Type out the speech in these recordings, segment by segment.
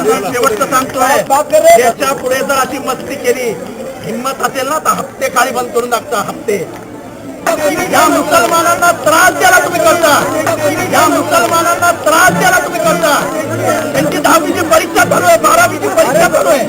शेवटचं सांगतोय, याच्या पुढे जर अशी मस्ती केली, हिंमत असेल ना तर हप्ते काळी बंद करून टाकता. हप्ते या मुसलमानांना त्रास द्यायला तुम्ही करता, या मुसलमानांना त्रास द्यायला तुम्ही करता. त्यांची 10वीची परीक्षा चालू आहे, 12वीची परीक्षा चालू आहे.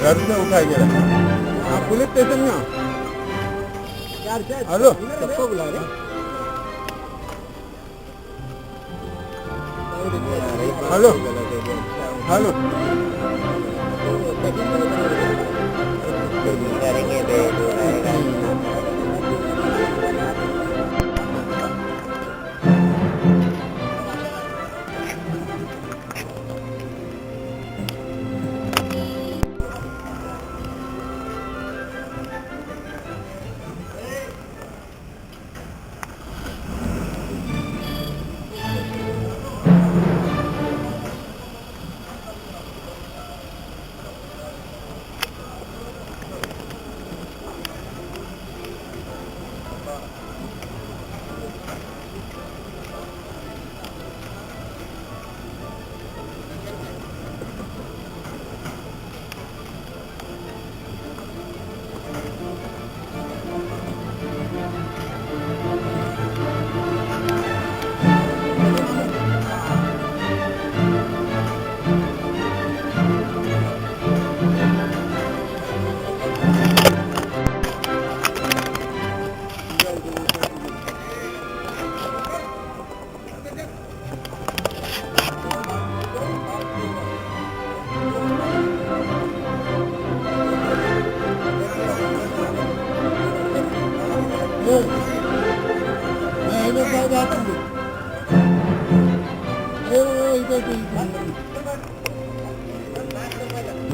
घर से उठाया गया। हाँ, पुलिस स्टेशन में। हेलो, सबको बुला रहे। Hello, hello.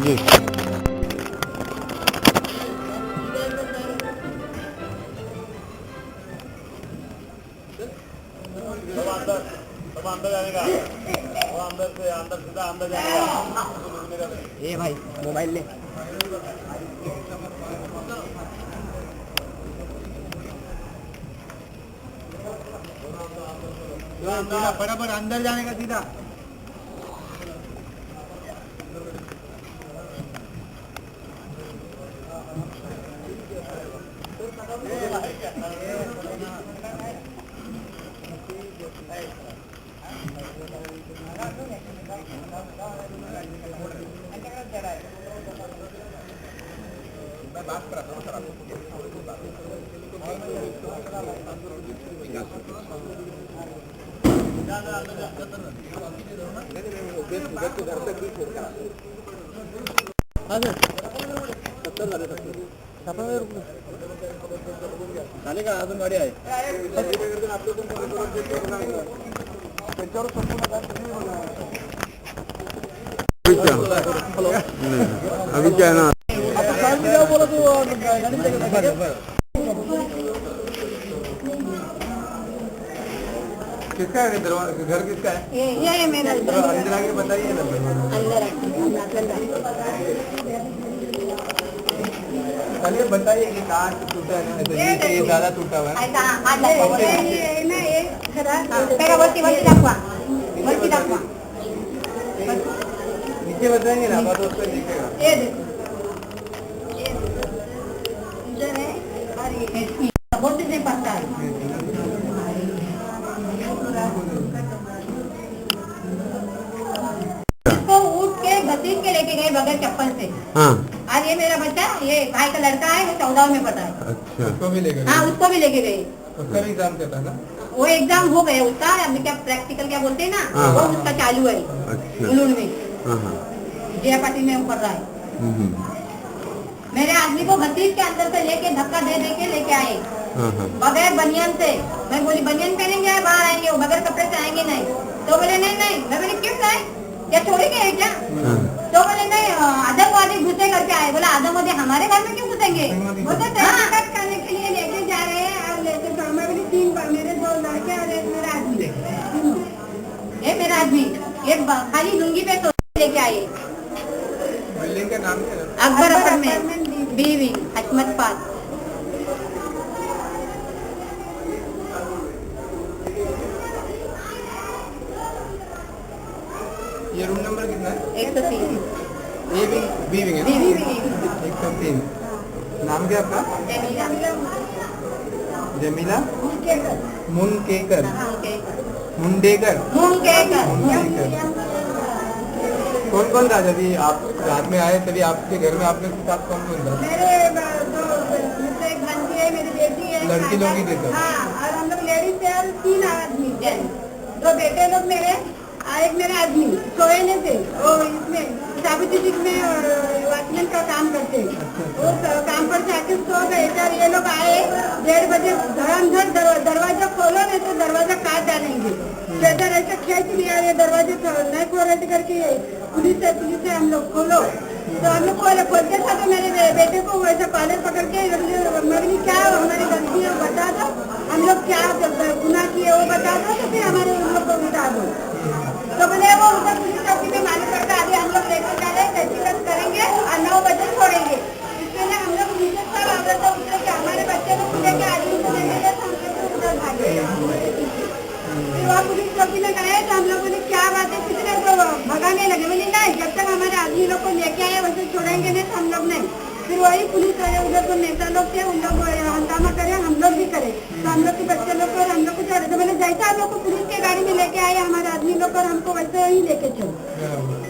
जी अंदर जाने का, वो अंदर से अंदर सीधा अंदर जाने का। ए भाई मोबाइल ले। बराबर अंदर जाने का सीधा। झाले का अजून गाडी आहे अभी क्या है ना किसका है घर किसका है ये मेरा अंदर आके बताइए ना पहले बताइए कि कहाँ से टूटा है ये ज़्यादा टूटा हुआ है डब्बा नीचे बताएंगे ना, बात उसको दिखेगा। ये देखो, इधर है और ये बहुत से पड़ता है। इसको उठ के घसीट के लेके गए बगैर चप्पल से। हाँ और ये मेरा बच्चा, ये भाई का लड़का है, वो 14 में पढ़ा है। अच्छा उसको भी लेकर हाँ, उसको भी लेके गए। उसका भी एग्जाम देता है ना। वो एग्जाम हो गया उसका, अभी क्या प्रैक्टिकल क्या बोलते हैं ना, हाँ, वो हाँ। उसका चालू है अच्छा उलून में, हाँ हाँ जया पाटिल में वो पढ़ रहा है। हम्म, मेरे आदमी को घसीट के अंदर से लेके धक्का दे दे के लेके आए हाँ हाँ बगैर बनियान से। मैं बोली बनियान पहनेंगे बाहर आएंगे, वो बगैर कपड़े से आएंगे नहीं। तो बोले नहीं नहीं। मैं बोली क्यों नहीं, क्या छोड़ेंगे है क्या? हाँ तो बोले नहीं, आतंकवादी घुसे करके आए। बोला आतंकवादी हमारे घर में क्यों घुसेंगे? बोलते तहकीकात करने के लिए लेके जा रहे हैं और लेके तो मैं बोली 3 मेरे 2 लड़के और एक मेरा आदमी, ये मेरा आदमी ये खाली लुंगी पे तो लेके आए। बिल्डिंग का नाम क्या है? अकबर अपार्टमेंट बीवी हशमत पास। ये रूम नंबर कितना है? 103 ये भी बी विंग है बीवी ना? 103। नाम क्या आपका? जमीला मुनकेकर। मुंडेकर। कौन कौन था जब आप रात में आए तभी आपके घर में आपके साथ कौन कौन था? मेरे एक बंदी है, मेरी बेटी है, लड़की लोग ही थे सब? हाँ, और हम लोग लेडीज थे और 3 आदमी जेंट्स, 2 बेटे लोग मेरे और एक मेरे आदमी सोए नहीं थे। वो इसमें साबित्री में वॉचमैन का काम करते हैं, वो काम पर जाके सो गए। जब ये लोग आए 1:30 बजे, धड़ाधड़ दरवाजा खोलो नहीं तो दरवाजा काट डालेंगे। जैसा ऐसा खींच लिया, ये दरवाजे नहीं खोल करके पुलिस से हम लोग खोलो। तो हम लोग खोलते था तो मेरे बेटे को वैसा कॉलर पकड़ के मम्मी क्या हमारी गलती है बता दो, हम लोग क्या गुनाह किए वो बता दो, तो फिर हमारे उन लोग को उठा दो। तो बोले वो उधर पुलिस चौकी में मालूम करता, अभी हम लोग लेकर जा रहे हैं, तहकीकात करेंगे और 9 बजे छोड़ेंगे। इसके लिए हम लोग नीचे सब आगे तो उतर के हमारे बच्चे को पूछे के आदमी को लेके गए तो हम लोग उधर भागे। फिर वहाँ पुलिस चौकी में गए तो हम लोगों ने क्या बात है कितने तो भगाने लगे। बोले नहीं, जब तक हमारे आदमी लोग को लेके आए वैसे छोड़ेंगे नहीं तो हम लोग नहीं। फिर वही पुलिस वाले उधर तो नेता लोग थे, उन लोग हंगामा करे, हम लोग भी करे। तो हम लोग के बच्चे लोग और हम लोग को छोड़े। तो मैंने जैसा हम लोग को पुलिस के गाड़ी में लेके आए हमारे आदमी लोग और हमको वैसे ही लेके चलो।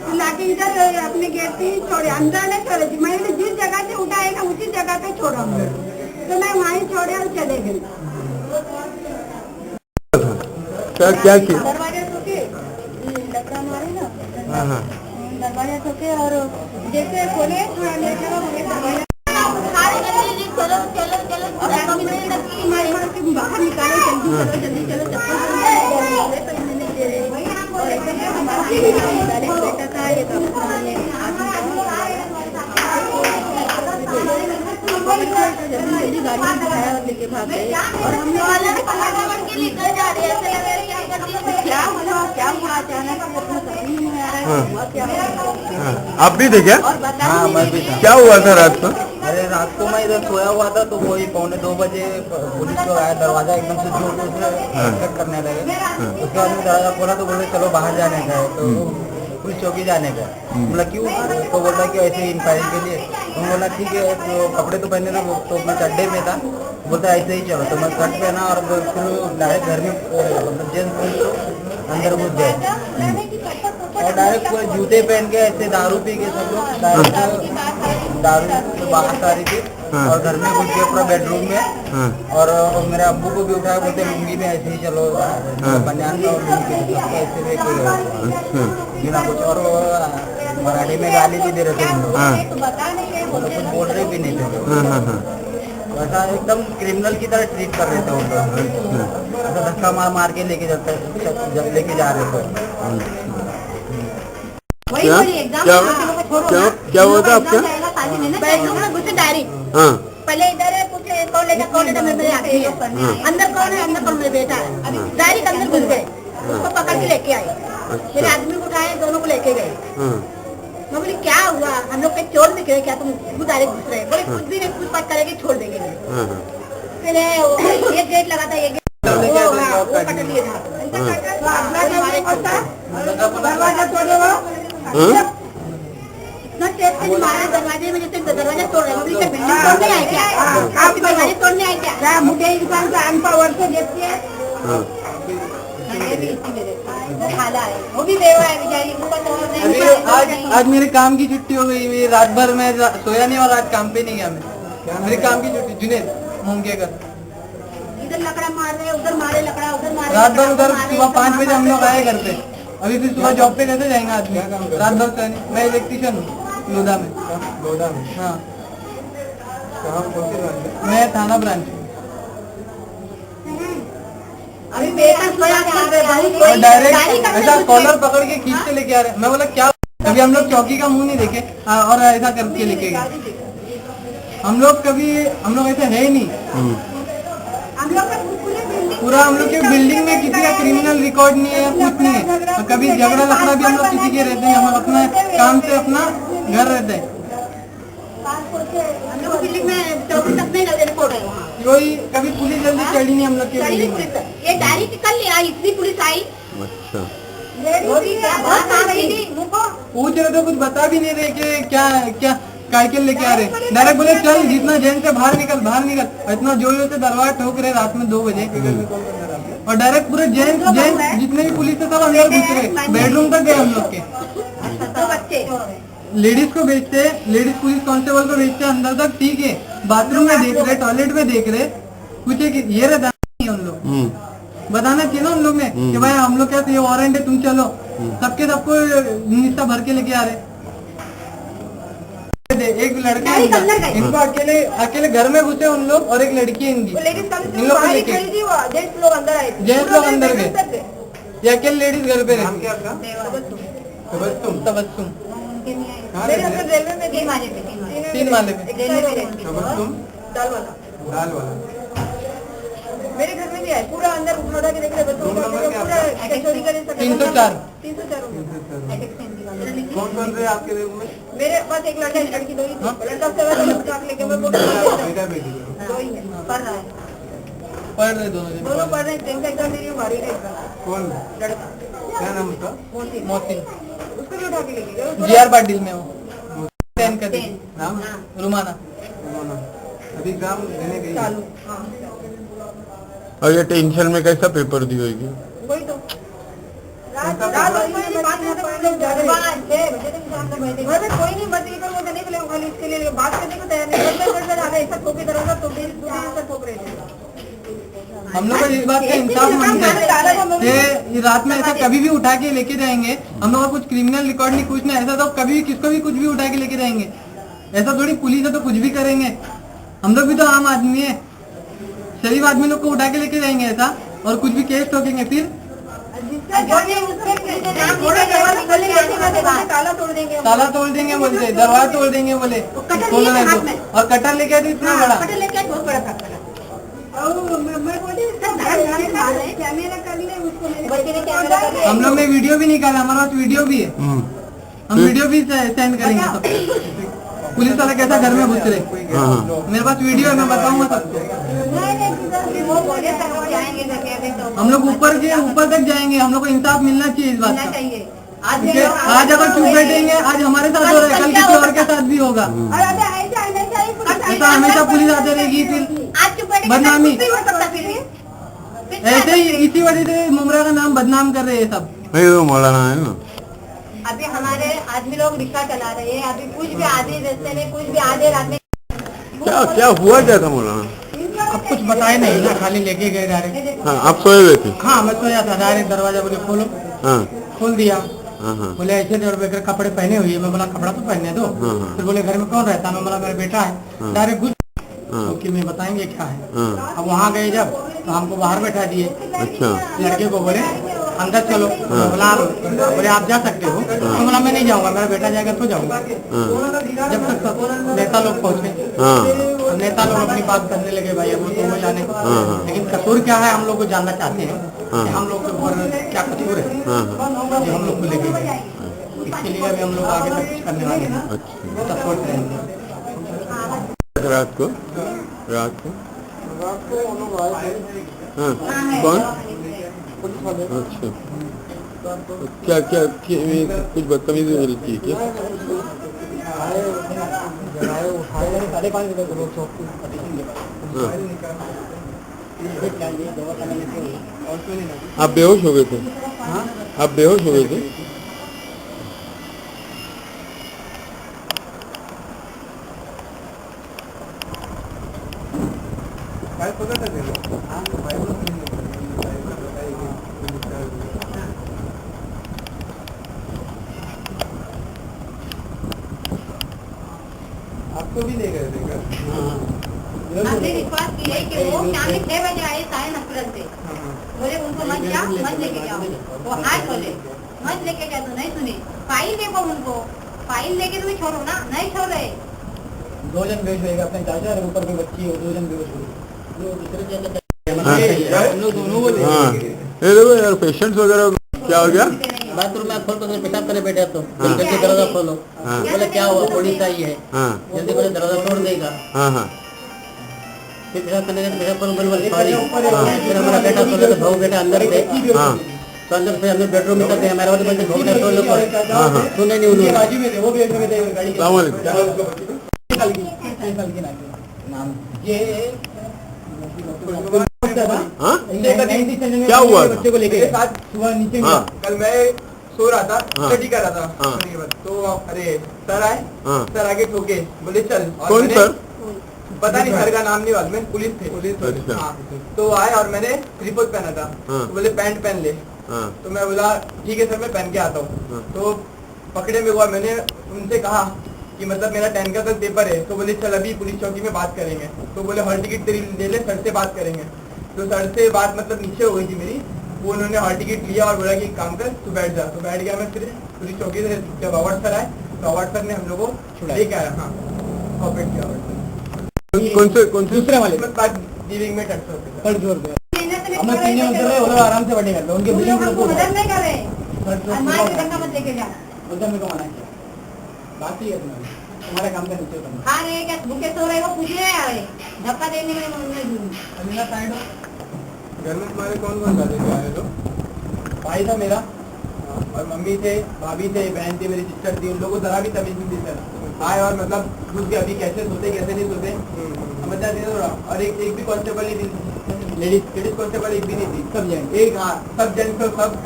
तो लाके इधर अपने गेट पे ही छोड़े, अंदर नहीं छोड़े थी। मैंने जिस जगह से उठाए ना उसी जगह पे छोड़ा हम लोग। तो मैं वहीं छोड़े और चले गए। क्या किया? दरवाजा ठोके, डबरा मारे ना, हाँ हाँ दरवाजा ठोके और जैसे खोले थोड़ा लेट लगा, बोले दरवाजा चलो चलो चलो बाहर निकालो, जल्दी चलो चप्पल तो इन्होंने दे रहे और एकदम बेटा था ये तो जल्दी गाड़ी में बिठाया और लेके भाग गए। और हम लोग निकल जा रहे हैं, क्या हुआ अचानक समझ नहीं आ रहा है हुआ क्या। हाँ, आप भी थे क्या? हाँ मैं भी था। क्या हुआ था रात को? अरे रात को मैं इधर सोया हुआ था तो वही 1:45 बजे पुलिस लोग आया, दरवाजा एकदम से जोर जोर से चेक करने लगे। उसके बाद में दरवाजा खोला तो बोले चलो बाहर जाने का है, तो पुलिस चौकी जाने का। बोला क्यों? तो बोला कि ऐसे ही इंक्वायरी के लिए। तो बोला ठीक है, तो कपड़े तो पहने थे, तो मैं चड्डे में था। बोलता ऐसे ही चलो, तो मैं शर्ट पहना और फिर डायरेक्ट घर में मतलब जेंट्स पुलिस अंदर घुस गए और डायरेक्ट पूरे जूते पहन के ऐसे दारू पी के सब लोग डायरेक्ट दारू बाहर आ रही थी और घर में घुस गए पूरा बेडरूम में। और मेरे अब्बू को भी उठाया, बोलते लुंगी में ऐसे ही चलो, बनियान और लुंगी सबको ऐसे लेके गए बिना कुछ। और मराठी में गाली भी दे रहे थे, कुछ बोल रहे भी नहीं थे। वैसा एकदम क्रिमिनल की तरह ट्रीट कर रहे थे उन लोग, ऐसा धक्का मार मार के लेके जा रहे थे। क्या क्या हुआ था आपका? हाँ पहले इधर पूछे कौन लेटा मेरे आती है, अंदर कौन है, अंदर कौन मेरा बेटा है। अभी डायरेक्ट अंदर घुस गए, उसको पकड़ के लेके आए, मेरे आदमी को उठाए, दोनों को लेके गए। मैं बोली क्या हुआ, हम लोग पे चोर दिख रहे क्या, तुम डायरेक्ट घुस रहे? बोले कुछ भी नहीं, कुछ बात करेंगे छोड़ देंगे। फिर ये गेट लगा था, ये गेट वो पकड़ लिए था। दरवाजा तोड़े वो हाँ? इतना तेज से मारा दरवाजे में, जैसे दरवाजा तोड़ रहे हो। बिल्डिंग तोड़ने आए क्या? आप दरवाजे तोड़ने आए क्या? मुझे इस बार का अनपावर से देखती है। हाँ। ये भी इसी में देखा है, खाला है, वो भी बेवा है बेचारी, ऊपर तो और नहीं। अभी आज मेरे काम की छुट्टी हो गई। मेरी रात भर मैं सोया नहीं और आज काम पे नहीं गया मैं। मेरे काम की छुट्टी। जुनेद मोंगेकर इधर लकड़ा मार रहे, उधर मारे लकड़ा, उधर मारे रात भर लकड़ा, उधर मारे, सुबह 5 बजे हम लोग मारे। आए घर पे। अभी फिर सुबह जॉब पे कैसे जाएंगे आदमी? रात भर से नहीं। मैं इलेक्ट्रिशियन हूँ लोधा में। हाँ, मैं थाना ब्रांच में। अभी बेटा सोया कर रहे भाई, और कोई डायरेक्ट गाड़ी करते ऐसा कुछ कॉलर पकड़ के खींच के लेके आ रहे हैं। मैं बोला क्या? कभी हम लोग चौकी का मुंह नहीं देखे और ऐसा करके लेके गए। हम लोग ऐसे है ही नहीं। हम लोग का पूरे बिल्डिंग, पूरा हम लोग के बिल्डिंग में किसी का क्रिमिनल रिकॉर्ड नहीं है, कुछ नहीं है। और कभी झगड़ा लफड़ा भी हम लोग किसी के रहते हैं। हम अपना काम से अपना घर रहते हैं। हम लोग बिल्डिंग में 24 तक नहीं लगे रिपोर्ट है वहाँ। कोई कभी पुलिस जल्दी चढ़ी नहीं हम लोग के बिल्डिंग में। ये डायरी कल ले आई, इतनी पुलिस आई। अच्छा। वो भी क्या बात आ रही थी मुझको। पूछ रहे तो कुछ बता भी नहीं रहे कि क्या क्या कायके लेके आ रहे। डायरेक्ट बोले चल जितना जेल से बाहर निकल। इतना जोर से दरवाजा ठोक रहे रात में 2 बजे। और डायरेक्ट पूरे जेल जितने भी पुलिस थे सब अंदर घुस रहे। बेडरूम तक गए हम लोग के। तो बच्चे लेडीज को भेजते, लेडीज पुलिस कांस्टेबल को भेजते अंदर तक, ठीक है। बाथरूम में देख रहे, टॉयलेट में देख रहे, पूछे कि ये रहता है हम लोग। बताना चाहिए ना हम लोग ने कि भाई हम लोग क्या ये वारंट है, तुम चलो। सबको निस्ता भर के लेके आ रहे। एक लड़का है इनको अकेले घर में घुसे उन लोग, और एक लड़की है इनकी। इन लोग को लेके जेंट्स लोग अंदर आए थे। जेंट्स लोग अंदर गए। ये अकेले लेडीज घर पे रहती। तबस्सुम रेलवे में 3 माले पे 3 माले पे। रेलवे में रहती है। दाल वाला मेरे घर में भी है। पूरा अंदर उठा के देख रहे बच्चों को, पूरा चोरी करे। 304 कौन रहे आपके रूम में? मेरे पास एक लड़का, लड़की 2 ही थी। लड़का सेवा लेके मैं फोटो दो ही है, पढ़ रहा है। पढ़ रहे दोनों दोनों पढ़ रहे हैं। एग्जाम दे रही हूँ, बारी का कौन? लड़का। क्या नाम उसका? मोहसिन उसको भी उठा के लेके गए। जीआर पाटिल में वो 10 का दिन। नाम? रुमाना। अभी एग्जाम देने गई है। चालू। हाँ और ये टेंशन में कैसा पेपर दी होगी? वही तो रात 5 बजे तक लोग जा रहे हैं। 6 बजे तक एग्जाम तक बैठे। घर में कोई नहीं बच कर वो देने के लिए, खाली इसके लिए बात करने को तैयार नहीं। गड़बड़ आ गए, ऐसा ठोके दरवाजा तो दूसरे से ठोक रहे थे। हम लोग को इस बात का इंसाफ मांगते हैं कि रात में ऐसा कभी भी उठा के लेके जाएंगे। हम लोग का कुछ क्रिमिनल रिकॉर्ड नहीं, कुछ नहीं। ऐसा तो कभी किसको भी कुछ भी उठा के लेके जाएंगे। ऐसा थोड़ी पुलिस है तो कुछ भी करेंगे। हम लोग भी तो आम आदमी है। शरीफ आदमी लोग को उठा के लेके जाएंगे ऐसा, और कुछ भी केस ठोकेंगे फिर ताला तोड़ देंगे बोलते, दरवाजा तोड़ देंगे बोले। खोलो नहीं तो। और कटर लेके आए थे इतना बड़ा। कटर लेके आए, बहुत बड़ा था कटर। मैं बोली कैमरा कर ले उसको। बच्चे ने कैमरा कर लिया। हम लोग ने वीडियो भी निकाला, हमारे पास वीडियो भी है। हम वीडियो भी सेंड करेंगे सबको। पुलिस वाला कैसा घर में घुस रहे। मेरे पास वीडियो है, मैं बताऊंगा सबको। हम लोग ऊपर तक जाएंगे। हम लोग को इंसाफ मिलना चाहिए इस बात का। आज अगर चुप बैठेंगे, आज हमारे साथ हो रहा है, कल किसी और के साथ भी होगा। ऐसा हमेशा पुलिस आते रहेगी, फिर बदनामी। ऐसे ही इसी वजह से मुमरा का नाम बदनाम कर रहे हैं सब। नहीं वो मौलाना है ना। अभी हमारे आदमी लोग रिक्शा चला रहे हैं। अभी कुछ भी आधे रास्ते में, कुछ भी आधे रात में। क्या हुआ क्या था मौलाना? अब कुछ बताए नहीं ना, खाली लेके गए डायरेक्ट। हाँ, आप सोए हुए थे? हाँ मैं सोया था। डायरेक्ट दरवाजा बोले खोलो, हाँ खोल दिया। हाँ हाँ बोले ऐसे थे, कपड़े पहने हुए। मैं बोला कपड़ा तो पहने दो। फिर बोले घर में कौन रहता है? मैं बोला मेरा बेटा है। डायरेक्ट घुस ओके में बताएंगे क्या है। अब वहाँ गए जब, तो हमको बाहर बैठा दिए। अच्छा। लड़के को बोले अंदर चलो। बोला बोले आप जा सकते हो। तो बोला मैं नहीं जाऊंगा, मेरा बेटा जाएगा तो जाऊंगा। जब तक नेता लोग पहुँचे, नेता लोग अपनी बात करने लगे, भाई अब तो वो जाने। लेकिन कसूर क्या है हम लोग को जानना चाहते हैं कि हम लोग के ऊपर क्या कसूर है जो हम लोग को लेके गए। इसके लिए अभी हम लोग आगे तक कुछ करने वाले हैं। सपोर्ट करेंगे। रात को हाँ कौन? अच्छा क्या क्या कुछ बदतमीजी मिलती है क्या? साढ़े 5 बजे को लोग शॉप पे हाँ। चाहिए दवा खाना लेके और क्यों नहीं लगी? आप बेहोश हो गए थे? हाँ आप बेहोश हो गए थे? आपको भी ले गए थे क्या? हमने विश्वास किया कि वो शाम में 6 बजे आए सारे हॉस्पिटल से बोले उनको मत जाओ मत लेके जाओ वो हाथ बोले मत लेके जाओ तो नहीं सुने फाइल देखो उनको फाइल लेके तुम्हें छोड़ो ना नहीं छोड़ रहे 2 जन बेहोश होएगा अपने चाचा और ऊपर की बच्ची हो 2 जन बेहोश हुए जो दूसरे जगह हाँ। हम लोग दोनों को ले हाँ ये देखो यार पेशेंट्स वगैरह क्या हो गया? बाथरूम में खोल कर पेशाब करे बैठे तो जल्दी दरवाजा खोलो हाँ। बोले क्या हुआ पुलिस आई है हाँ जल्दी बोले दरवाजा तोड़ देगा हाँ हाँ फिर पेशाब करने के पेशाब करो बोले सॉरी फिर हमारा बेटा सोले तो भाऊ बेटा अंदर थे हाँ तो अंदर से अंदर बेडरूम में थे हमारे वाले बच्चे भाऊ बेटा सो लोग हाँ हाँ सुने नहीं उन्होंने अस्सलाम वालेकुम। हाँ क्या हुआ था? बच्चे को लेके सुबह नीचे हाँ कल मैं सो रहा था हाँ। स्टडी कर रहा था हाँ। तो अरे सर आए हाँ। सर आगे ठोके बोले चल और कौन मैंने- सर? पता नहीं सर का नाम नहीं मालूम है पुलिस थे अच्छा। हाँ। तो आए और मैंने रिपोर्ट पहना था हाँ। तो बोले पैंट पहन ले हाँ तो मैं बोला ठीक है सर मैं पहन के आता हूँ हाँ। तो पकड़े में हुआ मैंने उनसे कहा कि मतलब मेरा 10 का कल पेपर है तो बोले चल अभी पुलिस चौकी में बात करेंगे तो बोले हॉल टिकट तेरी ले ले सर से बात करेंगे तो सर से बात मतलब नीचे हो गई थी मेरी वो उन्होंने हॉल टिकट लिया और बोला कि एक काम कर तू बैठ जा तो बैठ गया मैं फिर पुलिस चौकी से जब अवार्ड सर आए तो अवार्ड सर ने हम लोग को लेके आया हाँ कॉपरेट किया अवार्ड कौन से दूसरे वाले लीविंग में 800 पर जोर दे हम लोग 3 जन उतर रहे वो लोग आराम से बैठे करते उनके बिल्डिंग में उनको मदद नहीं कर रहे और मार के धक्का मत लेके जाओ उधर मेरे को मना किया बात ही है तुम्हारा काम का नीचे करना खा रहे क्या भूखे सो रहे वो पूछने नहीं आ रहे धक्का देने में नहीं दूंगी अमीना साइड हो घर में तुम्हारे कौन कौन दादे आए लोग भाई था मेरा और मम्मी थे भाभी थे बहन थी मेरी सिस्टर थी उन लोगों को जरा भी तमीज नहीं थी सर आए और मतलब घुस के अभी कैसे सोते कैसे नहीं सोते समझना चाहिए थोड़ा और एक भी कांस्टेबल नहीं थी लेडीज कांस्टेबल एक भी नहीं थी सब जाएंगे एक हाँ सब जेंट्स तो सब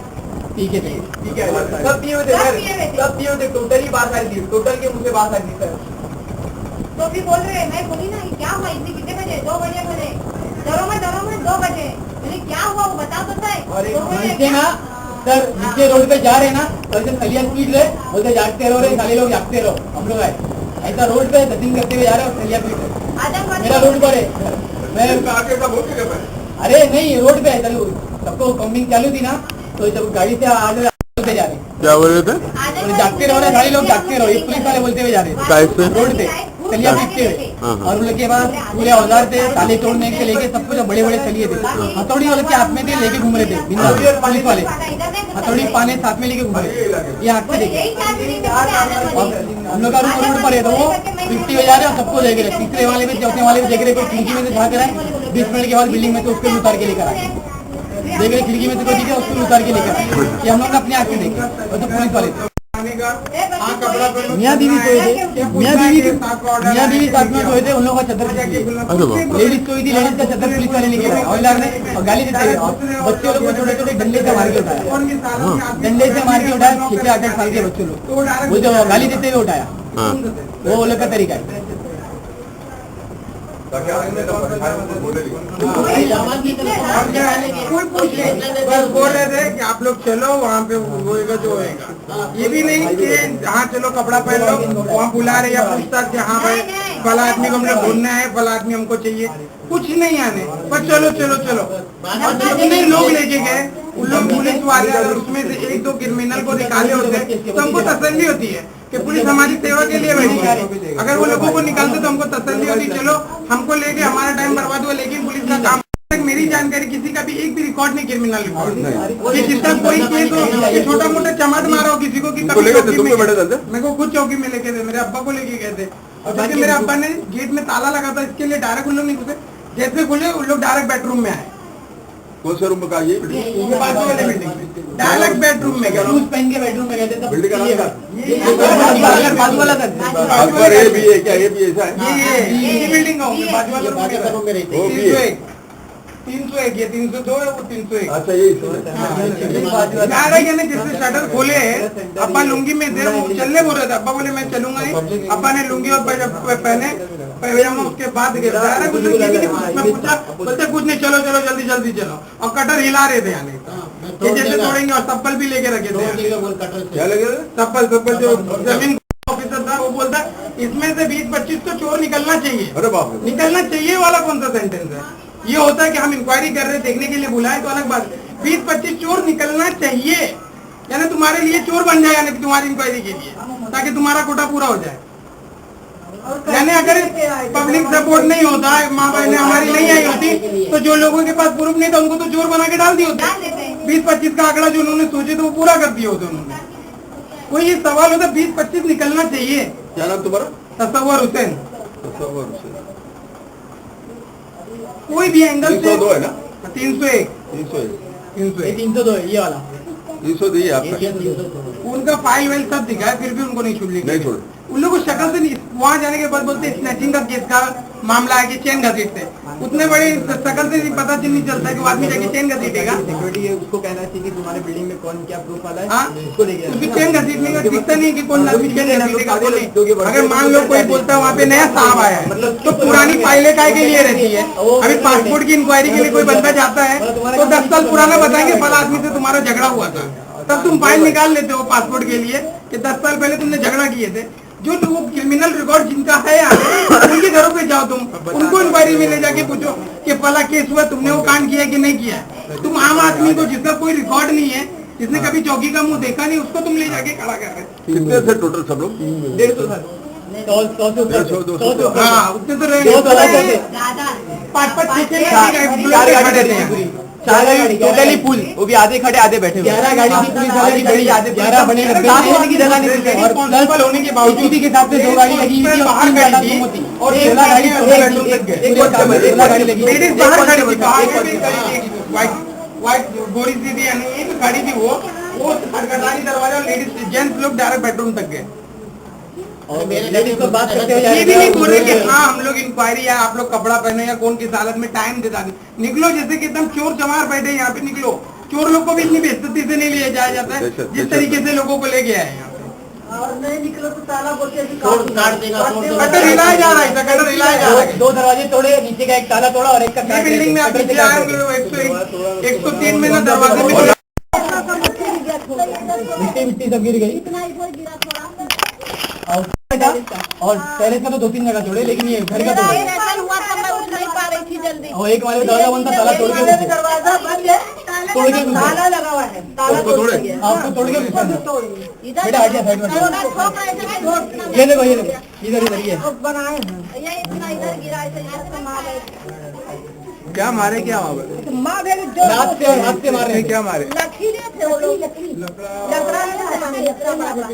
ठीक है ठीक है सब पिए हुए थे सब सर पिए हुए थे। सब पिए हुए थे टोटली बात आ रही थी टोटल के मुझे बात आ रही थी सर तो फिर बोल रहे मैं बोली ना कि क्या हुआ इतने कितने बजे 2 बजे बोले डरो मत 2 बजे मैंने क्या हुआ वो बता तो सही और एक 2 बजे नीचे ना सर नीचे रोड पे जा रहे ना तो ऐसे खलियान पीट रहे बोलते जागते रहो साले लोग जागते रहो हम लोग आए ऐसा रोड पे दसिंग करते हुए जा रहे हो खलियान पीट रहे आतंकवादी मेरा रोड पर है मैं आगे सब हो चुके हैं अरे नहीं रोड पे है चालू सबको कॉम्बिंग चालू थी ना तो जब गाड़ी से आगे जा रहे क्या बोल रहे थे? और जागते रहो ना सारे लोग जागते रहो ये पुलिस वाले बोलते हुए जा रहे कैसे? रोड पे चलिए पीटते हुए हाँ, हाँ। और उनके पास पूरे औजार थे ताले तोड़ने के लेके सब कुछ बड़े बड़े चलिए थे हथौड़ी वाले के हाथ में थे लेके घूम रहे थे बिंदास पुलिस वाले हथौड़ी पाने साथ में लेके घूम रहे थे ये आँख से देखे हम लोग का रोड पर है तो वो 50 हो जा रहे और सबको देख रहे तीसरे वाले भी चौथे वाले भी देख रहे कोई खिड़की में से झाँक रहा है 20 मिनट के बाद बिल्डिंग में से उसको उतार के लेकर आए देख रहे खिड़की में से कोई दिखे उसको उतार के लेकर आए ये हम लोग अपने आँख से देखे और तो पुलिस वाले मियाँ बीवी सोए थे मियाँ बीवी साथ में सोए थे उन लोगों का चद्दर अरे बाप रे। लेडीज सोई थी लेडीज का चद्दर पुलिस वाले लेके आए और ने और गाली देते हुए और बच्चे लोग को छोटे छोटे डंडे से मार के उठाया डंडे से मार के उठाया 6-8 साल के बच्चे लोग वो जो गाली देते हुए उठाया हाँ वो लोग का तरीका है बस बोल रहे थे कि आप लोग चलो वहाँ पे होएगा जो होएगा ये भी नहीं कि हाँ चलो कपड़ा पहन लो वहाँ बुला रहे या पूछताछ कि हाँ भाई फला आदमी को हम लोग ढूंढना है फला आदमी हमको चाहिए कुछ नहीं आने पर चलो चलो चलो कितने लोग लेके गए उन लोग पुलिस वाले अगर उसमें से 1-2 क्रिमिनल को निकाले होते तो हमको तसल्ली होती है कि पुलिस हमारी सेवा के लिए बैठी है अगर वो लोगों को निकालते तो हमको तसल्ली होती चलो हमको लेके हमारा टाइम बर्बाद हुआ लेकिन पुलिस का काम मेरी जानकारी किसी का भी एक भी रिकॉर्ड नहीं क्रिमिनल रिकॉर्ड कि जिसका कोई केस हो कि छोटा मोटा चमाट मारा हो किसी को कि कभी मेरे को खुद चौकी में लेके थे मेरे अब्बा को लेके गए थे और जबकि मेरे अब्बा ने गेट में ताला लगा था इसके लिए डायरेक्ट उन लोग नहीं घुसे जैसे खुले उन लोग डायरेक्ट बेडरूम में आए कौन सा रूम का ये? बाजू वाले बिल्डिंग में डायरेक्ट बेडरूम में गए, शूज पहन के बेडरूम में गए थे तब बिल्डिंग का नाम क्या? बाजू वाला घर अकबर ये भी है क्या? ये भी ऐसा है? ये बिल्डिंग का बाजू वाला बाजू का रूम में रहते वो भी है। 301 ये 302 है वो 301। अच्छा ये डायरेक्ट यानी जिसने शटर खोले हैं अपा लुंगी में थे वो चलने बोल रहे थे, अब्बा बोले मैं चलूंगा नहीं, अपा ने लुंगी और पहने पैजामा उसके बाद डायरेक्ट कुछ मैं पूछा, बोलते कुछ नहीं चलो चलो जल्दी जल्दी चलो, और कटर हिला रहे थे यानी कि जैसे तोड़ेंगे, और चप्पल भी लेके रखे थे, क्या लगे? चप्पल जो जमीन ऑफिसर था वो बोलता इसमें से 20-25 तो चोर निकलना चाहिए। अरे बाप रे। निकलना चाहिए वाला कौन सा सेंटेंस है? ये होता है कि हम इंक्वायरी कर रहे देखने के लिए बुलाए तो अलग बात है, 20-25 चोर निकलना चाहिए यानी तुम्हारे लिए चोर बन जाए यानी तुम्हारी इंक्वायरी के लिए, ताकि तुम्हारा कोटा पूरा हो जाए। यानी अगर पब्लिक सपोर्ट नहीं होता, माँ बहने हमारी नहीं आई होती तो जो लोगों के पास प्रूफ नहीं था उनको तो चोर बना के डाल दिए होते। 20-25 का आंकड़ा जो उन्होंने सोचे तो वो पूरा कर दिए होते उन्होंने। कोई ये सवाल होता 20-25 निकलना चाहिए। क्या नाम तुम्हारा? तसव्वुर हुसैन। तसव्वुर हुसैन। कोई भी एंगल से 302 है ना? 301 302 है ये वाला 302 ही है आपका। उनका फाइल वाइल सब दिखा है, फिर भी उनको नहीं छोड़ नहीं छोड़े। उन लोगों को शक्ल से वहाँ जाने के बाद बोलते स्नैचिंग का केस का मामला है कि चेन घसीटते, उतने बड़े शक्ल से नहीं पता नहीं चलता कि वो आदमी जाके चेन घसीटेगा। सिक्योरिटी उसको कहना चाहिए कि तुम्हारे बिल्डिंग में कौन क्या प्रूफ वाला है, हाँ, उसको लेके उसकी चेन घसीटने का दिखता नहीं कि कौन आदमी चेन घसीटेगा कौन नहीं। अगर मान लो कोई बोलता है वहाँ पे नया साहब आया है तो पुरानी फाइलें काय के लिए रहती है। अभी पासपोर्ट की इंक्वायरी के लिए कोई बंदा जाता है तो 10 साल पुराना बताएंगे फला आदमी से तुम्हारा झगड़ा हुआ था, तब तुम फाइल निकाल लेते हो पासपोर्ट के लिए कि 10 साल पहले तुमने झगड़ा किए थे। जो लोग क्रिमिनल रिकॉर्ड जिनका है उनके घरों पे जाओ, तुम उनको इंक्वायरी में ले जाके पूछो कि फला केस हुआ, तुमने वो कांड किया कि नहीं किया। तुम आम आदमी को जिसका कोई रिकॉर्ड नहीं है, जिसने कभी चौकी का मुंह देखा नहीं, उसको तुम ले जाके खड़ा कर रहे हो। कितने थे टोटल सब लोग? 150 साल। 100-200। हाँ उतने तो रहेंगे। 5-5 6 4 गाड़ी टोटली फुल, वो भी आधे खड़े आधे बैठे। 11 गाड़ी थी पुलिस वाले की बड़ी, आधे 11 बने की जगह नहीं थी, और प्लस होने के बावजूद के हिसाब से 2 गाड़ी लगी हुई थी, बाहर खड़ी थी और 16 गाड़ी बेडरूम तक गए। 16 गाड़ी लगी। लेडीज बाहर खड़ी थी, बाहर में भी व्हाइट गोरी सी थी यानी एक गाड़ी थी वो खटखटानी दरवाजा, लेडीज जेंट्स लोग डायरेक्ट बेडरूम तक गए। और लेडीज को बात करते हुए ये भी नहीं बोल रहे कि हाँ हम लोग इंक्वायरी या आप लोग कपड़ा पहने या कौन किस हालत में, टाइम दे दादी निकलो, जैसे कि एकदम चोर चमार बैठे यहाँ पे निकलो। चोर लोग को भी इतनी बेइज्जती से नहीं लिया जाया जाता है जिस तरीके से लोगों को लेके आए यहाँ पे। और नहीं निकलो तो ताला बोलते काट देगा, कटर हिलाया जा रहा है, कटर हिलाया जा रहा है। 2 दरवाजे तोड़े, नीचे का एक ताला तोड़ा और एक का ये बिल्डिंग में आप नीचे आए होंगे 103 में ना दरवाजे में मिट्टी सब गिर गई। इतना इधर गिरा थोड़ा और टेरेस का तो 2-3 जगह तोड़े, लेकिन ये घर का मेरा तोड़े। ऐसा हुआ था मैं उठ नहीं पा रही थी जल्दी। और एक वाले दरवाजा बंद था, ताला तोड़ के घुसे। दरवाजा बंद है, तोड़ के घुसे। ताला लगा हुआ है, ताला तोड़ दिया। आपको तोड़ के घुसे। इधर बेटा हट जा साइड में। ये देखो इधर ये बनाए हैं ये इतना इधर गिरा ऐसे मार क्या मारे, क्या मारे, माँ मेरे जो हाथ से मार रहे क्या मारे? लकीरें थे वो लोग, लकड़ा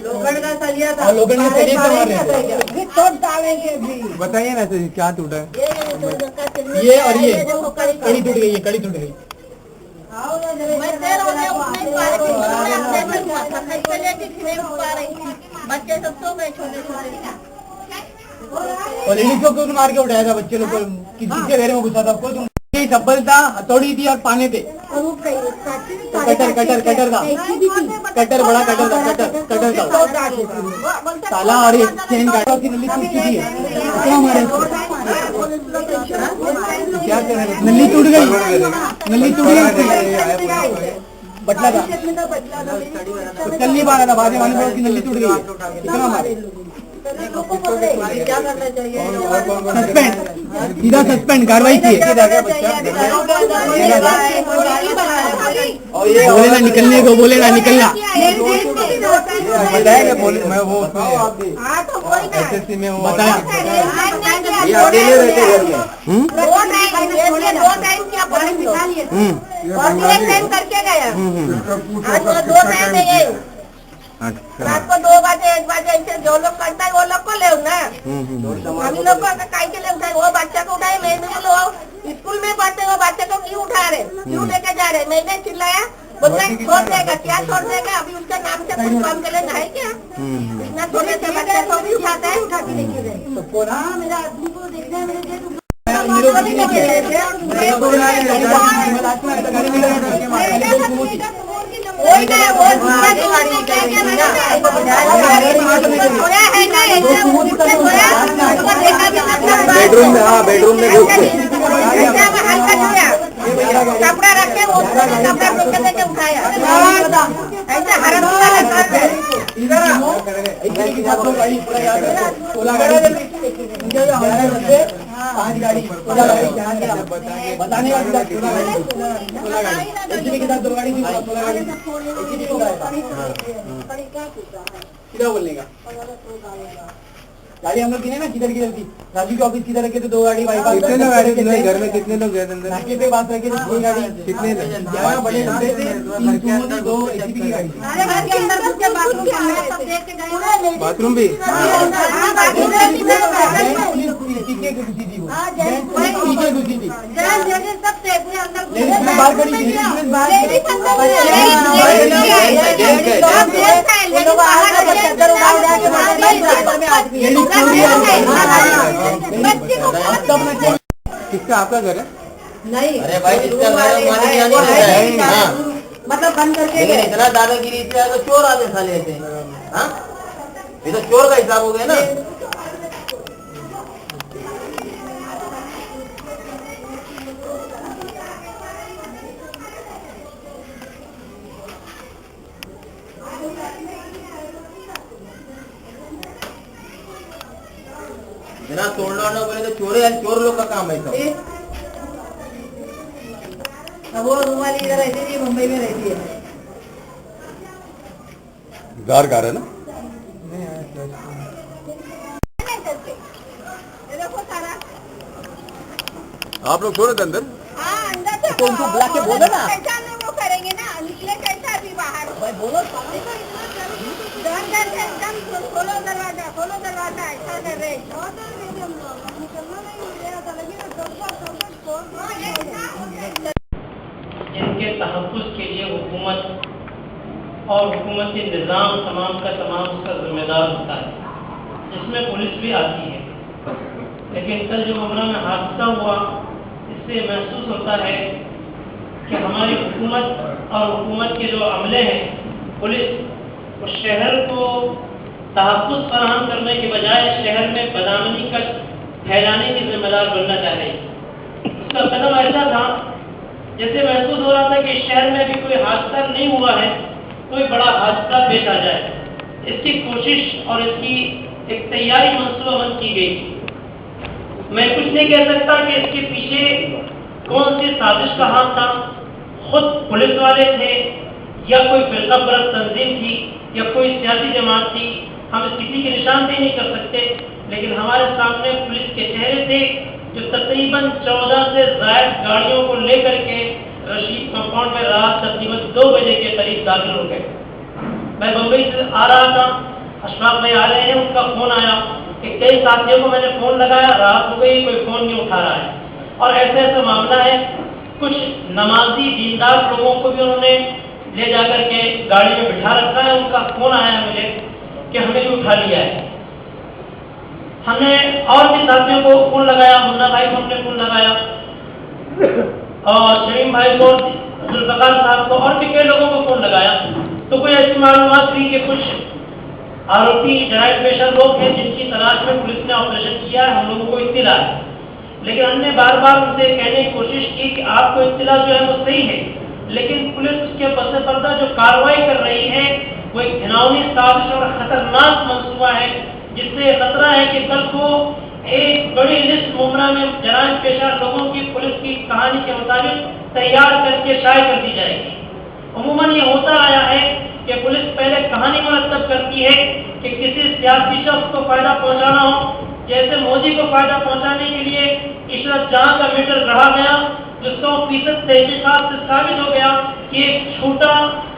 लोखंड का सलिया था, और लोखंड के सलिए से मार रहे थे। भी तोड़ डालेंगे भी। बताइए ना क्या टूटा है? ये और ये कड़ी टूट गई है, कड़ी टूट गई। मैं देर हो गया उठ नहीं पा रही थी, हुआ था कैसे लेके नहीं उठ पा रही थी, बच्चे सब सो गए छोटे छोटे। और लेडीज को क्यों मार के उठाया था? बच्चे लोग को किसी के घर में घुसा था, कोई चप्पल था, हथौड़ी थी और पाने थे। कटर का कटर बड़ा कटर का ताला और एक चेन काटा की नली टूट चुकी है। क्या मारे? क्या कर रहे? नली टूट गई, बटला था, चल नहीं पा रहा था, बाद में की नली टूट गई। कितना मारे? क्या करना चाहिए? सस्पेंड, सीधा सस्पेंड कार्रवाई की है। बोले ना निकलने को, बोले ना निकलना। बताया बोले मैं वो SSC में बताया। ये अकेले रहते घर में? 2 टाइम क्या टाइम करके गया, आज 2 टाइम में ये रात को 2 बजे 1 बजे ऐसे जो लोग करता है वो लोग को ले ना, हम लोग को काहे के ले उठाए? वो बच्चा को उठाए, मैं भी बोलो स्कूल में पढ़ते वो बच्चे को क्यों उठा रहे, क्यों लेके जा रहे? मैंने चिल्लाया, बोलता है छोड़ देगा, क्या छोड़ देगा? अभी उनका नाम से कोई काम कर लेना है क्या? इतना छोटे से बच्चा तो भी उठाता है, उठा के लेके गए। हाँ, मेरा आदमी को देखना है, मेरे बेडरूम में, हाँ बेडरूम में घुस के कपड़ा रखे वो कपड़ा को लेके उठाया, ऐसा हराम बताने क्या बोलने का गाड़ी हम लोग गिने ना किधर किधर की, राजू के ऑफिस किधर रखे थे 2 गाड़ी, बाईपास कितने लोग गाड़ी कितने घर में कितने लोग गए अंदर? नाके पे बात रखे थे 2 गाड़ी, कितने लोग? 11 बड़े डंडे थे, 3 सुमो थी, 2 एसीबी की गाड़ी। अरे घर के अंदर घुस के बाथरूम में सब देख के गए। बाथरूम भी? पीछे घुसी थी वो, हाँ, पीछे घुसी थी, सब देखने अंदर बाहर खड़ी थी, किसका, आपका घर है? नहीं, अरे भाई जिसका घर है मालिक यहाँ नहीं रहता है, हाँ। मतलब बंद करके लेकिन इतना दादागिरी से तो चोर आते साले थे, हाँ? ये तो चोर का हिसाब हो गया ना। बिना तोड़ना ना बोले तो चोर लोग का काम है सब। वो रूमाली इधर रहती थी, मुंबई में रहती है। घर है ना? देखो सारा, आप लोग छोड़े थे अंदर? हाँ अंदर से तो उनको बुला के बोलो ना। कैसा नहीं वो करेंगे ना, निकले कैसा अभी बाहर? भाई बोलो एकदम खोलो दरवाजा ऐसा कर रहे। जिनके तहफ़्फ़ुज़ के लिए हुकूमत और हुकूमती निज़ाम तमाम का तमाम उसका ज़िम्मेदार होता है, जिसमें पुलिस भी आती है। लेकिन कल जो मुमरा में हादसा हुआ, इससे महसूस होता है कि हमारी हुकूमत और हुकूमत के जो अमले हैं, पुलिस उस शहर को तहफ़्फ़ुज़ फराहम करने के बजाय शहर में बदअमनी का फैलाने की जिम्मेदार बनना चाह रही है। उसका कदम ऐसा था जैसे महसूस हो रहा था कि शहर में भी कोई हादसा नहीं हुआ है, कोई बड़ा हादसा पेश आ जाए। इसकी कोशिश और इसकी एक तैयारी मंसूबाबंद की गई। मैं कुछ नहीं कह सकता कि इसके पीछे कौन सी साजिश का हाथ था, खुद पुलिस वाले थे या कोई फिरका परस्त तंजीम थी या कोई सियासी जमात थी, हम इस किसी की निशानदेही नहीं कर सकते। लेकिन हमारे सामने पुलिस के चेहरे थे जो तकरीबन 14 से ज़ायद गाड़ियों को लेकर के रशीद कंपाउंड में रात तकरीबन 2 बजे के करीब दाखिल हो गए। मैं बम्बई से आ रहा था, अशफाक भाई आ रहे हैं, उनका फ़ोन आया कि कई साथियों को मैंने फ़ोन लगाया, रात हो गई, कोई फ़ोन नहीं उठा रहा है। और ऐसा ऐसा मामला है, कुछ नमाजी दीनदार लोगों को भी उन्होंने ले जाकर के गाड़ी में बिठा रखा है। उनका फ़ोन आया मुझे कि हमें भी उठा लिया है। हमने और भी साथियों को फ़ोन लगाया, मुन्ना भाई को हमने फ़ोन लगाया और शमीम भाई को, जुल्फ़िकार साहब को, और भी कई लोगों को फ़ोन लगाया। तो कोई ऐसी मालूमात हुई कि कुछ आरोपी जराइम पेशा लोग हैं जिनकी तलाश में पुलिस ने ऑपरेशन किया है, हम लोगों को इत्तिला है। लेकिन हमने बार बार उनसे कहने की कोशिश की कि आपको इत्तिला जो है वो सही है, लेकिन पुलिस उसके पस पर्दा जो कार्रवाई कर रही है वो एक घिनौनी साजिश और खतरनाक मंसूबा है, जिससे खतरा है कि कल को एक बड़ी लिस्ट मुमरा में जराइम पेशा लोगों की पुलिस की कहानी के मुताबिक तैयार करके शाये कर दी जाएगी। अमूमन ये होता आया है कि पुलिस पहले कहानी मुरतब करती है कि किसी सियासी शख्स को फायदा पहुंचाना हो, जैसे मोदी को फायदा पहुंचाने के लिए इशरत जहां का मीटर रहा गया, जो 100% तहकीकात से साबित हो गया कि एक झूठा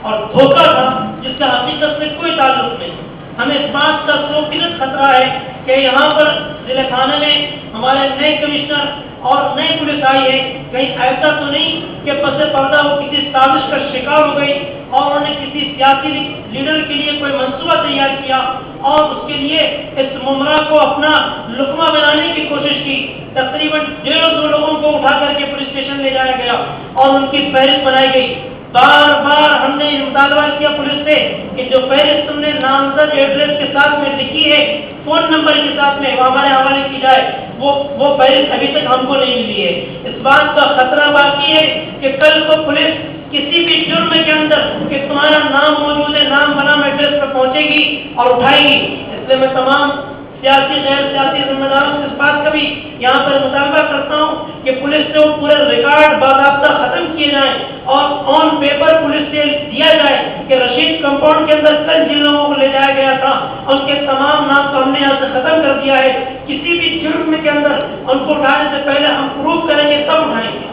और धोखा था जिसका हकीकत से कोई ताल्लुक नहीं। हमें इस बात का 100% खतरा है कि यहाँ पर जिले थाने में हमारे नए कमिश्नर और नए पुलिस आई है, कहीं ऐसा तो नहीं कि पसे पर्दा वो किसी साजिश का शिकार हो गई और उन्होंने किसी सियासी लीडर के लिए कोई मंसूबा तैयार किया और उसके लिए इस मुमरा को अपना लुकमा बनाने की कोशिश की। तकरीबन 150 लोगों को उठा करके पुलिस स्टेशन ले जाया गया और उनकी फहरिस्त बनाई गई। बार बार हमने मुतालबा किया पुलिस से कि जो फहरिस्त तुमने नामजद एड्रेस के साथ में लिखी है, फोन नंबर के साथ में वो हमारे हवाले की जाए, वो फहरिस्त अभी तक हमको नहीं मिली है। इस बात का खतरा बाकी है कि कल को पुलिस किसी भी जुर्म के अंदर कि तुम्हारा नाम मौजूद है, नाम बनाम एड्रेस पर पहुंचेगी और उठाएगी। इसलिए मैं तमाम सियासी गैर सियासी जिम्मेदारों से इस बात का भी यहाँ पर मुतालबा करता हूँ कि पुलिस से वो पूरे रिकॉर्ड बाकायदा खत्म किए जाए और ऑन पेपर पुलिस से दिया जाए कि रशीद कंपाउंड के अंदर कल जिन लोगों को ले जाया गया था उनके तमाम नाम को हमने यहाँ से खत्म कर दिया है। किसी भी जुर्म के अंदर उनको उठाने से पहले हम प्रूव करेंगे तब उठाएंगे।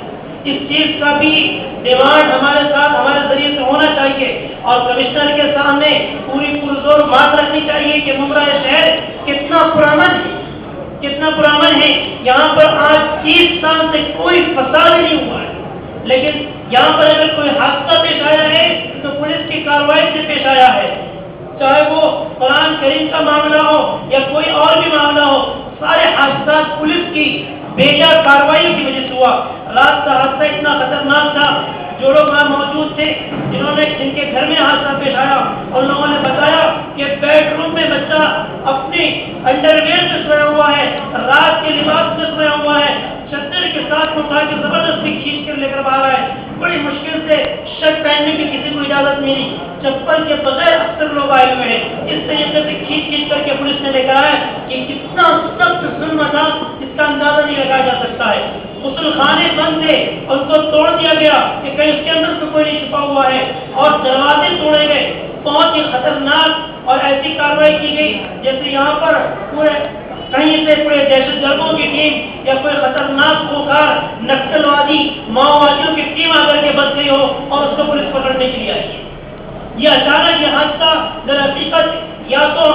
इस चीज का भी डिमांड हमारे साथ हमारे जरिए से होना चाहिए और कमिश्नर के सामने पूरी पुरजोर बात रखनी चाहिए कि मुमरा शहर कितना पुराना है। यहाँ पर आज 30 साल से कोई फसाद नहीं हुआ है, लेकिन यहाँ पर अगर कोई हादसा पेश आया है तो पुलिस की कार्रवाई से पेश आया है, चाहे वो कुरान करीम का मामला हो या कोई और भी मामला हो। सारे हादसा पुलिस की बेजा कार्रवाई की वजह से हुआ। रात का हादसा इतना खतरनाक था, जो लोग वहाँ मौजूद थे जिनके घर में हादसा पेश आया, उन लोगों ने बताया कि बेडरूम में बच्चा अपनी अंडरवेयर में सोया हुआ है, रात के लिबास में सोया हुआ है, चद्दर के साथ उठा के जबरदस्ती खींच कर लेकर बाहर आए। बड़ी मुश्किल से शर्ट पहनने की किसी को इजाजत मिली, चप्पल के बगैर अक्सर लोग आए हुए हैं। इस तरीके से खींच करके पुलिस ने लेकर आया कि कितना सख्त जुल्म था इसका अंदाजा नहीं लगाया जा सकता है। गुस्ल खाने बंद थे, उनको तोड़ दिया गया कि कहीं उसके अंदर तो कोई नहीं छुपा हुआ है, और दरवाजे तोड़े गए। बहुत ही खतरनाक और ऐसी कार्रवाई की गई जैसे यहाँ पर पूरे कहीं से पूरे दहशतगर्दों की टीम या कोई खतरनाक खोखार नक्सलवादी माओवादियों की टीम आकर के बच गई हो और उसको पुलिस पकड़ने के लिए आई है। ये अचानक ये हादसा दरअसल या तो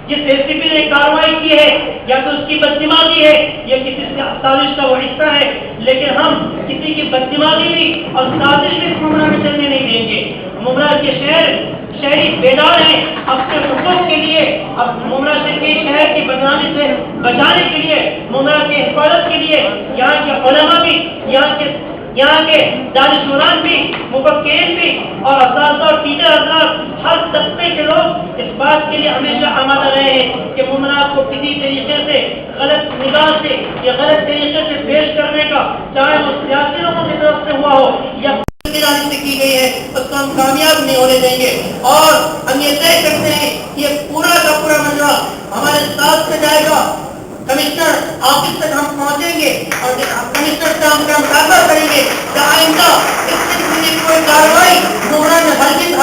जिस एसीपी ने कार्रवाई की है या तो उसकी बददिमागी है या किसी साजिश का वो हिस्सा है, लेकिन हम किसी की बददिमागी भी और साजिश भी मुमरा में चलने नहीं देंगे। मुमरा के शहरी बेदार है अपने हुकूक के लिए, अब मुमरा के शहर की बदनामी से बचाने के लिए, मुमरा के हिफाजत के लिए यहाँ के उलमा भी, यहाँ के दानिशुरान भी, मुफक्किरीन भी और असातिज़ा और टीचर हज़रात, हर तबके के लोग इस बात के लिए हमेशा आमादा रहे हैं कि मुमरा को किसी तरीके से गलत निगाह से या गलत तरीके से पेश करने का, चाहे वो सियासी लोगों की तरफ से हुआ हो या से की गई है, उसको हम कामयाब नहीं होने देंगे। और हम ये तय करते हैं कि ये पूरा का पूरा मसला हमारे साथ में जाएगा। कमिश्नर ऑफिस तक हम पहुंचेंगे और कमिश्नर से हम मुतालबा करेंगे कि आइंदा इस किस्म की कोई कार्रवाई मुमरा में हरगिज़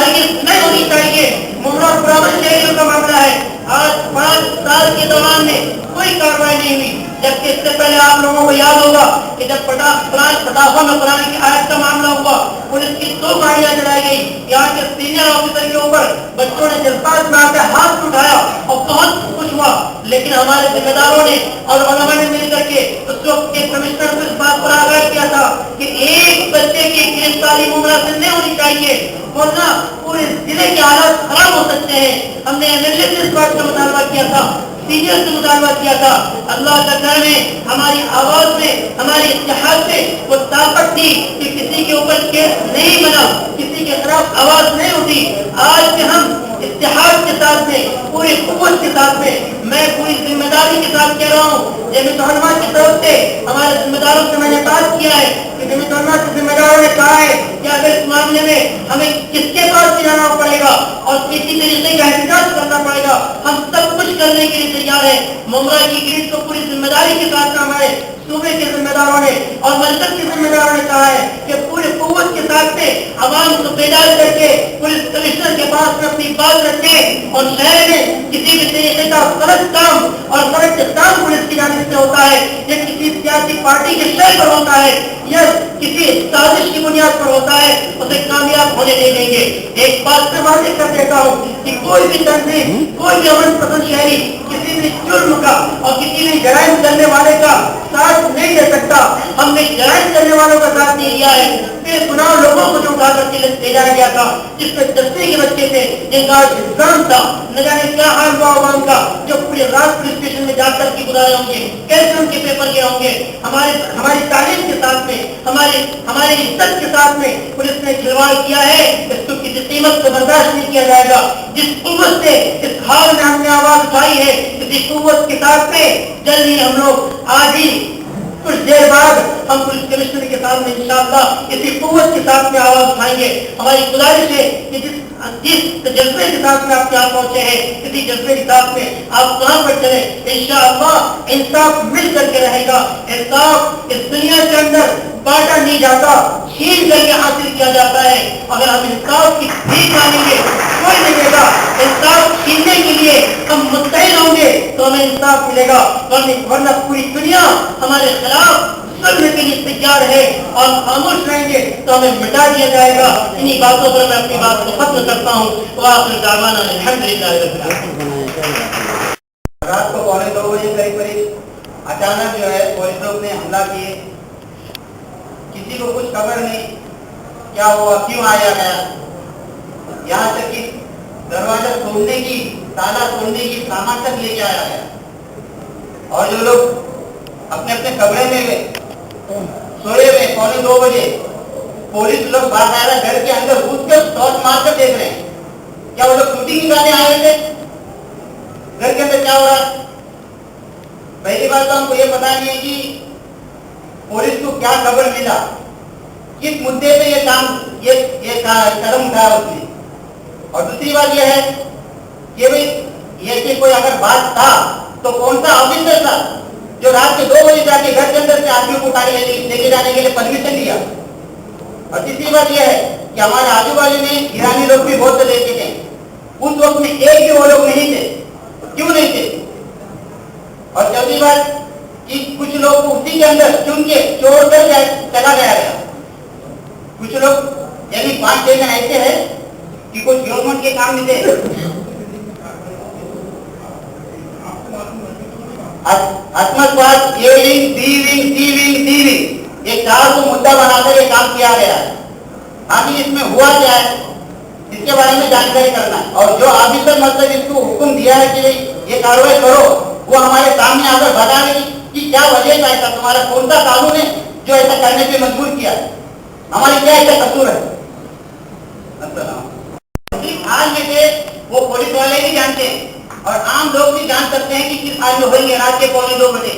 नहीं होनी चाहिए। मुमरा पुराने शहरियों का मामला है, आज 5 साल के दौरान में कोई कार्रवाई नहीं हुई, जबकि इससे पहले आप लोगों को याद होगा कि जब पटाखा में कुरान की आयत का मामला हुआ, पुलिस की 2 गाड़ियां जलाई गई। यहाँ के सीनियर ऑफिसर के ऊपर बच्चों ने जज्बात में आकर हाथ उठाया और बहुत कुछ हुआ, लेकिन हमारे जिम्मेदारों ने और उलमा ने मिल करके उस वक्त के कमिश्नर को इस बात पर आगाह किया था कि एक बच्चे की गिरफ्तारी मुमरा से नहीं होनी चाहिए, वरना पूरे जिले के हालात खराब हो सकते हैं। हमने एमएलए से इस बात का मुतालबा किया था, सीनियर से मुतालबा किया था। अल्लाह का करम है, हमारी आवाज में, हमारे इत्तेहाद में वो ताकत थी कि किसी के ऊपर केस नहीं बना, किसी के खिलाफ आवाज नहीं उठी। आज भी हम इत्तेहाद के साथ में, पूरी कुव्वत के साथ में, मैं पूरी जिम्मेदारी के साथ कह रहा हूँ, जमीयत उलमा की तरफ से हमारे जिम्मेदारों से मैंने बात किया है कि जमीयत उलमा के जिम्मेदारों ने कहा है कि अगर इस मामले में हमें किसके पास भी जाना पड़ेगा और किसी तरीके का एहतजाज करना पड़ेगा, हम सब कुछ करने के लिए तैयार है। मुमरा की ग्रिड को पूरी जिम्मेदारी के साथ हमारे सूबे के जिम्मेदारों ने और मरकज के जिम्मेदारों ने कहा है कि पूरे कुव्वत के साथ में आवाम को बेदार करके पुलिस कमिश्नर के पास में अपनी बात रखें और शहर में किसी भी तरीके का गलत काम और गलत इक़दाम पुलिस की जानिब से होता है या किसी सियासी पार्टी के शहर पर होता है, यह किसी साजिश की बुनियाद पर होता है, उसे कामयाब होने नहीं देंगे। एक बात मैं वाजिब कर देता हूँ कि कोई भी तंजीम, कोई भी अमन पसंद शहरी किसी भी जुर्म का और किसी भी जराइम करने वाले का साथ नहीं दे सकता। हमने जराइम करने वालों का साथ नहीं लिया है। बेगुनाह लोगों को जो उठा करके ले जाया गया था, जिसमें 10वीं के बच्चे थे, जिनका एग्जाम था, न जाने क्या हाल हुआ होगा उनका, जो पूरी रात पुलिस स्टेशन में जाकर के गुजारे होंगे, कैसे उनके पेपर गए होंगे। हमारी तालीम के साथ में, हमारी इज्जत के साथ में पुलिस ने खिलवाड़ किया है। इसको किसी कीमत को बर्दाश्त नहीं किया जाएगा। जिस कुव्वत से इस हाल में हमने आवाज उठाई है, इसी कुव्वत के साथ में जल्द ही हम लोग आज ही कुछ देर बाद हम पुलिस कमिश्नर के सामने इंशाअल्लाह इसी कुव्वत के साथ में आवाज उठाएंगे। हमारी गुजारिश है कि जिस जज्बे के साथ में आप यहाँ पहुंचे हैं, इसी जज्बे के साथ में आप कहाँ पर चले, इंशाअल्लाह इंसाफ मिल करके रहेगा। इंसाफ इस दुनिया के अंदर बांटा नहीं जाता, छीन करके हासिल किया जाता है। अगर हम इंसाफ की भीख मांगेंगे कोई नहीं देगा। इंसाफ छीनने के लिए हम मुस्तैद होंगे तो हमें इंसाफ मिलेगा, वरना पूरी दुनिया हमारे खिलाफ सुनने के लिए तैयार है और खामोश रहेंगे तो हमें मिटा दिया जाएगा। इन्हीं बातों पर मैं अपनी बात को खत्म करता हूँ। रात को 2:15 बजे करीब अचानक जो है पुलिस लोग ने हमला किए। किसी को कुछ खबर नहीं क्या हुआ, क्यों आया गया। यहाँ तक कि दरवाजा तोड़ने की, ताला तोड़ने की सामान तक लेके आया गया। और जो लोग अपने अपने कमरे में सोए हुए 2:15 बजे, पुलिस लोग बाकायदा घर के अंदर घुस के टॉर्च मार कर देख रहे हैं। क्या वो लोग शूटिंग निकालने आए हुए थे? घर के अंदर क्या हो रहा है? पहली बात तो हमको ये पता नहीं है कि पुलिस को क्या खबर मिला, किस मुद्दे पे ये कदम उठाया उसने। और दूसरी बात यह है कि भाई ये कि कोई अगर बात था तो कौन सा ऑफिसर था जो रात के 2 बजे जाके घर के अंदर से आदमी को उठा लेके जाने के लिए परमिशन दिया। और तीसरी बात यह है कि हमारे आजू बाजू में ईरानी लोग भी बहुत से देखे थे। उस वक्त में एक भी वो लोग नहीं थे, क्यों नहीं थे? और चौथी बात कि कुछ लोग को उसी के अंदर चुन के छोड़ कर चला गया। कुछ लोग यानी 5-6 जन ऐसे है कि कुछ गवर्नमेंट के काम में थे। आत्मविश्वास, ये ये 4 को मुद्दा बनाकर ये काम किया गया है। आगे इसमें हुआ क्या है इसके बारे में जानकारी करना है। और जो ऑफिसर मतलब इसको हुक्म दिया है कि ये कार्रवाई करो, वो हमारे सामने आकर बताने कि क्या वजह का ऐसा, तुम्हारा कौन सा कानून है जो ऐसा करने पे मजबूर किया है, हमारी क्या ऐसा कसूर है। हाल में से वो पुलिस वाले भी जानते हैं और आम लोग भी जान सकते हैं कि किस हाल में हुई है। रात के 2:15 बजे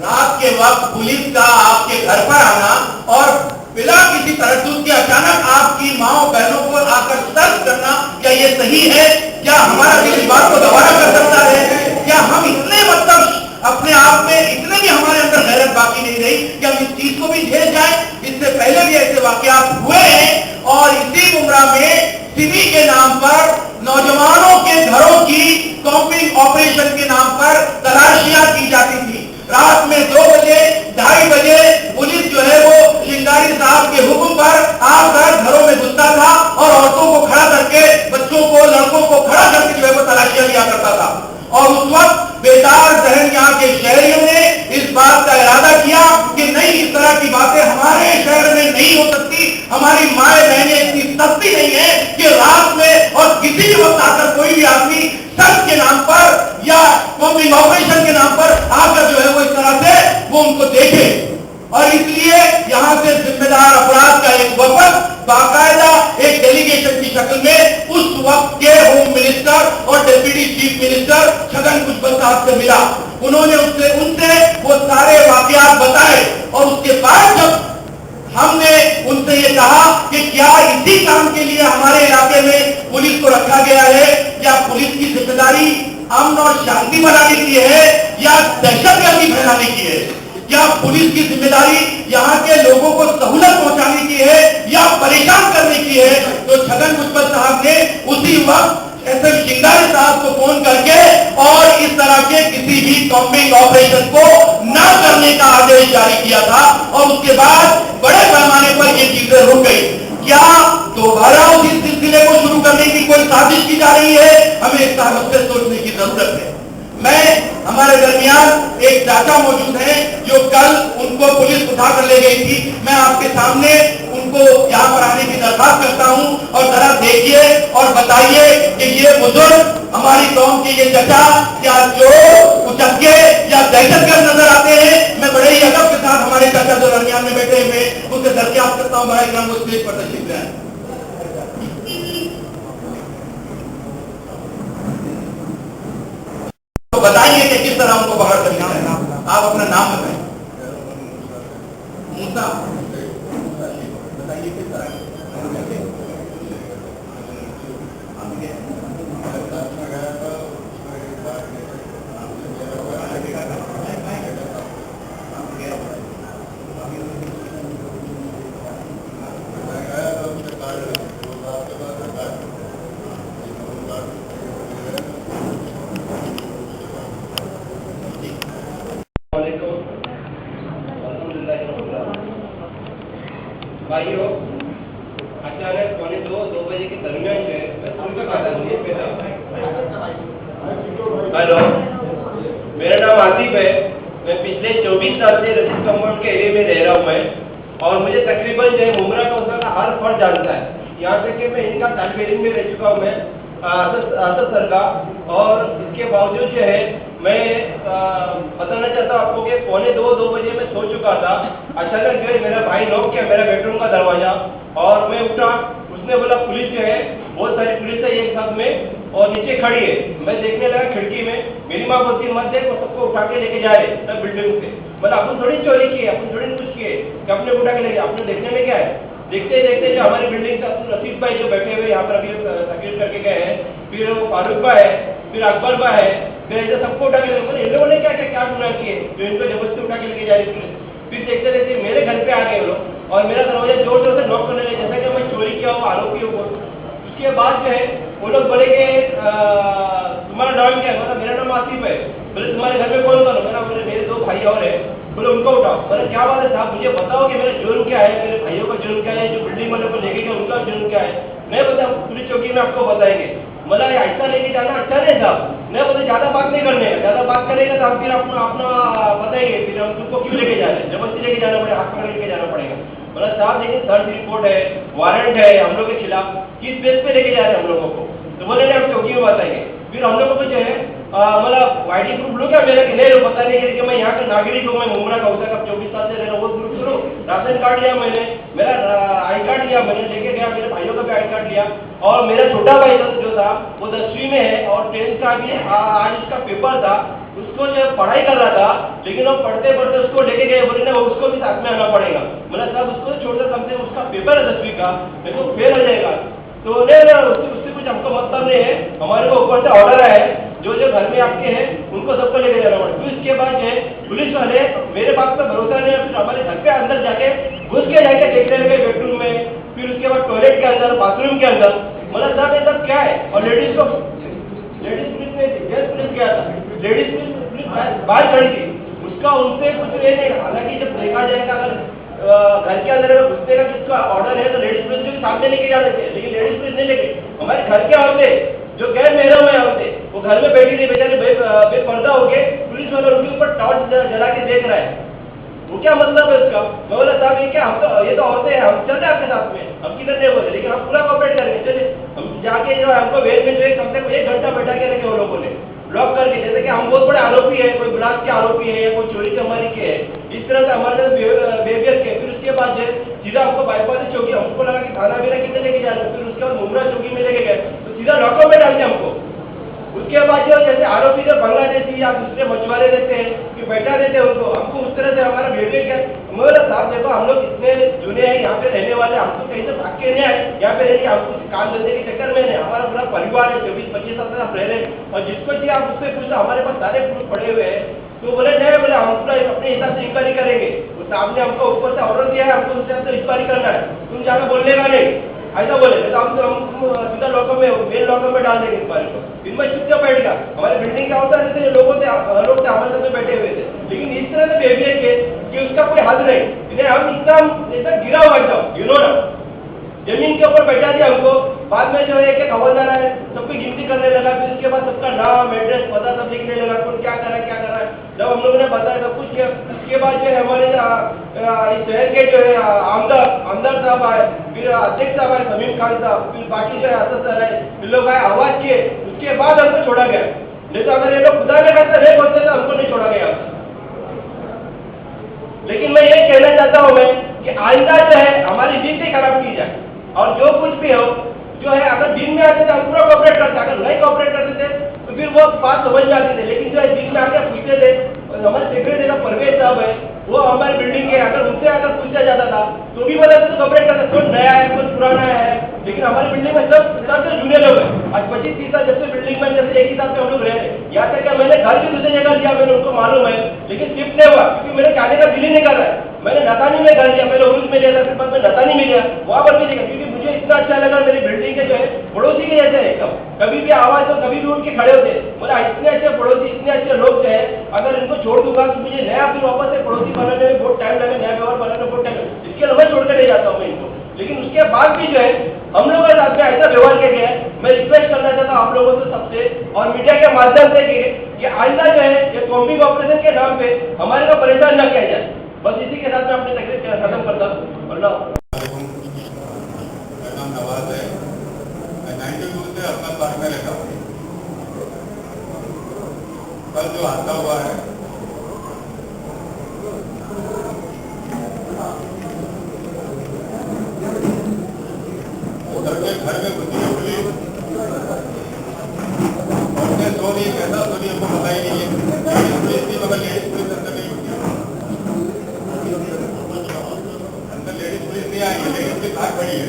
रात के वक्त पुलिस का आपके घर पर आना और बिना किसी तरद्दुद के अचानक आपकी माओ बहनों को आकर सर्च करना, क्या ये सही है? क्या हमारा दिल इस बात को दोबारा कर सकता है? क्या हम इतने मतलब अपने आप में इतने भी हमारे अंदर गैरत बाकी नहीं रही कि हम इस चीज को भी झेल जाए? इससे पहले भी ऐसे वाकयात हुए हैं और इसी उम्र में सिमी के नाम पर नौजवानों के घरों की कॉम्पिंग ऑपरेशन के नाम पर तलाशियां की जाती थी। रात में 2 बजे 2:30 बजे पुलिस जो है वो शिंगारी साहब के हुक्म पर आकर घरों में घुसता था और औरतों को खड़ा करके, बच्चों को, लड़कों को खड़ा करके जो है वो तलाशियां लिया करता था। और उस वक्त बेदार जहन यहाँ के शहरियों ने इस बात का इरादा किया कि नहीं, इस तरह की बातें हमारे शहर में नहीं हो सकती। हमारी माए बहनें इतनी सस्ती नहीं है कि रात में और किसी भी वक्त आकर कोई भी आदमी सर्च के नाम पर या कॉम्बिंग ऑपरेशन के नाम पर आकर जो है वो इस तरह से वो उनको देखे। और इसलिए यहाँ से जिम्मेदार अपराध का एक वफद बाकायदा एक डेलीगेशन की शक्ल में उस वक्त के होम मिनिस्टर और deputy chief minister Chhagan Bhujbal साहब से मिला। उन्होंने उनसे वो सारे वाकयात बताए और उसके बाद जब हमने उनसे ये कहा कि क्या इसी काम के लिए हमारे इलाके में पुलिस को रखा गया है, या पुलिस की जिम्मेदारी अमन और शांति बनाने की है या दहशतगर्दी फैलाने की है, क्या पुलिस की जिम्मेदारी यहाँ के लोगों को सहूलत पहुंचाने की है या परेशान करने की है, तो छगन भुजबल साहब ने उसी वक्त एसएम शिंगारे साहब को फोन करके और इस तरह के किसी भी कॉम्बिंग ऑपरेशन को न करने का आदेश जारी किया था और उसके बाद बड़े पैमाने पर ये चीजें रुक गई। क्या दोबारा उसी सिलसिले को शुरू करने की कोई साजिश की जा रही है? हमें इस तरह से सोचने की जरूरत है। मैं हमारे दरमियान एक चाचा मौजूद हैं जो कल उनको पुलिस उठा कर ले गई थी। मैं आपके सामने उनको यहाँ पर आने की दरखास्त करता हूँ और जरा देखिए और बताइए कि ये बुजुर्ग हमारी कौम के ये चचा क्या चोर उचक्के या दहशतगर्द नजर आते हैं? मैं बड़े ही अदब के साथ हमारे चाचा जो दरमियान में बैठे हुए उनसे दरख्वास्त करता हूँ बड़ा इकराम वो स्टेज पर तशरीफ लाएं। तो बताइए कि किस तरह उनको पकड़ कर लिया है। आप अपना नाम बताएं। मूसा, बताइए किस तरह भाइयों, अचानक 2:45 बजे के दरमियान जो है मैं स्कूल का खाता मुझे पे था। हेलो, मेरा नाम आसिफ है। मैं पिछले 24 साल से रशीद कंपाउंड के एरिया में रह रहा हूँ मैं, और मुझे तकरीबन जो है मुमरा कौंसल का हर फर्द जानता है। यहाँ तक कि मैं इनका तालिब इल्म में रह चुका हूँ मैं असद सर का, और इसके बावजूद जो है मैं बताना चाहता हूँ आपको कि 2:45 बजे मैं सो चुका था। अचानक जो है मेरा भाई नॉक किया मेरा बेडरूम का दरवाजा, और मैं उठा। उसने बोला पुलिस जो है, बहुत सारी पुलिस है एक साथ में और नीचे खड़ी है। मैं देखने लगा खिड़की में, मेरी माँ बोलती मत देख, वो सबको उठा के लेके जा रहे सब बिल्डिंग से। मतलब अपन थोड़ी चोरी की है, अपन थोड़ी कुछ किए कि अपने उठा के लेके, आपने देखने में क्या है। देखते देखते जो हमारी बिल्डिंग का रशीद भाई जो बैठे हुए यहाँ पर अभी तकरीर करके गए हैं, फिर फारूक भाई है, फिर अकबर भाई है, फिर ऐसे सबको उठा के लेके, इन लोगों ने क्या क्या गुनाह किए जो इनको जबरदस्ती उठा के लेके जा रही पुलिस। फिर देखते देखते मेरे घर पे आ गए वो लोग और मेरा दरवाजा जोर जोर से नॉक करने लगे जैसा कि मैं चोरी किया हूँ, आरोपी हूँ। उसके बाद जो है वो लोग बोले कि तुम्हारा नाम क्या है? मतलब मेरा नाम आसिफ है। बोले तुम्हारे घर में कौन कौन है? मैंने बोले मेरे 2 भाई और है। बोले उनको उठाओ। बोले क्या बात है साहब, मुझे बताओ कि मेरा जुर्म क्या है, मेरे भाइयों का जुर्म क्या है, जो बिल्डिंग वाले को लेके गए उनका जुर्म क्या है। नहीं बता, पुलिस चौकी में आपको बताएंगे। बोला ऐसा लेके जाना अच्छा नहीं साहब। नहीं बोले ज्यादा बात नहीं करने, ज्यादा बात करेगा तो आप फिर अपना बताएंगे, फिर हम तुमको क्यों लेके जा रहे हैं, जबरदस्ती लेके जाना पड़ेगा, हाथ पकड़ लेके जाना पड़ेगा। बोला साहब लेकिन सर्च रिपोर्ट है, वारंट है हम लोग के खिलाफ, किस बेस पे लेके जा रहे हैं हम लोगों को? तो बोले नहीं हम चौकी में बताएंगे। फिर हम लोगों को जो है मतलब आईडी प्रूफ लो क्या मेरा कि नहीं लो, पता नहीं कि मैं यहाँ का नागरिक हूँ, मैं मुमरा कौंसल का 24 साल से रह रहा हूँ, वो प्रूफ लो। राशन कार्ड लिया मैंने, मेरा आई कार्ड लिया मैंने, लेके गया, मेरे भाइयों का भी आई कार्ड लिया, और मेरा छोटा भाई जो था वो 10वीं में है और 10th का भी आज उसका पेपर था, उसको जो पढ़ाई कर रहा था, लेकिन वो पढ़ते पढ़ते उसको लेके गए, बोले ना उसको भी साथ में आना पड़ेगा। मतलब साहब उसको छोड़कर कम से उसका पेपर है 10वीं का, नहीं तो फेल हो जाएगा। तो उससे कुछ हमको मतलब नहीं है, हमारे को ऊपर से ऑर्डर है जो घर में आपके हैं उनको सबको लेके जाना पड़ेगा। फिर इसके बाद जो पुलिस वाले मेरे बात पर भरोसा नहीं, फिर हमारे घर के अंदर जाके घुस के जाके देखने लगे बेडरूम में, फिर उसके बाद टॉयलेट के अंदर, बाथरूम के अंदर। मतलब साहब ये सब क्या है? और लेडीज पुलिस में जेंट्स पुलिस गया था, लेडीज पुलिस बाहर खड़ी थी, उसका उनसे कुछ नहीं। हालांकि जब देखा जाएगा अगर घर के अंदर घुसने का किसका ऑर्डर है तो लेडीज पुलिस के सामने लेके जा सकते हैं, लेकिन लेडीज पुलिस नहीं लेके। हमारे घर के औरतें जो गैर महरम है औरतें, वो घर में बैठी थी बेचारे बेपर्दा हो गए, पुलिस वाला उनके ऊपर टॉर्च जला के देख रहा है। वो क्या मतलब है उसका? मैं बोला साहब ये क्या, हम तो ये तो औरतें हैं, हम चलते आपके साथ में, हम किधर नहीं बोले, लेकिन हम पूरा कॉपरेट करेंगे। चलिए हम जाके जो हमको वेल में जो है कम से कम 1 घंटा बैठा के रखे वो लोगों ने ब्लॉक करके, जैसे कि हम बहुत बड़े आरोपी है, कोई ब्लास्ट के आरोपी है या कोई चोरी चमारी के है, इस तरह से हमारे बिहेवियर के। फिर उसके बाद जो सीधा हमको बाईपास चौकी, हमको लगा कि थाना मेरा कितने लेके जा रहे हैं, फिर उसके बाद मुमरा चौकी में लेके गए तो सीधा लॉकअप में डाल दिया हमको। उसके बाद जो जैसे आरोपी जो बांग्लादेशी या दूसरे मछुआरे रहते हैं कि बैठा देते हैं उनको, हमको उस तरह से हमारा बिहेवियर क्या। मेरा साहब देखो हम लोग इतने जुने हैं यहाँ पे रहने वाले, हमको कहीं से भाग के नहीं आए यहाँ पे रहने, हमको काम धंधे के चक्कर में नहीं, हमारा पूरा परिवार है, 24-25 साल से आप रह रहे हैं। और जिसको चाहिए आप उससे पूछो, हमारे पास सारे प्रूफ पड़े हुए हैं। तो बोले नहीं, बोले हम पूरा अपने हिसाब से इंक्वायरी करेंगे, वो सामने हमको ऊपर से ऑर्डर दिया है, हमको उससे इंक्वायरी करना है, तुम जाकर बोलने का नहीं। ऐसा बोले तो हम सीधा लॉकअप में मेन लॉकअप में डाल देंगे तुम्हारे को। फिर मैं चुपचाप बैठ गया। हमारे बिल्डिंग क्या होता है जैसे लोग हमारे साथ बैठे हुए थे, लेकिन इस तरह से बिहेवियर किए कि उसका कोई हद नहीं। इन्हें हम इतना गिरा हुआ था, यू नो ना, जमीन के ऊपर बैठा दिया हमको। बाद में जो है एक हवलदार है, सबकी गिनती करने लगा, फिर उसके बाद सबका नाम एड्रेस पता सब लिखने लगा, कौन क्या कर रहा है। जब हम लोगों ने बताया सब कुछ किया, उसके बाद जो है हमारे इस शहर के जो है आमदार साहब आए, फिर अध्यक्ष साहब आए समीम खान साहब, फिर बाकी जो है असद सर आए, फिर लोग आए आवाज किए, उसके बाद हमको छोड़ा गया। नहीं तो अगर ये लोग खुदा ने कहता नहीं बोलते तो हमको नहीं छोड़ा गया। लेकिन मैं ये कहना चाहता हूं मैं कि आइंदा जो है हमारी नीति खराब की जाए, और जो कुछ भी हो जो है अगर दिन में आते थे हम पूरा कॉपरेट करते, अगर नहीं कॉपरेट करते थे तो फिर वो बात समझ में आती थी। लेकिन जो है दिन में आके पूछते थे, हमारे सेक्रेटरी का परवेज साहब है, वो हमारी बिल्डिंग के अगर उनसे अगर पूछा जाता था तो भी बताते तो कॉपरेट करते, कौन नया है कौन पुराना है। लेकिन हमारी बिल्डिंग में सब जूनियर लोग हैं। आज 25-30 साल जब से बिल्डिंग में जैसे एक ही साथ में हम लोग रहे हैं, यहाँ तक क्या मैंने घर भी दूसरी जगह लिया, मैंने उनको मालूम है, लेकिन शिफ्ट नहीं हुआ क्योंकि मेरे जाने का दिल ही नहीं कर रहा है। मैंने नतानी में घर लिया, पहले उर्स में लिया था, फिर बाद में नतानी में लिया, वहां पर भी देखा क्योंकि मुझे इतना अच्छा लगा। मेरी बिल्डिंग के जो है पड़ोसी के जैसे है, कभी भी आवाज तो कभी भी उठ के खड़े होते। बोला इतने अच्छे पड़ोसी, इतने अच्छे लोग जो है, अगर इनको छोड़ दूंगा तो मुझे नया फिर वापस से पड़ोसी बनाने में बहुत टाइम लगे, नया व्यवहार बनाने में बहुत टाइम लगे, इसके लिए मैं छोड़कर नहीं जाता हूँ मैं इनको। लेकिन उसके बाद भी जो है हम लोगों के साथ में ऐसा व्यवहार किया गया है। मैं रिक्वेस्ट करना चाहता हूँ आप लोगों से सबसे और मीडिया के माध्यम से कि आइंदा जो है ये कॉम्बिंग ऑपरेशन के नाम पे हमारे को परेशान न किया जाए। बस इसी के साथ मैं अपनी तकरीर खत्म करता हूँ। मेरा नाम नवाज है, मैं 92 से अपना पार्क में रहता हूँ। कल जो हादसा हुआ है घर में घुसी पुलिस और सोनी कैसा सोनी हमको पता ही नहीं है। पुलिस थी मगर लेडीज पुलिस अंदर नहीं होती, अंदर लेडीज पुलिस नहीं आई है, लेडीज पुलिस आग खड़ी है,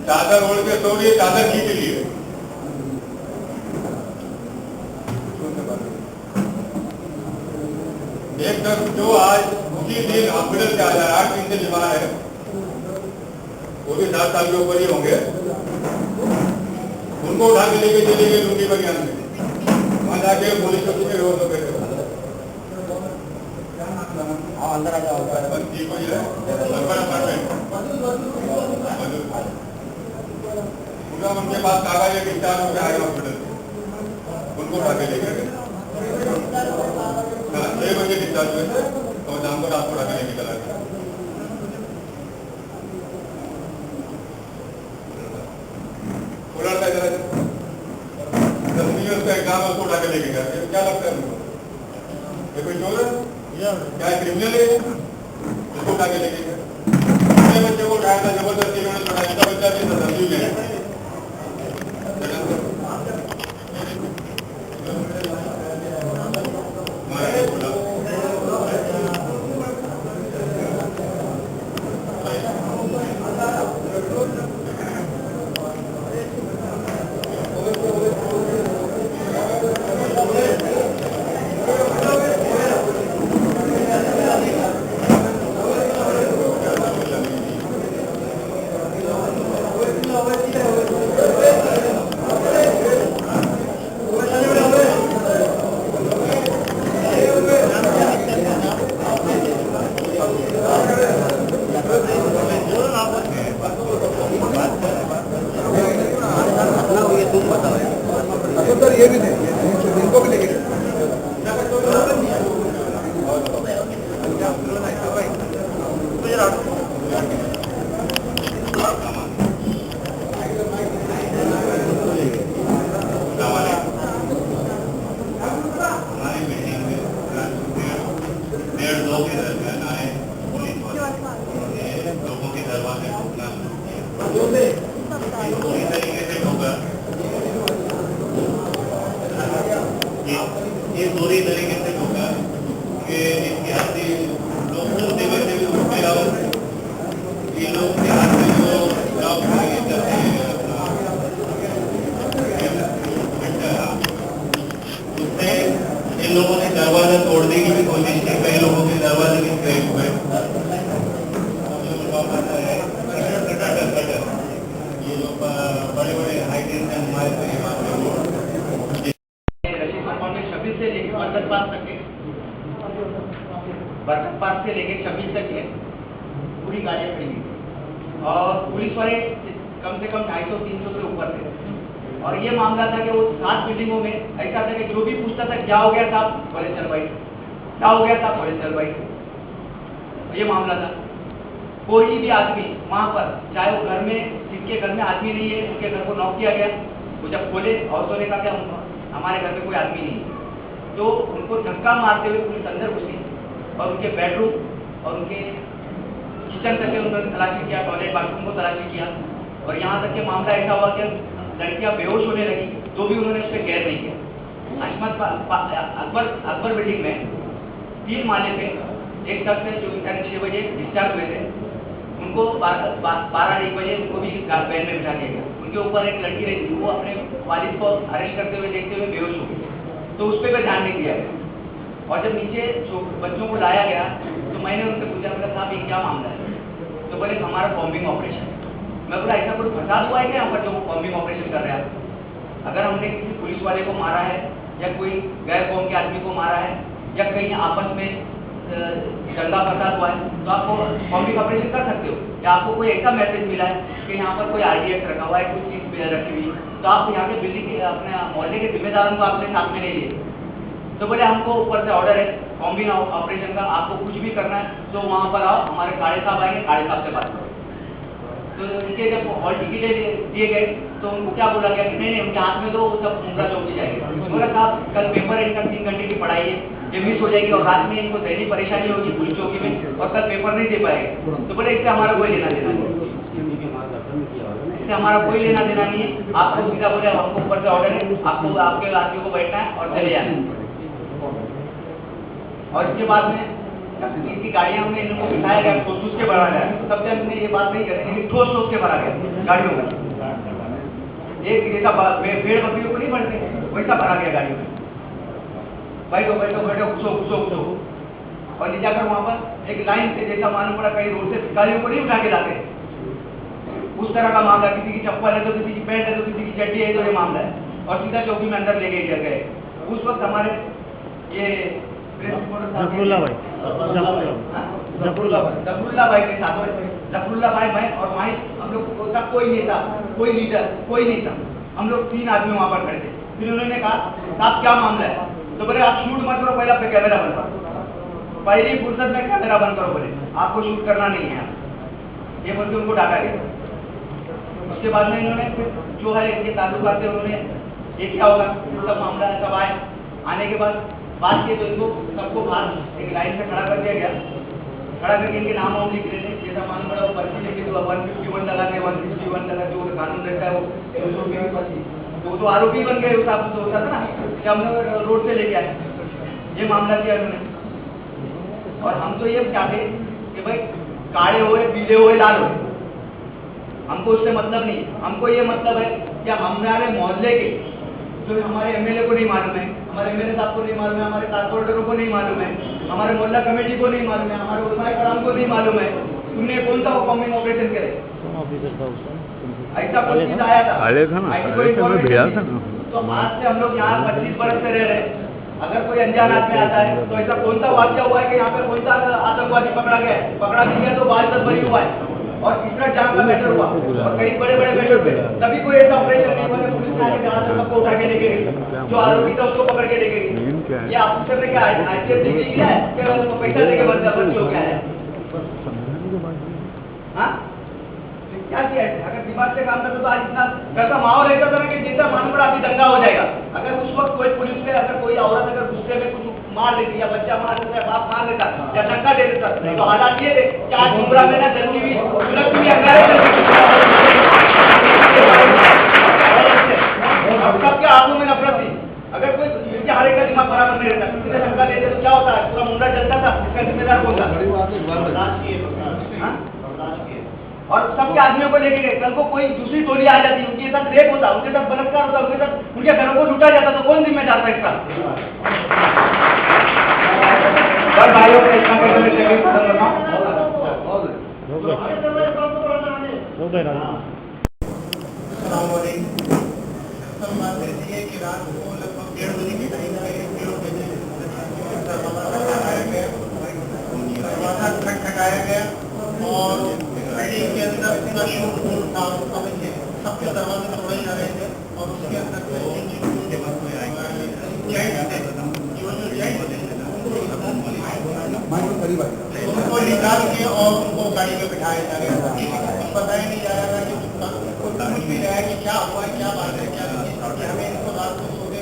चादर ओढ़ के सो रही है, चादर खींच ली है। एक तरफ जो आज उसी दिन हॉस्पिटल से आ जाए 8 दिन से बीमार है, वो भी 7 साल के ऊपर ही होंगे, उनको उठा के लेके चले गए लुंगी बनियान में, वहां जाके पुलिस चौकी में बेहोश हो गए थे। अंदर आ जाओ, ठीक हो जाए पूरा उनके पास कागज है, डिस्चार्ज होकर आए हॉस्पिटल, उनको उठा के लेके गए। 6 बजे डिस्चार्ज हुए थे और शाम को रात को उठा के लेके चला गया। एग्जाम उसको उठा के लेके गया, क्या लगता है तुमको? ये कोई चोर है क्या क्रिमिनल है? उसको उठा के लेके गया। अपने बच्चे को उठाया था जबरदस्ती, उन्होंने छोड़ा, इसका बच्चा भी सदस्यु में है। ये भी नहीं, इनको भी लेके लोगों के दरवाजे पूरी तरीके से होगा, ये पूरी तरीके से होगा कि इतिहासी लोग होते हुए भी उसके अलावा ये लोग के हाथ में जो जॉब करते हैं उससे इन लोगों ने दरवाजा तोड़ने की भी कोशिश की, कई लोगों के दरवाजे भी क्रैक हुए। बरकत पार्क से लेके 26 तक है, पूरी गाड़ियाँ खड़ी हुई थी और पुलिस वाले कम से कम 250-300 से ऊपर थे। और ये मामला था कि वो 7 बिल्डिंगों में ऐसा था कि जो भी पूछता था क्या हो गया था, बोले चल भाई, क्या हो गया था, बोले चल भाई, ये मामला था। कोई भी आदमी वहाँ पर, चाहे वो घर में, जिनके घर में आदमी नहीं है उनके घर को नॉक किया गया, वो जब खोले औरतों ने कहा कि हमारे घर में कोई आदमी नहीं है, तो उनको धक्का मारते हुए पुलिस अंदर घुसी और उनके बेडरूम और उनके किचन तक के उन्होंने तलाशी किया, टॉयलेट बाथरूम को तलाशी किया। और यहाँ तक के मामला ऐसा हुआ कि लड़कियाँ बेहोश होने लगी तो भी उन्होंने उस पर गैर नहीं किया। अकबर बिल्डिंग में 3 माले पे एक शख्स है जो 6 बजे डिस्चार्ज हुए थे, उनको 12-1 बजे उनको भी वैन में बिठा दिया गया। उनके ऊपर एक लड़की रही थी, वो अपने वालिद को अरेस्ट करते हुए देखते हुए बेहोश हो गई, तो उस पर ध्यान नहीं दिया गया। और जब नीचे बच्चों को लाया गया तो मैंने उनसे पूछा, मेरा साहब ये क्या मामला है? तो बोले हमारा बॉम्बिंग ऑपरेशन। मैं बोला ऐसा कोई फसाद हुआ है क्या यहाँ पर जो बॉम्बिंग ऑपरेशन कर रहे हैं? अगर हमने किसी पुलिस वाले को मारा है या कोई गैर कौम के आदमी को मारा है या कहीं आपस में दंगा फसाद हुआ है तो आपको बॉम्बिंग ऑपरेशन कर सकते हो। या आपको कोई ऐसा मैसेज मिला है कि यहाँ पर कोई RDX रखा हुआ है, कुछ चीज़ रखी हुई, तो आप यहाँ के बिल्डिंग के अपने मोहल्ले के जिम्मेदारों को आपने साथ में नहीं लिए। तो बोले हमको ऊपर से ऑर्डर है बॉम्बिंग ऑपरेशन का, आपको कुछ भी करना है तो वहाँ पर आओ, हमारे काले साहब आएंगे, काले साहब से बात करो। तो उनके जब हॉल टिकट दिए गए तो उनको क्या बोला गया कि नहीं उनके हाथ में दो, वो सब मुमरा चौकी जाएगी। बोला साहब कल पेपर है इनका, 3 घंटे की पढ़ाई है, ये मिस हो जाएगी और रात में इनको दैनी परेशानी होगी पुलिस चौकी में और कल पेपर नहीं दे पाएंगे। तो बोले इससे हमारा कोई लेना देना नहीं, इससे हमारा कोई लेना देना नहीं है। आपको सीधा बोले हमको ऊपर से ऑर्डर है, आपको आपके आदमियों को बैठना है और चले जाना है। और इसके बाद में इनकी गाड़ियाँ हमने इनको बिठाया गया, ठोस के भरा गया। तब से हमने ये बात नहीं करी, लेकिन ठोस के भरा गया गाड़ियों में। एक जैसा भेड़ बकरियों को नहीं भरते वैसा भरा गया गाड़ियों में, बैठो बैठो बैठो, घुसो। और ले जाकर वहाँ पर एक लाइन से, जैसा मालूम पड़ा कहीं रोड से गाड़ियों को नहीं उठा के लाते, उस तरह का मामला। किसी की चप्पल है तो किसी की पैंट है तो किसी की चड्डी है तो ये मामला है, और सीधा चौकी में अंदर ले गए। उस वक्त हमारे ये जफरुल्ला भाई के साथ, जफरुल्ला भाई, मैं और माही, हम लोग का कोई नेता, कोई लीडर कोई नहीं था। हम लोग 3 आदमी वहाँ पर खड़े थे। फिर उन्होंने कहा साहब क्या मामला है? तो बोले आप शूट मत करो, पहले अपने कैमरा बंद करो, पहली फुर्सत में कैमरा बंद करो, बोले आपको शूट करना नहीं है, ये बोल के उनको डाका गया। उसके बाद में इन्होंने जो है इनके ताल्लुकात थे उन्होंने ये क्या होगा सब मामला सब आए। आने के बाद बात किए तो इनको सबको बाहर एक लाइन से खड़ा कर दिया गया। खड़ा करके इनके नाम वाम लिख रहे थे, जैसा मालूम पड़ा वो पर्ची लेके तो 151 लगा के 161 लगा, जो कानून रहता है वो 200 रुपये की पर्ची, तो आरोपी बन गए। उस हिसाब से होता था ना कि हम लोग रोड से लेके आए, ये मामला किया उन्होंने। और हम तो ये चाहते कि भाई काले हुए, पीले हुए, लाल हुए, हमको उससे मतलब नहीं। हमको ये मतलब है कि हमारे मोहल्ले के जो हमारे MLA को नहीं मालूम है, हमारे MLA साहब को नहीं मालूम है, हमारे कारपोरेटरों को नहीं मालूम है, हमारे मोहल्ला कमेटी को नहीं मालूम है, हमारे उलमाए कराम को नहीं मालूम है, तुमने कौन सा बॉम्बिंग ऑपरेशन करे? ऐसा कोई चीज आया था, तो आज से हम लोग यहाँ 25 बरस से रह रहे हैं। अगर कोई अनजान आदमी आता है तो ऐसा कौन सा वाक्य हुआ है कि यहाँ पे कौन सा आतंकवादी पकड़ा गया तो बाल तक बरी हुआ है और तीसरा जहाँ का मैटर हुआ और कई बड़े मैटर पे तभी कोई ऐसा ऑपरेशन नहीं हुआ कि पुलिस ने जहाँ सबको उठा के लेके गई, जो आरोपी था उसको पकड़ के लेके गई। ये ऑफिसर ने क्या ICF देके किया है क्या? उसको पैसा देके बंदी हो गया है? हाँ क्या किया है? अगर दिमाग से काम करते तो आज इतना कैसा माहौल रहता था कि जैसा मालूम पड़ा अभी दंगा हो जाएगा। अगर उस वक्त कोई पुलिस में अगर कोई औरत अगर गुस्से में कुछ मार देती या बच्चा मार देता, बाप मार देता या धक्का दे देता तो हालात ये थे कि आज मुमरा में ना जलती हुई सुलगती हुई सबके आंखों में नफरत थी। अगर कोई इसके हर एक का दिमाग बराबर नहीं रहता, किसी ने धक्का दे दे तो क्या होता है? पूरा मुमरा जलता था, इसका जिम्मेदार कौन था? और सबके आदमियों को लेके गए। कल को कोई दूसरी टोली आ जाती, उनके साथ रेप होता, उनके साथ बलात्कार होता, उनके साथ उनके घरों को लूटा जाता तो कौन जिम्मेदार था इसका? और भाइयों को इतना करने में तकलीफ रात को लगभग 1:30 के टाइम मेरा शोर था उसका में सबके दरवाजे तोड़े जा रहे थे और उसके अंदर उनको निकाल के और उनको गाड़ी में बिठाया जा रहा था। बताया नहीं जा रहा था कि कुछ भी रहा है कि क्या हुआ है, क्या बात है, क्या नहीं। हमें इनको रात को सोते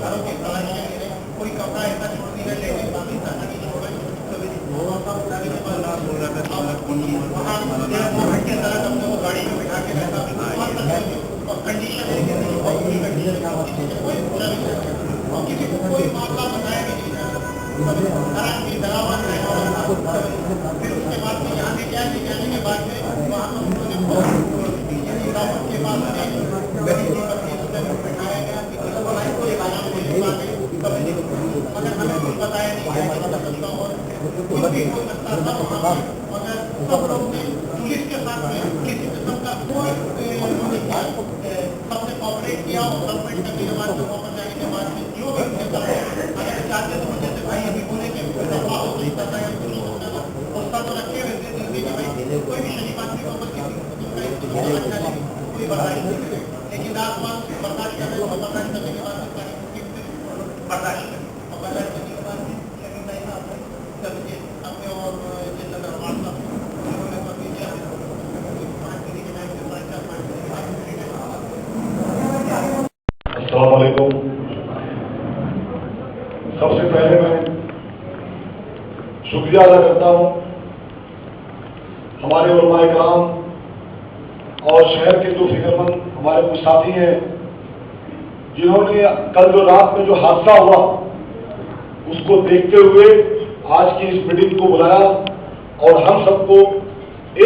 घरों की तलाशियां ले रहे, कोई कपड़ा ऐसा छोड़ नहीं रहे, लेकिन बाकी तरह की छोड़ रहे। वहाँ 2 घंटे तक हमने वो गाड़ी में बिठा के रहता और कंडीशन कोई पूरा नहीं और किसी को कोई मामला बताया भी नहीं जा रहा। फिर उसके बाद में यहाँ से क्या जाने के बाद में वहाँ उन्होंने के पास बिठाया गया मगर हमें कुछ बताया नहीं गया मगर सब लोग ने पुलिस के साथ में किसी किस्म का कोई सबने कॉपरेट किया और गवर्नमेंट करने के बाद वापस जाने के बाद में जो भी अगर चाहते तो मुझे भाई अभी बोले कि दफा हो नहीं पता है उसका तो रखे हुए थे कि भाई कोई भी शरीफ आदमी को कोई बर्दाश्त नहीं करे, लेकिन रात बात बर्दाश्त कर रहे हो, बर्दाश्त करने के बाद बर्दाश्त करें और बर्दाश्त करने के बाद अपने और जितना दरबार साहब उन्होंने कभी किया 5 मिनट के टाइम से 5 अस्सलाम वालेकुम। सबसे पहले मैं शुक्रिया अदा करता हूं हमारे उलमाए कराम और शहर के जो फिक्रमंद हमारे कुछ साथी हैं जिन्होंने कल जो रात में जो हादसा हुआ उसको देखते हुए आज की इस मीटिंग को बुलाया और हम सबको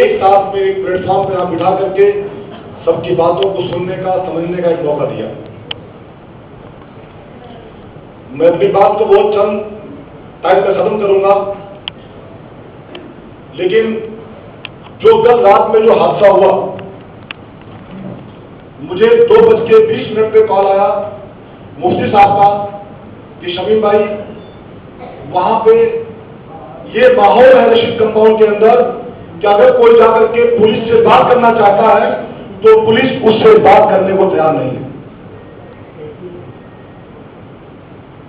एक साथ में एक प्लेटफॉर्म पर यहाँ बिठा करके सबकी बातों को सुनने का समझने का एक मौका दिया। मैं अपनी बात को बहुत चंद टाइम में खत्म करूंगा, लेकिन जो कल रात में जो हादसा हुआ मुझे 2:20 पे कॉल आया मुफ्ती साहब का कि शमीम भाई वहां पे ये माहौल है रशीद कंपाउंड के अंदर कि अगर कोई जाकर के पुलिस से बात करना चाहता है तो पुलिस उससे बात करने को तैयार नहीं है।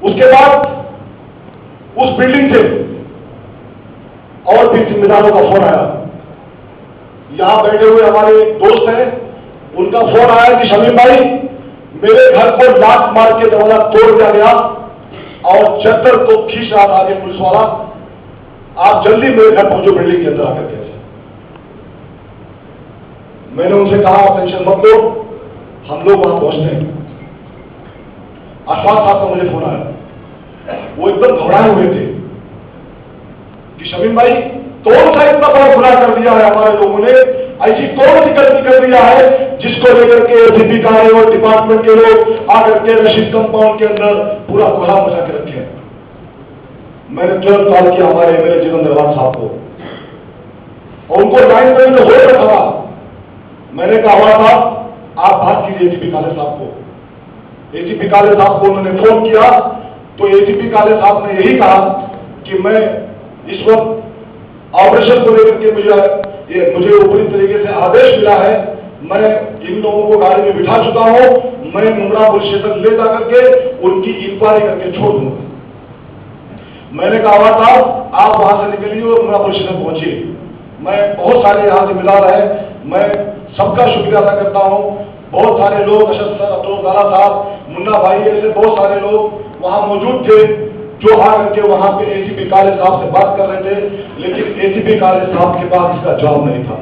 उसके बाद उस बिल्डिंग से और भी जिम्मेदारों का फोन आया। यहां बैठे हुए हमारे दोस्त हैं, उनका फोन आया कि शमीम भाई मेरे घर को लात मार के दरवाजा तोड़ दिया गया और चद्दर को खींच रहा था आगे पुलिस वाला, आप जल्दी मेरे घर पहुंचो बिल्डिंग के अंदर आकर के। मैंने उनसे कहा टेंशन मत लो, हम लोग वहां पहुंचते हैं। अशफाक साहब का मुझे फोन आया, वो एकदम घबराए हुए थे कि शमीम भाई कौन सा इतना बड़ा गुनाह कर दिया है हमारे लोगों ने, ऐसी कौन सी गलती कर दिया है जिसको लेकर के एसीपी का और डिपार्टमेंट के लोग आकर के रशीद कंपाउंड के अंदर पूरा कोहरा मचा के रखे हैं। मैंने तुरंत कॉल किया हमारे मेरे जीवन दरबार साहब को और उनको लाइन में हो रखा था। मैंने कहा हुआ था आप बात कीजिए एसीपी काले साहब को। एसीपी काले साहब को उन्होंने फोन किया तो एसीपी काले साहब ने यही कहा कि मैं इस वक्त ऑपरेशन को लेकर के मुझे ऊपरी तरीके से आदेश मिला है, मैं इन लोगों को गाड़ी में बिठा चुका हूं, मैं मुमरा पुलिस स्टेशन ले जाकर के उनकी इंक्वायरी करके छोड़ दूंगा। मैंने कहा था आप वहां से निकलिए और मुमरा पुलिस स्टेशन पहुंचिए। मैं बहुत सारे यहाँ जिम्मेदार है, मैं सबका शुक्रिया अदा करता हूँ। बहुत सारे लोग अशद सर, अफरोज दारा साहब, मुन्ना भाई, ऐसे बहुत सारे लोग वहां मौजूद थे जो आकर के वहां पे एसीपी काले साहब से बात कर रहे थे, लेकिन एसीपी काले साहब के पास इसका जवाब नहीं था।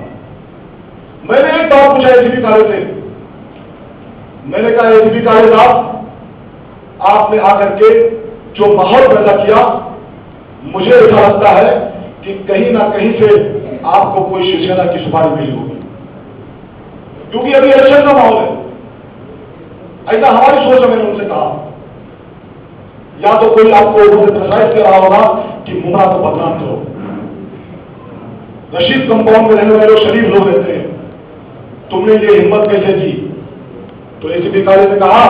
मैंने एक बात पूछा एसीपी काले से, मैंने कहा एसीपी काले साहब आपने आकर के जो माहौल पैदा किया, मुझे ऐसा लगता है कि कहीं ना कहीं से आपको कोई शिवसेना की सुपारी मिली होगी, क्योंकि अभी इलेक्शन का माहौल है। ऐसा हमारी सोच है। मैंने उनसे कहा या तो कोई आपको प्रोत्साहित कर रहा होगा कि मुमरा को बदनाम करो। रशीद कंपाउंड में रहने वाले शरीफ लोग रहते हैं, तुमने ये हिम्मत कैसे की? तो एसीपी काले ने कहा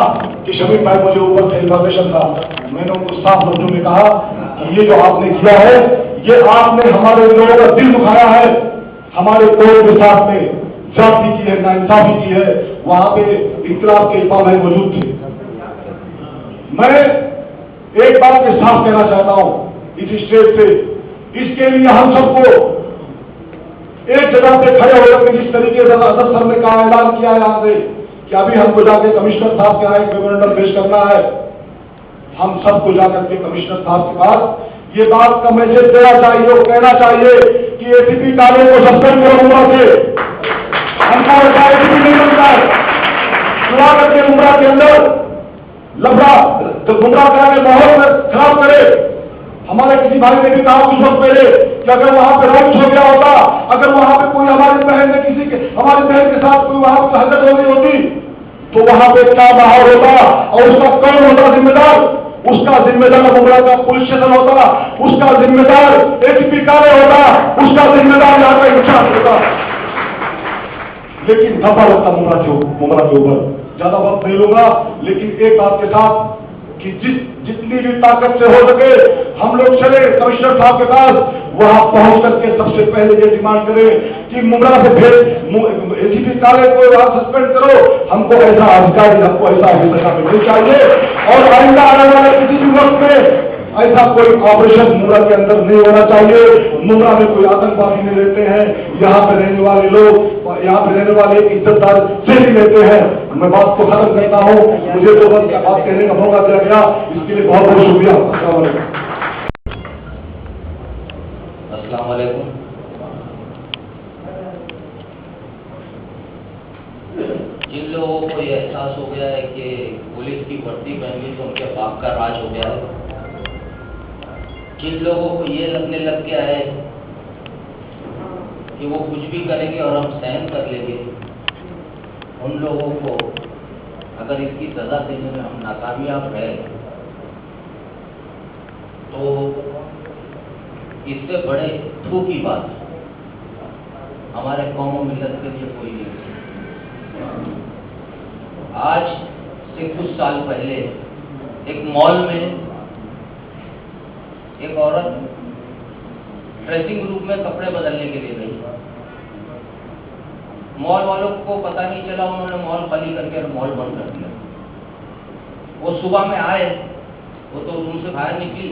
कि शमीम भाई मुझे ऊपर से इन्फॉर्मेशन था। मैंने उनको साफ शब्दों में कहा कि ये जो आपने किया है, ये आपने हमारे लोगों का दिल दुखाया है। हमारे कोर्ट के साथ में ज्यादती की है, नाइंसाफी की है, वहां पे इनकलाब के इमाम मौजूद थे। मैं एक बात के साथ कहना चाहता हूं इस स्टेज से, इसके लिए हम सबको एक जगह पे खड़े होकर जिस तरीके से असद सर ने कहा, ऐलान किया है यहाँ से कि अभी हमको जाके कमिश्नर साहब के यहाँ एक मेमोरेंडम पेश करना है, हम सबको जाकर के कमिश्नर साहब के पास ये बात का मैसेज देना चाहिए और कहना चाहिए कि एसीपी काले को सस्पेंड करो उमरा से। हमको ऐसा एसीपी नहीं बनता है चुना करके उमरा के अंदर लफड़ा जब गुमराह करा के माहौल में खराब करे। हमारे किसी भाई ने भी कहा कुछ वक्त पहले कि अगर वहां पे रॉक्स हो गया होता, अगर वहां पे कोई हमारी बहन ने हमारी बहन के साथ कोई वहां पर हरकत हो गई होती तो वहां पे क्या माहौल होता और उसका कौन होता जिम्मेदार? उसका जिम्मेदार गुमराह का पुलिस स्टेशन होता, उसका जिम्मेदार एसीपी काले होता, उसका जिम्मेदार यहाँ का इंचार्ज होता। लेकिन दफा होता गुमराह के ऊपर। ज्यादा वक्त नहीं लूंगा, लेकिन एक बात के साथ कि जितनी भी ताकत से हो सके हम लोग चले कमिश्नर साहब के पास, वहां पहुंच करके सबसे पहले ये डिमांड करें कि मुमरा से भेज एसीपी काले को वहां सस्पेंड करो। हमको ऐसा अधिकारी, हमको ऐसा सजा मिलनी चाहिए और आइंदा आने वाले किसी भी वक्त में ऐसा कोई ऑपरेशन मुमरा के अंदर नहीं होना चाहिए। मुमरा में कोई आतंकवादी नहीं रहते हैं, यहाँ पे रहने वाले लोग, यहाँ पे रहने वाले इज्जतदार शहरी रहते हैं। मैं बात को खत्म करता हूँ, मुझे तो बस बात कहने का मौका दिया गया, इसके लिए बहुत बहुत शुक्रिया। अस्सलाम वालेकुम। जिन लोगों को ये एहसास हो गया है कि पुलिस की वर्दी पहन ली तो उनके बाप का राज हो गया है, जिन लोगों को ये लगने लग गया है कि वो कुछ भी करेंगे और हम सहन कर लेंगे, उन लोगों को अगर इसकी सजा देने में हम नाकामयाब रहे तो इससे बड़े दुख की बात हमारे कौम और मिल्लत के लिए कोई नहीं। आज से कुछ साल पहले एक मॉल में एक औरत ड्रेसिंग रूम में कपड़े बदलने के लिए गई। मॉल वालों को पता नहीं चला, उन्होंने मॉल खाली करके मॉल बंद कर दिया। वो सुबह में आए, वो तो रूम से बाहर निकली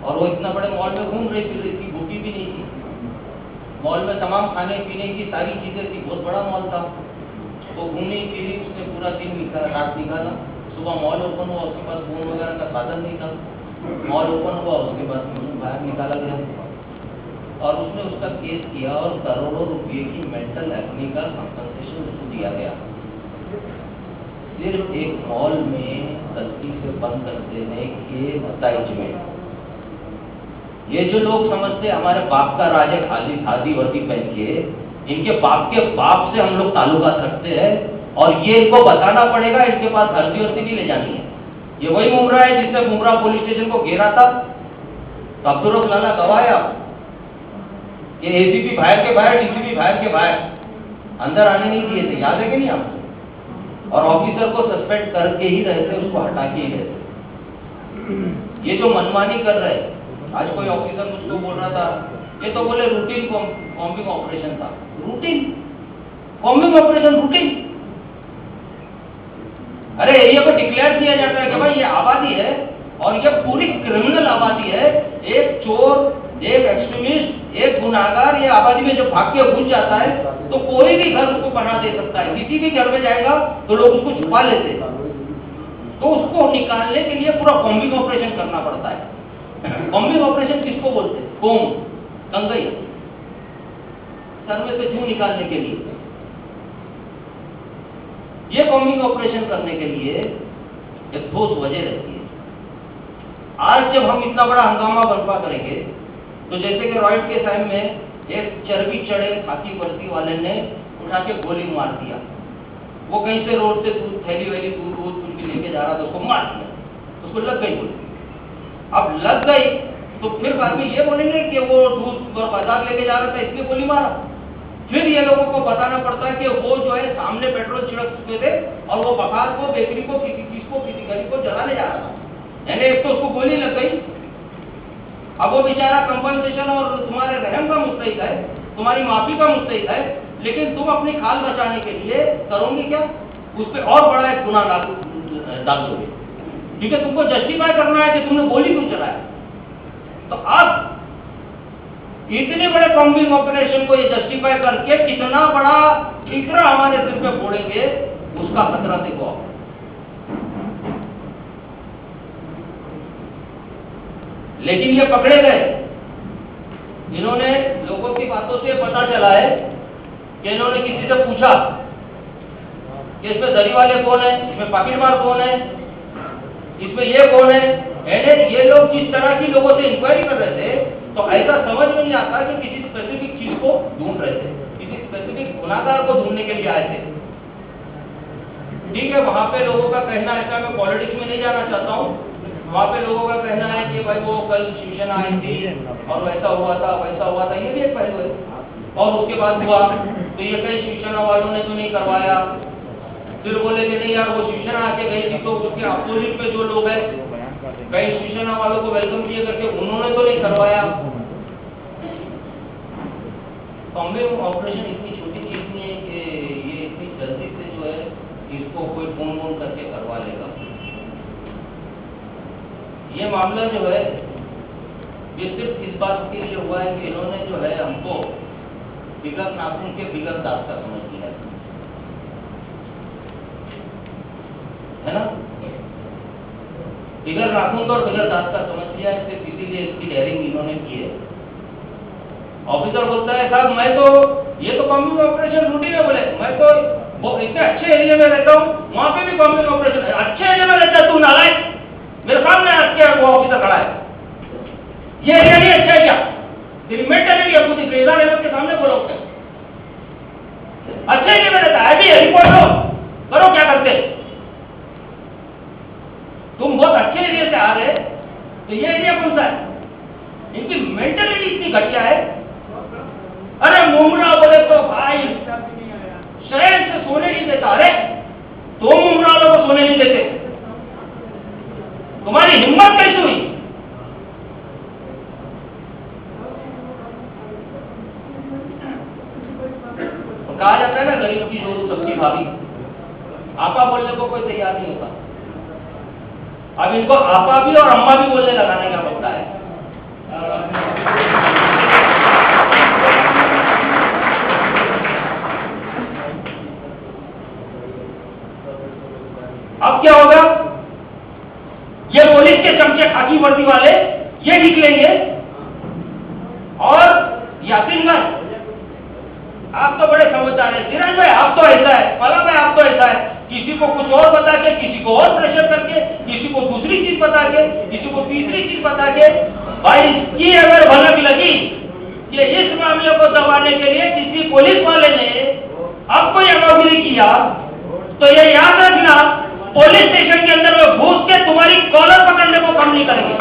और वो इतना बड़े मॉल में घूम रही थी, भूखी भी नहीं थी। मॉल में तमाम खाने पीने की सारी चीजें थी, बहुत बड़ा मॉल था। वो घूमी फिरी, उसने पूरा दिन रात निकाला। सुबह मॉल ओपन हुआ, उसके पास फोन वगैरह का साधन नहीं था। मॉल ओपन हुआ, उसके बाद बाहर निकाला गया और उसने उसका केस किया और करोड़ों रुपए की मेंटल एग्नी का कंपनसेशन उसको दिया गया। सिर्फ एक मॉल में गलती से बंद कर देने के नतीजे में ये जो लोग समझते हमारे बाप का राज है, खाली खादी वर्दी पहन के, इनके बाप के बाप से हम लोग ताल्लुकात रखते हैं और ये इनको बताना पड़ेगा, इनके पास हल्दी वर्दी नहीं ले जानी है। ये वही मुमरा है जिसने मुमरा पुलिस स्टेशन को घेरा था, तो अब्दुल लाना गवाह है। ये एसीपी बाहर के बाहर, डीसीपी बाहर के बाहर, अंदर आने नहीं दिए थे, याद है कि नहीं आपको? और ऑफिसर को सस्पेंड करके ही रहे थे, उसको हटा के ही रहे थे। ये जो मनमानी कर रहे हैं, आज कोई ऑफिसर मुझको बोल रहा था, ये तो बोले रूटीन कॉम्बिंग ऑपरेशन था। Routine combing operation routine? अरे एरिया को डिक्लेयर किया जाता है कि भाई ये आबादी है और ये पूरी क्रिमिनल आबादी है। एक चोर, एक एक्सट्रीमिस्ट, एक गुनाहगार ये आबादी में जब भाग के घुस जाता है तो कोई भी घर उसको पनाह दे सकता है। किसी भी घर में जाएगा तो लोग उसको छुपा लेते हैं, तो उसको निकालने के लिए पूरा कॉम्बिंग ऑपरेशन करना पड़ता है। कॉम्बिंग ऑपरेशन किसको बोलते हैं? कोम, कंगई, सर में से जूं निकालने के लिए। ये कॉम्बिंग ऑपरेशन करने के लिए एक ठोस वजह रहती है। आज जब हम इतना बड़ा हंगामा बर्पा करेंगे तो जैसे कि रॉयट के टाइम में एक चर्बी चढ़े खाकी वर्दी वाले ने उठा के गोली मार दिया। वो कहीं से रोड से थैली वैली दूध कुछ भी लेके जा रहा था, उसको मार दिया, उसको लग गई गोली। अब लग गई तो फिर बाद में ये बोलेंगे कि वो दूध बाजार लेके जा रहा था इसलिए गोली मारा। फिर ये लोगों को बताना पड़ता है कि वो जो है सामने पेट्रोल छिड़क चुके थे और वो बखार को, बेकरी को, किसी चीज को, किसी गरीब को जलाने जा रहा था। यानी एक तो उसको गोली लग गई, अब वो बेचारा कंपनसेशन और तुम्हारे रहम का मुस्तहिक है, तुम्हारी माफी का मुस्तहिक है, लेकिन तुम अपनी खाल बचाने के लिए करोगे क्या, उस पर और बड़ा एक गुनाह डाल दोगे, क्योंकि तुमको जस्टिफाई करना है कि तुमने गोली क्यों चलाया। तो अब इतने बड़े कॉम्बिंग ऑपरेशन को ये जस्टिफाई करके कितना बड़ा इकरा हमारे सिर पे फोड़ेंगे, उसका खतरा देखो। लेकिन ये पकड़े गए, इन्होंने लोगों की बातों से पता चला है कि इन्होंने किसी से पूछा कि इसमें दरी वाले कौन है, इसमें पाकिटमार कौन है, इसमें ये कौन है। ये लोग जिस तरह की लोगों से इंक्वायरी कर रहे थे, तो ऐसा समझ में नहीं आता कि किसी स्पेसिफिक चीज को ढूंढ रहे थे, किसी स्पेसिफिक गुनाहगार को ढूंढने के लिए आए थे। ठीक है, वहां पे लोगों का कहना ऐसा, मैं पॉलिटिक्स में नहीं जाना चाहता हूँ, वहां पे लोगों का कहना है कि भाई वो कल शिवसेना आई थी और वैसा हुआ था वैसा हुआ था, ये भी एक पहलू है। और उसके बाद हुआ तो ये कई शिवसेना वालों ने तो नहीं करवाया, फिर बोले कि नहीं यार वो शिवसेना आके गई थी तो उसके अपोजिट पे जो लोग हैं, कई शिवसेना वालों को वेलकम किए करके उन्होंने तो नहीं करवाया। कॉम्बिंग ऑपरेशन इतनी छोटी चीज नहीं है कि ये इतनी जल्दी से जो है इसको कोई फोन वोन करके करवा लेगा। ये मामला जो है ये सिर्फ इस बात के लिए हुआ है कि इन्होंने जो है हमको बिगर नाखून के बिगर दांत का समझ लिया है ना, बिगर नाखून और बिगर दांत का समझ लिया है, सिर्फ इसीलिए इसकी डेयरिंग इन्होंने की है। ऑफिसर बोलता है साहब मैं तो ये तो कॉम्बिंग ऑपरेशन रूटीन है, बोले मैं तो वो इतने अच्छे एरिया में रहता हूँ, वहां पे भी कॉम्बिंग ऑपरेशन, अच्छे एरिया में रहता है तू नालायक, मेरे सामने आज वो ऑफिसर खड़ा है, ये एरिया नहीं अच्छा है क्या, तेरी मेंटलिटी है खुद क्रेजा लेवल के सामने बोलो, अच्छे एरिया में रहता है, अभी रिपोर्ट लो करो क्या करते, तुम बहुत अच्छे एरिया से आ रहे तो ये एरिया कौन सा है, इनकी मेंटलिटी इतनी घटिया है। अरे मुमरा बोले तो भाई शहर से सोने नहीं देता, अरे तुम मुमरा वालों को सोने नहीं देते, तुम्हारी हिम्मत कैसे हुई। कहा जाता है ना गरीब की जोरू सबकी भाभी, आपा बोलने को कोई तैयार नहीं होता। अब इनको आपा भी और अम्मा भी बोलने लगाने का मौका है। अब क्या होगा, ये पुलिस के चमचे खाकी वर्दी वाले ये निकलेंगे और यासीन भाई आप तो बड़े समझदार हैं, धीरज भाई आप तो ऐसा है, फला भाई आप तो ऐसा है, किसी को कुछ और बता के, किसी को और प्रेशर करके, किसी को दूसरी चीज बता के, किसी को तीसरी चीज बता के, भाई इसकी अगर भनक लगी कि इस मामले को दबाने के लिए किसी पुलिस वाले ने अब कोई अमागिरी किया तो ये याद रखना पुलिस स्टेशन के अंदर में घुस के तुम्हारी कॉलर पकड़ने को कम नहीं करेंगे।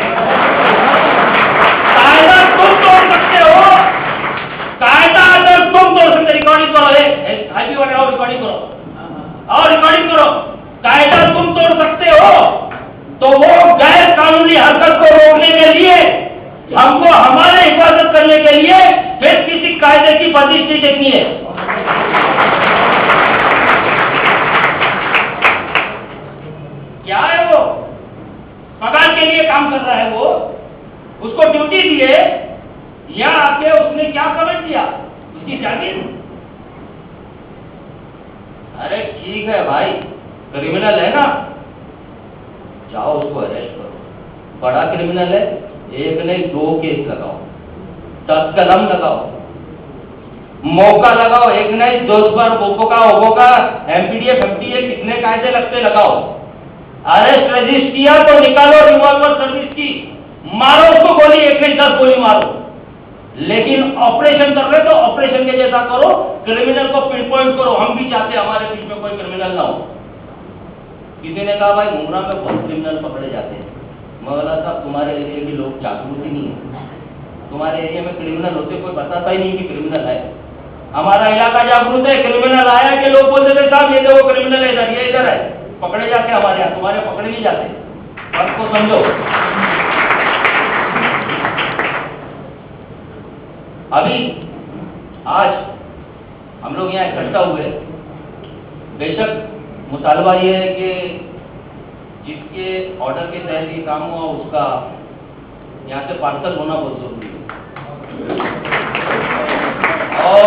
कायदा तुम तोड़ सकते हो, कायदा अगर तुम तोड़ सकते, रिकॉर्डिंग करो, आईपी वाले और रिकॉर्डिंग करो और रिकॉर्डिंग करो, कायदा तुम तोड़ सकते हो तो वो गैर कानूनी हरकत को रोकने के लिए, हमको हमारे हिफाजत करने के लिए फिर किसी कायदे की बंदिश नहीं देखनी है। क्या है वो पगार के लिए काम कर रहा है, वो उसको ड्यूटी दिए या आके उसने क्या समझ लिया, उसकी जागीर। अरे ठीक है भाई, क्रिमिनल है ना, जाओ उसको अरेस्ट करो, बड़ा क्रिमिनल है, एक नहीं 2 केस लगाओ, 10 कलम लगाओ, मौका लगाओ, एक नहीं 10 बार बोका एमपीडीए 50 कितने कायदे लगते लगाओ, अरेस्ट रजिस्टर किया तो निकालो रिवॉल्वर सर्विस की, मारो उसको गोली, एक नहीं 10 गोली मारो, लेकिन ऑपरेशन कर रहे तो ऑपरेशन के जैसा करो, क्रिमिनल को पिन पॉइंट करो। हम भी चाहते हमारे बीच में कोई क्रिमिनल ना हो। किसी ने कहा भाई मुमरा में बहुत क्रिमिनल पकड़े जाते हैं, मैं बोला था तुम्हारे एरिया के लोग जागरूक ही नहीं है, तुम्हारे एरिया में क्रिमिनल होते कोई बताता ही नहीं कि क्रिमिनल है। हमारा इलाका जागरूक है, क्रिमिनल आया कि लोग बोलते थे साहब ये देखो क्रिमिनल है इधर, ये इधर है, पकड़े जाते हमारे यहाँ, तुम्हारे पकड़े नहीं जाते, बात को समझो। अभी आज हम लोग यहाँ इकट्ठा हुए। बेशक मुतालबा ये है कि जिसके ऑर्डर के तहत ये काम हुआ उसका यहाँ से पार्सल होना बहुत जरूरी है। और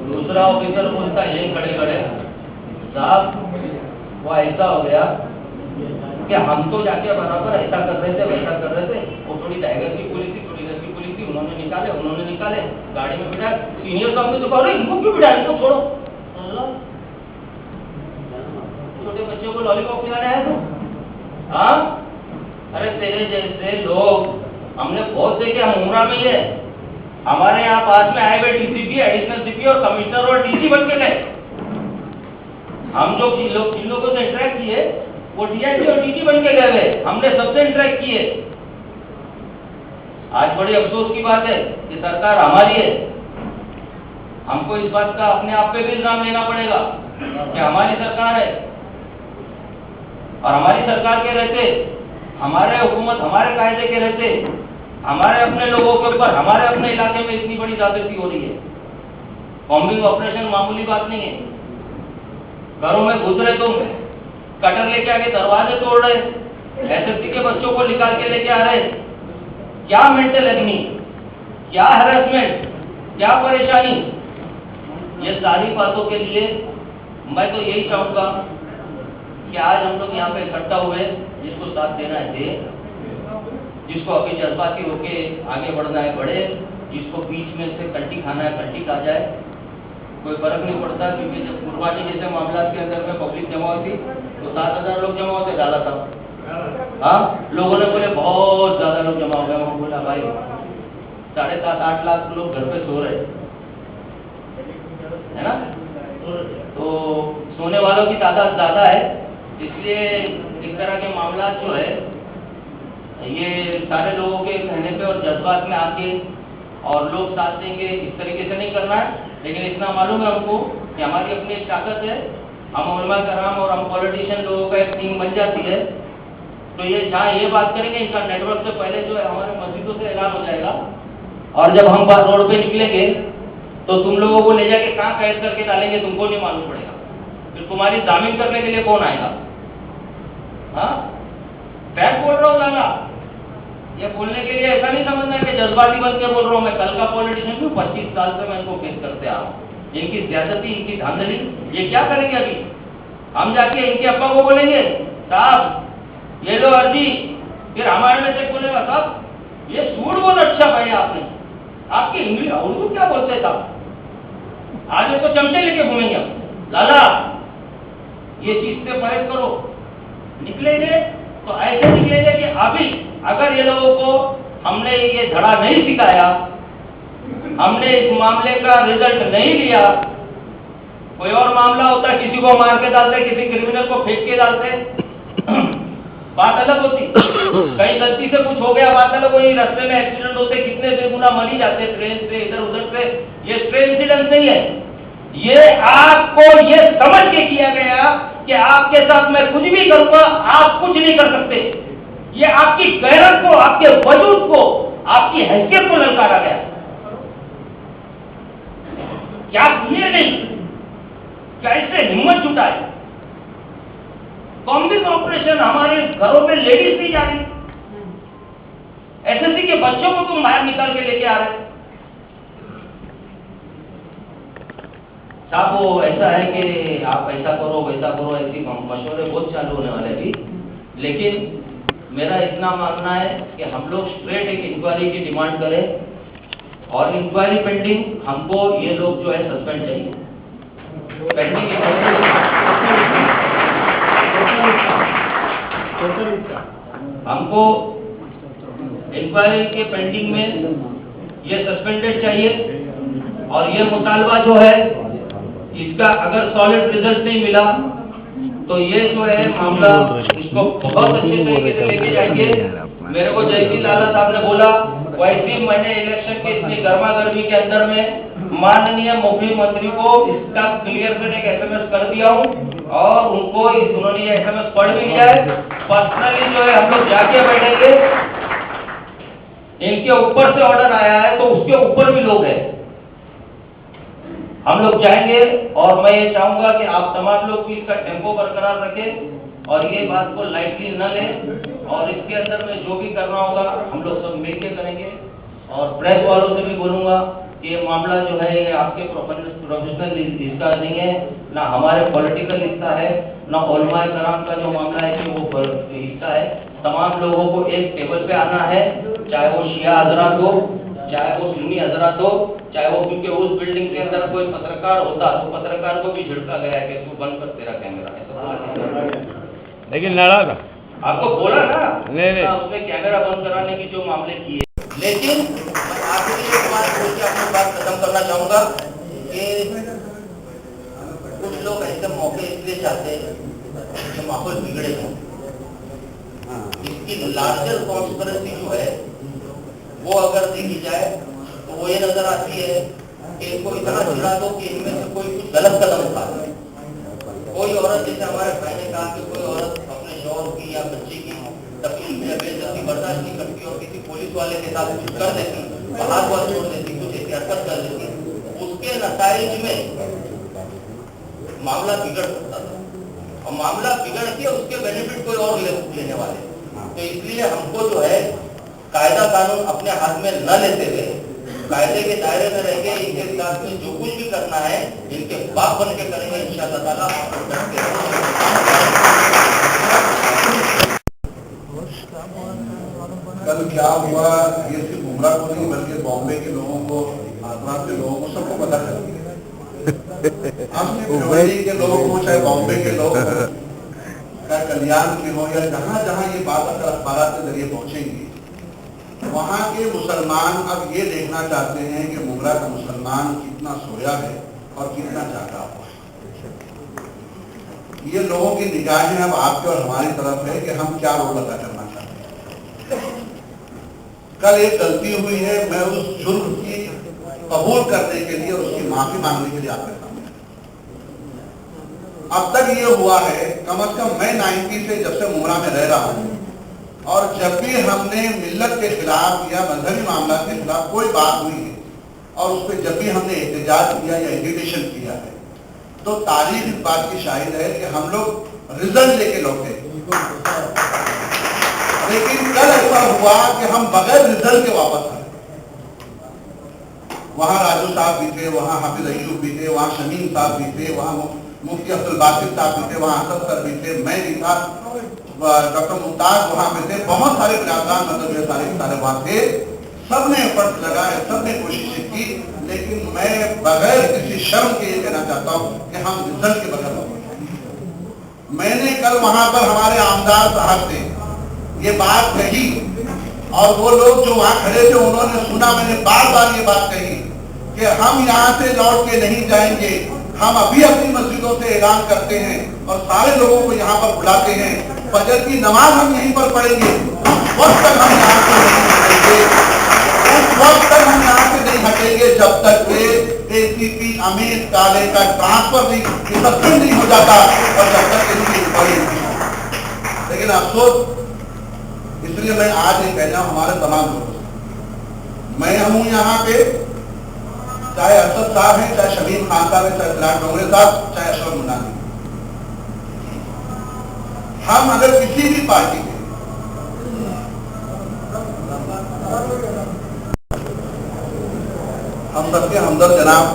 दूसरा ऑफिसर बोलता यही खड़े खड़े, साहब वो ऐसा हो गया कि हम तो जाके बराबर ऐसा कर रहे थे वैसा कर रहे थे, वो थोड़ी टाइगर की पुलिस थी थोड़ी इधर की पुलिस थी, उन्होंने निकाले गाड़ी में बिठा, सीनियर साहब ने तो कहा इनको क्यों बिठाया, इनको छोड़ो। छोटे बच्चों को लॉलीपॉप खिलाने आया तू? हाँ, अरे तेरे जैसे लोग हमने बहुत देखे, हम उमरा में ही है, हमारे यहाँ पास में आए हुए डीसीपी, एडिशनल सीपी और कमिश्नर और डीसी बन के गए। हम जो जिन लोगों से इंटरेक्ट किए वो डीआईजी और डीजी बन के गए, हमने सबसे इंटरेक्ट किए। आज बड़ी अफसोस की बात है कि सरकार हमारी है, हमको इस बात का अपने आप पे भी इल्जाम लेना पड़ेगा कि हमारी सरकार है, और हमारी सरकार के रहते, हमारे हुकूमत, हमारे कायदे के रहते, हमारे अपने लोगों के ऊपर, हमारे अपने इलाके में इतनी बड़ी ज्यादती हो रही है। बॉम्बिंग ऑपरेशन मामूली बात नहीं है। घरों में घुस रहे तुम, कटर लेके आके दरवाजे तोड़ रहे, एसएससी के बच्चों को निकाल के लेके आ रहे। क्या मेंटल एग्नी, क्या हैरेसमेंट, क्या परेशानी। ये सारी बातों के लिए मैं तो यही चाहूंगा कि आज हम लोग यहाँ पे इकट्ठा हुए, जिसको साथ देना है दे, जिसको अभी जज्बाती होके आगे बढ़ना है बढ़े, जिसको बीच में से कंटी खाना है कंटी खा जाए, कोई फर्क नहीं पड़ता। क्योंकि जब कुर्बानी जैसे मामला के अंदर में पब्लिक जमा हुई थी तो 7,000 लोग जमा होते डाला था। हाँ, लोगों ने बोले बहुत ज्यादा लोग जमा हो गए। मैं बोला भाई 7.5-8 लाख लोग घर पे सो रहे है ना, तो सोने वालों की तादाद ज्यादा है, इसलिए इस तरह के मामला जो है ये सारे लोगों के कहने पे और जज्बात में आके और लोग साथ देंगे इस तरीके से नहीं करना है। लेकिन इतना मालूम है हमको कि हमारी अपनी एक ताकत है, हम उलमा कराम और हम पॉलिटिशियन लोगों का एक टीम बन जाती है। तो ये जहाँ ये बात करेंगे, इनका नेटवर्क से पहले जो है हमारे मस्जिदों से ऐलान हो जाएगा, और जब हम रोड पे निकलेंगे तो तुम लोगों को ले जाके कहाँ कैद करके डालेंगे तुमको नहीं मालूम पड़ेगा। फिर तुम्हारी जामीन करने के लिए कौन आएगा? हाँ, मैं बोल रहा हूँ लाला, ये बोलने के लिए ऐसा नहीं समझना कि जज्बाती बन के बोल रहा हूँ। मैं कल का पॉलिटिशियन हूँ, 25 साल से मैं इनको फेस करते आ रहा हूँ। इनकी ज्यादती, इनकी धांधली, ये क्या करेंगे अभी? हम जाके इनके अब्बा को बोलेंगे साहब ये लो अर्जी, फिर हमारे में से बोलेगा साहब ये सूट बहुत अच्छा पाया आपने, आपकी इंग्लिश उर्दू क्या बोलते साहब, आज इसको चमचे लेके घूमेंगे हम। लाला ये चीज से परहेज करो। निकलेंगे तो ऐसे निकलेंगे कि अभी अगर ये लोगों को हमने ये धड़ा नहीं सिखाया, हमने इस मामले का रिजल्ट नहीं लिया, कोई और मामला होता, किसी को मार के डालते, किसी क्रिमिनल को फेंक के डालते, बात अलग होती। कहीं गलती से कुछ हो गया, बात अलग हुई। रास्ते में एक्सीडेंट होते, कितने बेगुना मर ही जाते ट्रेन से, इधर उधर से। ये ट्रेन इंसिडेंट नहीं है, ये आपको ये समझ के किया गया कि आपके साथ मैं कुछ भी करूंगा, आप कुछ नहीं कर सकते। ये आपकी गैरत को, आपके वजूद को, आपकी हैसियत को ललकारा गया। क्या किए नहीं, कैसे हिम्मत जुटाए। बॉम्बिंग ऑपरेशन, हमारे घरों में लेडीज नहीं जा रही, एसएससी के बच्चों को तुम बाहर निकाल के लेके आ रहे। साहब वो ऐसा है कि आप ऐसा करो वैसा करो, ऐसी मशवरे बहुत चालू होने वाले भी। लेकिन मेरा इतना मानना है कि हम लोग स्ट्रेट एक इंक्वायरी की डिमांड करें, और इंक्वायरी पेंडिंग हमको ये लोग जो है सस्पेंड चाहिए। पेंडिंग हमको इंक्वायरी के पेंडिंग में ये सस्पेंडेड चाहिए, और ये मुतालबा जो है इसका अगर सॉलिड रिजल्ट नहीं मिला तो ये जो है मामला इसको बहुत अच्छे तरीके से लेके जाएंगे। मेरे को जयती लाला साहब ने बोला, वैसे ही मैंने इलेक्शन के इतनी गर्मा गर्मी के अंदर में माननीय मुख्यमंत्री को इसका क्लियर करने का SMS कर दिया हूँ, और उनको उन्होंने ये SMS पढ़ भी लिया है। पर्सनली जो है हम लोग जाके बैठेंगे, इनके ऊपर से ऑर्डर आया है तो उसके ऊपर भी लोग हैं, हम लोग जाएंगे। और मैं ये चाहूंगा कि आप तमाम लोग भी इसका टेम्पो बरकरार रखें और ये बात को लाइटली न लें, और इसके अंदर में जो भी करना होगा हम लोग सब मिलके करेंगे। और प्रेस वालों से भी बोलूंगा कि ये मामला जो है ये आपके प्रोफेशनल हिस्सा नहीं है, ना हमारे पॉलिटिकल हिस्सा है, ना उलमाए कराम का जो मामला है कि वो हिस्सा है। तमाम लोगों को एक टेबल पे आना है, चाहे वो शिया हजरात हो, चाहे वो सुन्नी हजरात हो, चाहे वो, क्योंकि उस बिल्डिंग के अंदर कोई पत्रकार होता तो पत्रकार को भी झिड़का गया है कि तू बंद कर तेरा कैमरा, लेकिन लड़ा था, आपको बोला ना नहीं उसने कैमरा बंद कराने की जो मामले किए। लेकिन मैं आखिरी एक बात बोल के अपनी बात खत्म करना चाहूंगा कि कुछ लोग ऐसे मौके इसलिए चाहते हैं कि माहौल बिगड़े हो। इसकी लार्जर कॉन्स्पिरेसी जो है वो अगर देखी जाए तो वो ये नजर आती है कि इनको इतना चिढ़ा दो कि इनमें से कोई कुछ गलत कदम उठा दे। कोई औरत, जैसे हमारे भाई ने कहा कि कोई औरत अपने शौहर की या बच्ची की तकलीफ या बेइज्जती बर्दाश्त नहीं करती और किसी पुलिस वाले के साथ कुछ कर देती, हाथ वाथ छोड़ देती, कुछ ऐसी हरकत कर देती, उसके नताइज में मामला बिगड़ सकता था, और मामला बिगड़ के उसके बेनिफिट कोई और लेने वाले। तो इसलिए हमको जो है कायदा कानून अपने हाथ में न लेते हुए कायदे के दायरे में रहेंगे। इनके साथ में जो कुछ भी करना है इनके बाप बन के करेंगे इंशाअल्लाह ताला। कल क्या हुआ ये सिर्फ बुमराह को नहीं बल्कि बॉम्बे के लोगों को, आसपास के लोगों को, सबको पता चल गया। हम भिवंडी के लोगों को, चाहे बॉम्बे के लोग हो, चाहे कल्याण के हो, या जहाँ जहाँ ये बात अगर अखबार के जरिए पहुंचेंगी, वहाँ के मुसलमान अब ये देखना चाहते हैं कि मुगरा का मुसलमान कितना सोया है और कितना जागा हुआ है। ये लोगों की निगाहें अब आपके और हमारी तरफ है कि हम क्या रोल अदा करना चाहते हैं। कल एक गलती हुई है, मैं उस जुर्म की कबूल करने के लिए और उसकी माफी मांगने के लिए आपके सामने। अब तक ये हुआ है, कम से कम मैं 90 से जब से मुमरा में रह रहा हूँ, और जब भी हमने मिल्लत के खिलाफ या मजहबी मामला के खिलाफ कोई बात हुई है और उस पर जब भी हमने एहतजाज किया या एजिटेशन किया है, तो तारीख इस बात की शाहिद है कि हम लोग रिजल्ट लेके लौटे। लेकिन कल ऐसा हुआ कि हम बगैर रिजल्ट के वापस आए। वहां राजू साहब भी थे, वहां हाफिज अयूब भी थे, वहां शमीम साहब भी थे, वहां मुफ्ती अब्दुल बासित साहब भी थे, वहां असद सर भी थे, मैं भी था, डॉक्टर मुमताज वहां पे थे, बहुत सारे बिरादरान मतलब सारे वहां थे। सबने एफर्ट लगाए, सबने कोशिशें की, लेकिन मैं बगैर किसी शर्म के ये कहना चाहता हूँ कि हम रिजल्ट के बगैर वापस। मैंने कल वहां पर हमारे आमदार साहब से ये बात कही, और वो लोग जो वहां खड़े थे उन्होंने सुना। मैंने बार बार ये बात कही कि हम यहाँ से लौट के नहीं जाएंगे, हम अभी अपनी मस्जिदों से ऐलान करते हैं और सारे लोगों को यहाँ पर बुलाते हैं, फजर की नमाज हम यहीं पर पढ़ेंगे, उस वक्त तक हम यहाँ से नहीं हटेंगे, उस वक्त तक हम यहाँ से नहीं हटेंगे जब तक के ACP अमित काले का ट्रांसफर नहीं हो जाता, और जब तक इसकी इंक्वायरी नहीं होती। लेकिन अफसोस, इसलिए मैं आज ये कहना हमारे तमाम लोगों से, मैं हूँ यहाँ पे, चाहे असद साहब हैं, चाहे शमीम खान साहब हैं, चाहे फिलहाल डोंगरे साहब, चाहे अशरफ मुनानी, हम अगर किसी भी पार्टी के हम सबके हमदर्द जनाब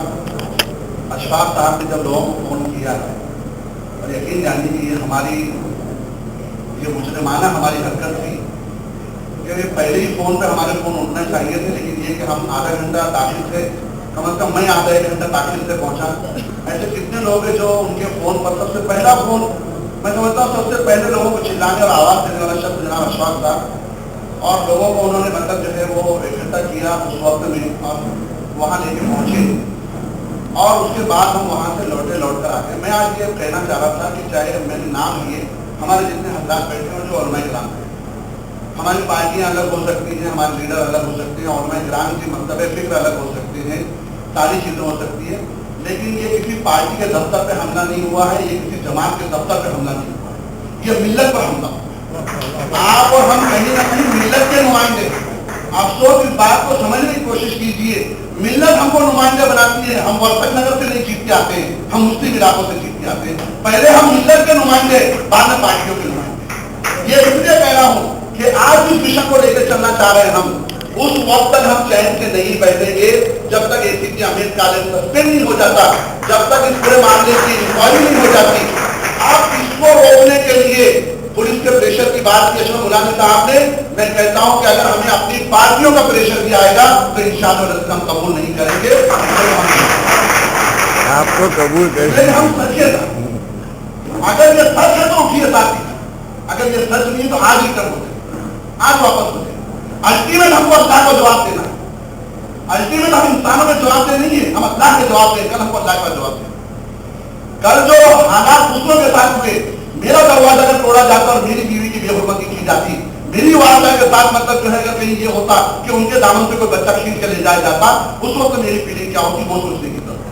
अशफाक साहब ने जब लोगों को फोन किया है, और यकीन जानिए कि ये हमारी ये मुजरिमाना हमारी हरकत थी कि पहले ही फोन पे हमारे फोन उठने चाहिए थे, लेकिन ये कि हम आधा घंटा ताखिर से, कम से कम मैं आधा एक घंटा ताखिर से पहुंचा। ऐसे कितने लोग हैं जो उनके फोन पर सबसे पहला फोन, मैं समझता हूँ सबसे पहले लोगों को चिल्लाने और आवाज देने वाला शब्द जनाब अशफाक था, और लोगों को उन्होंने मतलब जो है वो इकट्ठा किया उस वक्त में और वहाँ लेके पहुंचे। और उसके बाद हम वहाँ से लौट कर आते हैं। मैं आज ये कहना चाह रहा था कि चाहे मैंने नाम लिए, हमारे जितने हजरात बैठे हैं जो उलमा किराम हैं, हमारी पार्टियाँ अलग हो सकती हैं, हमारे लीडर अलग हो सकते हैं, उलमा किराम की मकतब फिक्र अलग हो सकते हैं, सारी चीज़ें हो सकती है, लेकिन ये किसी पार्टी के दफ्तर पे हमला नहीं हुआ है, ये किसी जमात के दफ्तर पे हमला नहीं हुआ है, ये मिल्लत पर हमला हुआ। आप और हम कहीं ना कहीं मिल्लत के नुमाइंदे। अफसोस इस बात को समझने की कोशिश कीजिए, मिल्लत हमको नुमाइंदे बनाती है। हम वर्षक नगर से नहीं जीत के आते हैं, हम मुस्लिम इलाकों से जीत के आते हैं। पहले हम मिल्लत के नुमाइंदे, बाद में पार्टियों के नुमाइंदे। ये इसलिए कह रहा हूँ कि आज जिस विषय को लेकर चलना चाह रहे हैं हम, उस वक्त तक हम चैन से नहीं बैठेंगे जब तक एसीपी अहमद कालेज सस्पेंड नहीं हो जाता, जब तक इस पूरे मामले की इंक्वायरी नहीं हो जाती। आप इसको रोकने के लिए पुलिस के प्रेशर की बात की अशरफ मुलानी साहब ने, मैं कहता हूं कि अगर हमें अपनी पार्टियों का प्रेशर भी आएगा तो इंशाअल्लाह हम कबूल नहीं करेंगे। आपको कबूल करेंगे हम सच्चे। अगर ये सच है तो उठिए साथी, अगर ये सच नहीं है तो आज ही कर होते, आज वापस होते। अल्टीमेट हमको अल्लाह को जवाब देना है, अल्टीमेट हम इंसानों को जवाब दे नहीं है, हम अल्लाह के जवाब दें। कल हमको अल्लाह का जवाब दें। कल जो हालात दूसरों के साथ हुए, मेरा दरवाजा अगर तोड़ा जाता और मेरी बीवी की बेहुरमती की जाती, मेरी वालदा के साथ मतलब जो है अगर कहीं ये होता कि उनके दामन से कोई बच्चा खींच के ले जाया जाता, उस वक्त मेरी फीलिंग क्या होती वो सोचने की जरूरत है।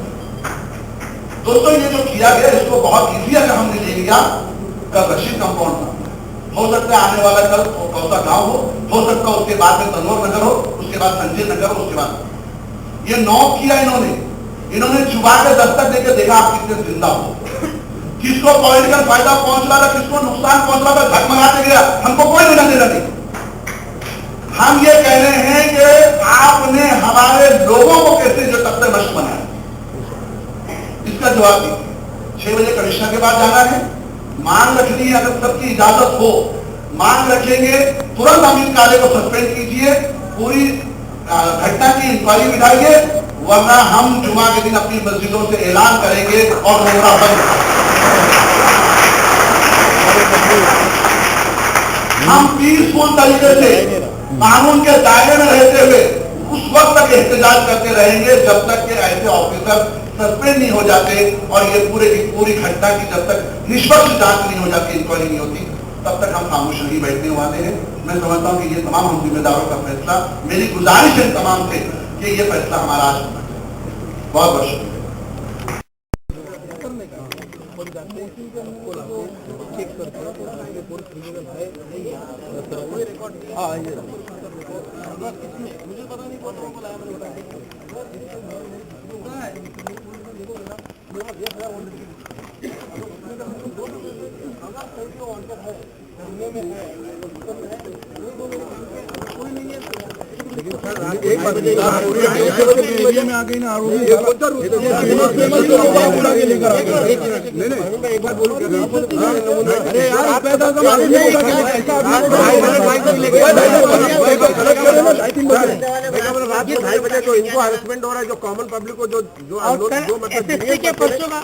दोस्तों ये जो किया गया इसको बहुत ईजी अगर हमने ले लिया, कल रशीद कंपाउंड था, हो सकता है आने वाला कल कौसा गांव हो सकता है उसके बाद में तनोर नगर हो, उसके बाद संजय नगर हो, उसके बाद ये नॉक किया इन्होंने चुबा के दस्तक देकर देखा आप कितने जिंदा हो, किसको पॉलिटिकल फायदा पहुंच रहा था, किसको नुकसान पहुंच रहा था, झकमगाते गया, हमको कोई लेना देना नहीं। हम ये कह रहे हैं कि आपने हमारे लोगों को कैसे जो तब तक नष्ट बनाया, इसका जवाब दीजिए। 6 बजे कमिश्नर के पास जाना है, मांग रखनी है, अगर सबकी इजाजत हो मांग रखेंगे, तुरंत अमित काले को सस्पेंड कीजिए, पूरी घटना की इंक्वायरी बिठाइए, वरना हम जुमा के दिन अपनी मस्जिदों से ऐलान करेंगे और उम्रा बंद। हम पीसफुल तरीके से कानून के दायरे में रहते हुए उस वक्त तक एहतजाज करते रहेंगे जब तक कि ऐसे ऑफिसर सस्पेंड नहीं हो जाते और ये पूरी घटना की जब तक निष्पक्ष जांच नहीं हो जाती, इंक्वायरी नहीं होती, तब तक हम खामोश नहीं बैठने वाले हैं। मैं समझता हूं कि ये तमाम हम जिम्मेदारों का फैसला, मेरी गुजारिश है तमाम से कि ये फैसला हमारा आज होना चाहिए। बहुत बहुत शुक्रिया। मुझे पता नहीं कौन को बुलाया मैंने में आ गई ना आरोपी एक बार बोलूं अरे यार पैदा ढाई बजे जो इनको हरेसमेंट हो रहा है, जो कॉमन पब्लिक को जो मतलब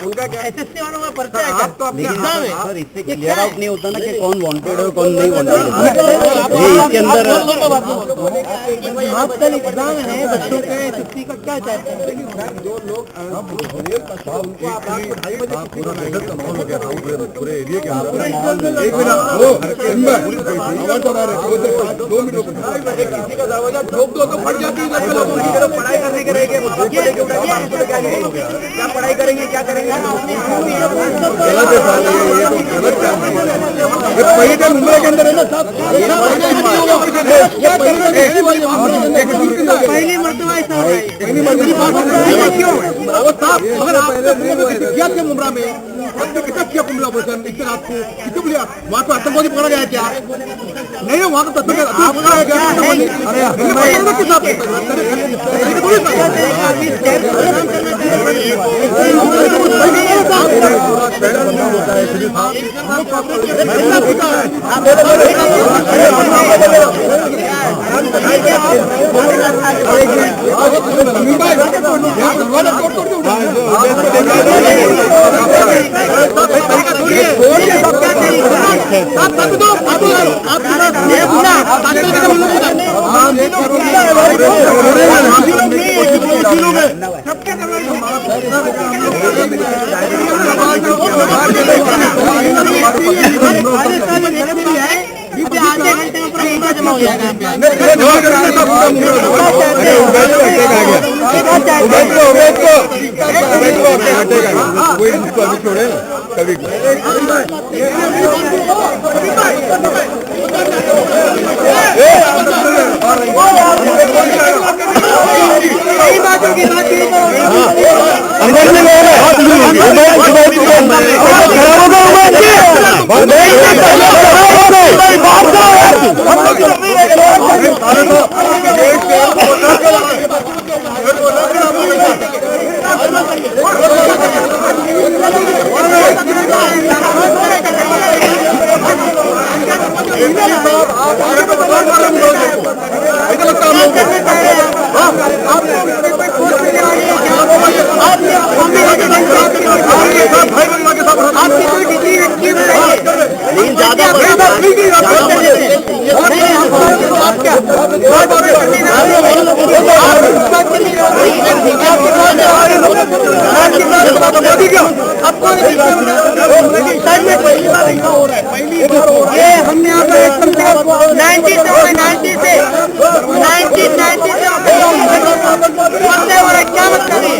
उनका क्या एसएससी वालों का पर्चा है, आप तो अपने सर इससे क्लियर आउट नहीं होता ना कि कौन वांटेड है कौन नहीं वांटेड है। इसके अंदर आपका एग्जाम है बच्चों के एसएससी का क्या चाहते हैं, लेकिन जो लोग उनको आप रात को 2:30 बजे पूरा नगर का माहौल हो गया था पूरे एरिया के अंदर। एक मिनट वो आवाज आ रहा है 2 मिनट किसी का दरवाजा ठोक दो तो फट जाती है। पढ़ाई करने के रहेंगे क्या पढ़ाई करेंगे क्या करेंगे मुंबई के अंदर है ना साहब, पहली मरतबा अगर आप किया मुमरा में कितना किया कुमला बोलते हैं आपको कितने बोलिए वहाँ तो आतंकवादी पकड़ा गया क्या नहीं है, वहाँ तो सबके हो जाएगा ये हमने यहाँ पे कम से कम 90 से क्या मत करिए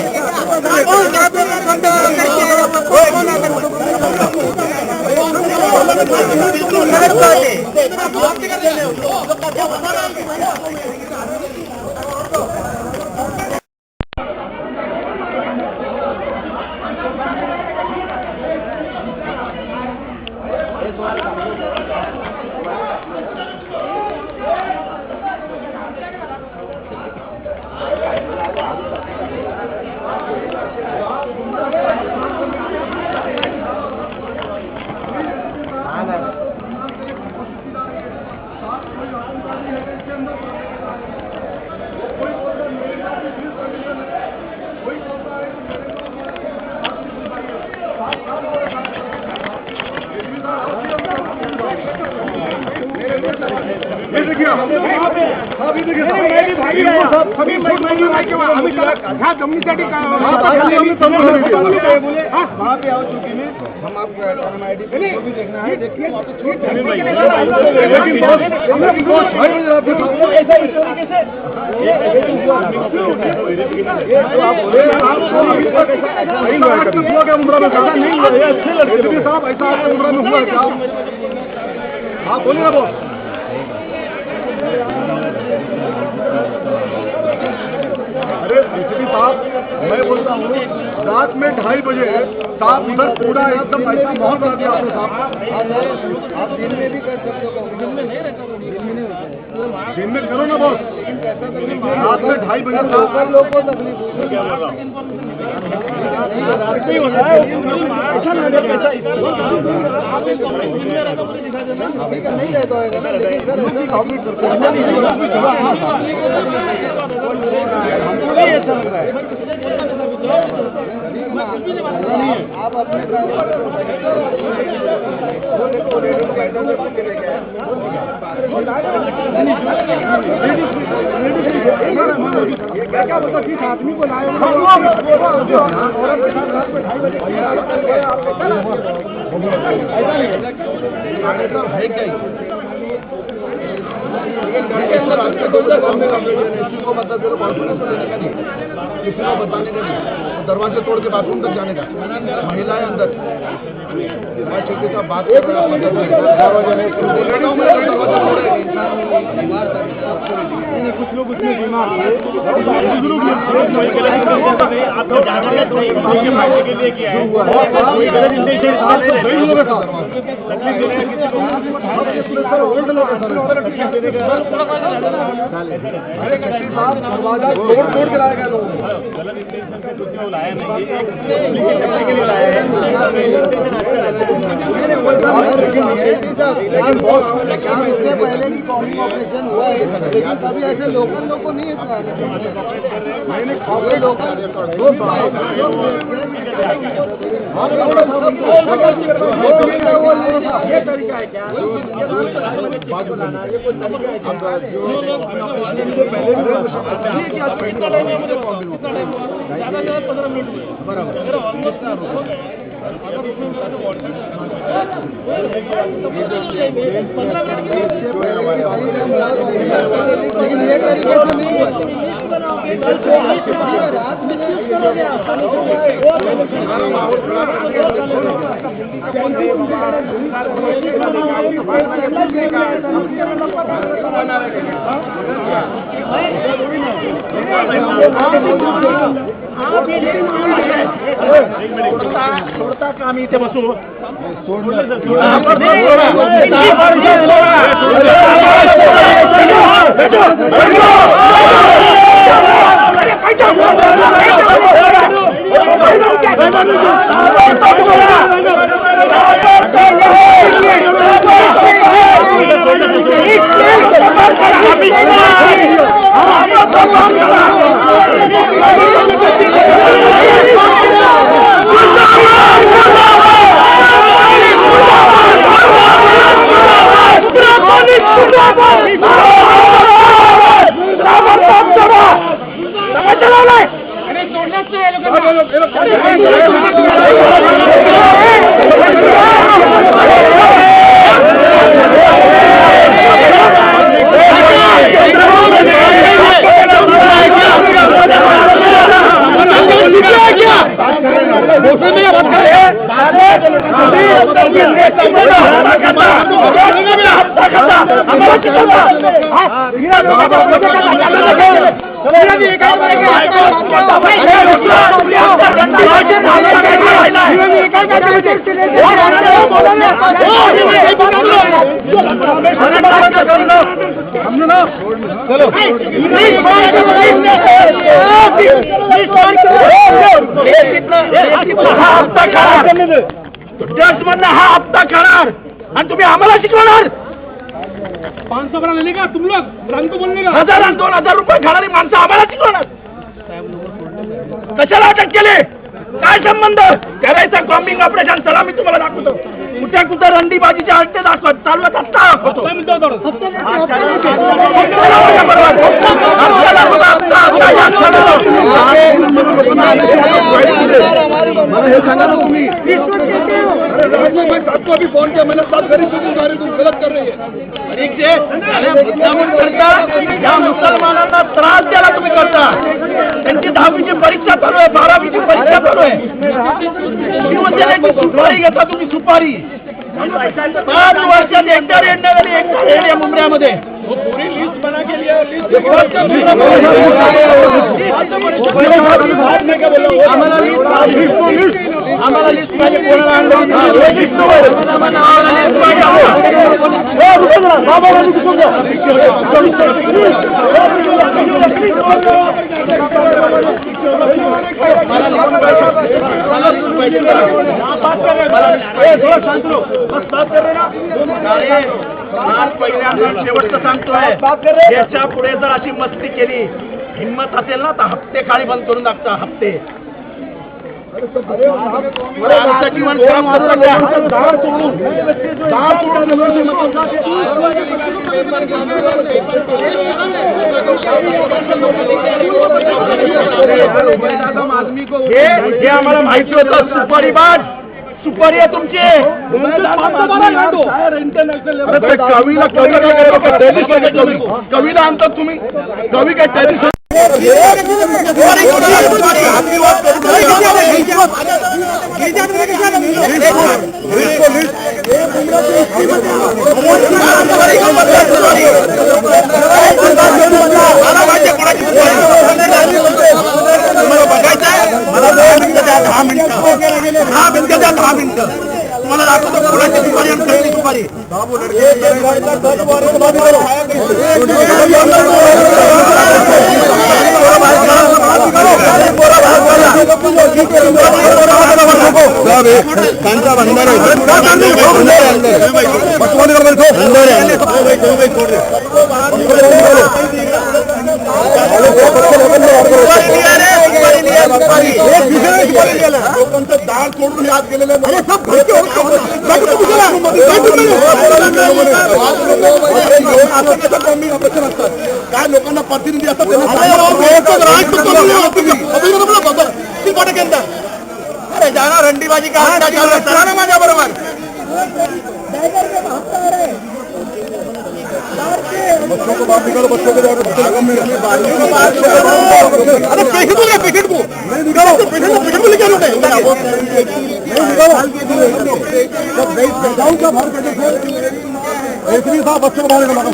हाँ बोलिए ना बॉस। अरे डीसीपी साहब, मैं बोलता हूँ रात में 2:30 बजे साहब उधर पूरा एकदम ऐसा माहौल बना दिया आपने साहब। आप दिन में भी कर सकते हो, दिन में नहीं रहता, दिन में करो ना बॉस। रात में 2:30 बजे लोकल लोग को तकलीफ क्या लगा नहीं होता है ऐसा ना पैसा नहीं रहता है आप अपने क्या बोलता किस आदमी को लाए किसी को मतलब कॉन्फिडेंस लेने का नहीं, किसी को बताने का नहीं, दरवाजे तोड़ के बाथरूम तक जाने का, महिलाएं अंदर छोटी सा बात कुछ लोग उसमें बीमार दरवाजा तोड़ के लाया गया लोग पहले भी कॉमिंग ऑपरेशन हुआ है, लेकिन कभी ऐसे लोकल लोग को नहीं ये तरीका है क्या बराबर सोडता का आम्ही इथे बसू हा हप्ता करार आणि तुम्ही आम्हाला शिकवणार 500 करा लेने का तुम लोग रंग तो बोलने का 1000 आणि 2000 रुपये खाणारी माणसं आम्हाला शिकवणार कशाला अटक केले काय संबंध करायचा कॉम्बिंग ऑपरेशन चला मी तुम्हाला दाखवतो कुठे रंडीबाजीच्या अड्डे दाखवत चालवत असता हे सांगा ना तुम्ही अभी फोन किया मैंने बात करी तुम गलत कर रही है करता या मुसलमानांना त्रास द्यायला तुम्ही करता त्यांची 10वीची परीक्षा चालू आहे 12वीची परीक्षा चालू आहे शिवसेनेची सुपारी घेता तुम्ही सुपारी 5 वर्षात एकदा रेडण्यात आणि एकदा रेड या मुंबईमध्ये पूरी लिस्ट बना के लिया आम्हाला लिस्ट पाहिजे शेवटचं सांगतोय याच्या पुढे जर अशी मस्ती केली हिम्मत असेल ना तर हप्ते खाली बंद करून टाकता हप्ते आमचं जीवन खराब हे आम्हाला माहिती होतं सुपारी आहे तुमची कवीला आणतात तुम्ही कवी काय टेलिफोन दहा मिनिटं तुम्हाला दाखवतो कोणाची सुपारी आणि कसली सुपारी दाल सोडून आत गेलेले काय लोकांना प्रतिनिधी असतात अरे जाना रंडीबाजी का हट्टा चालू आहे, चला ना माझ्या बरोबर. अरे पेशेंट को पेशेंट को पेशेंट को लेके ऐसे साहब बच्चों को बाहर निकालो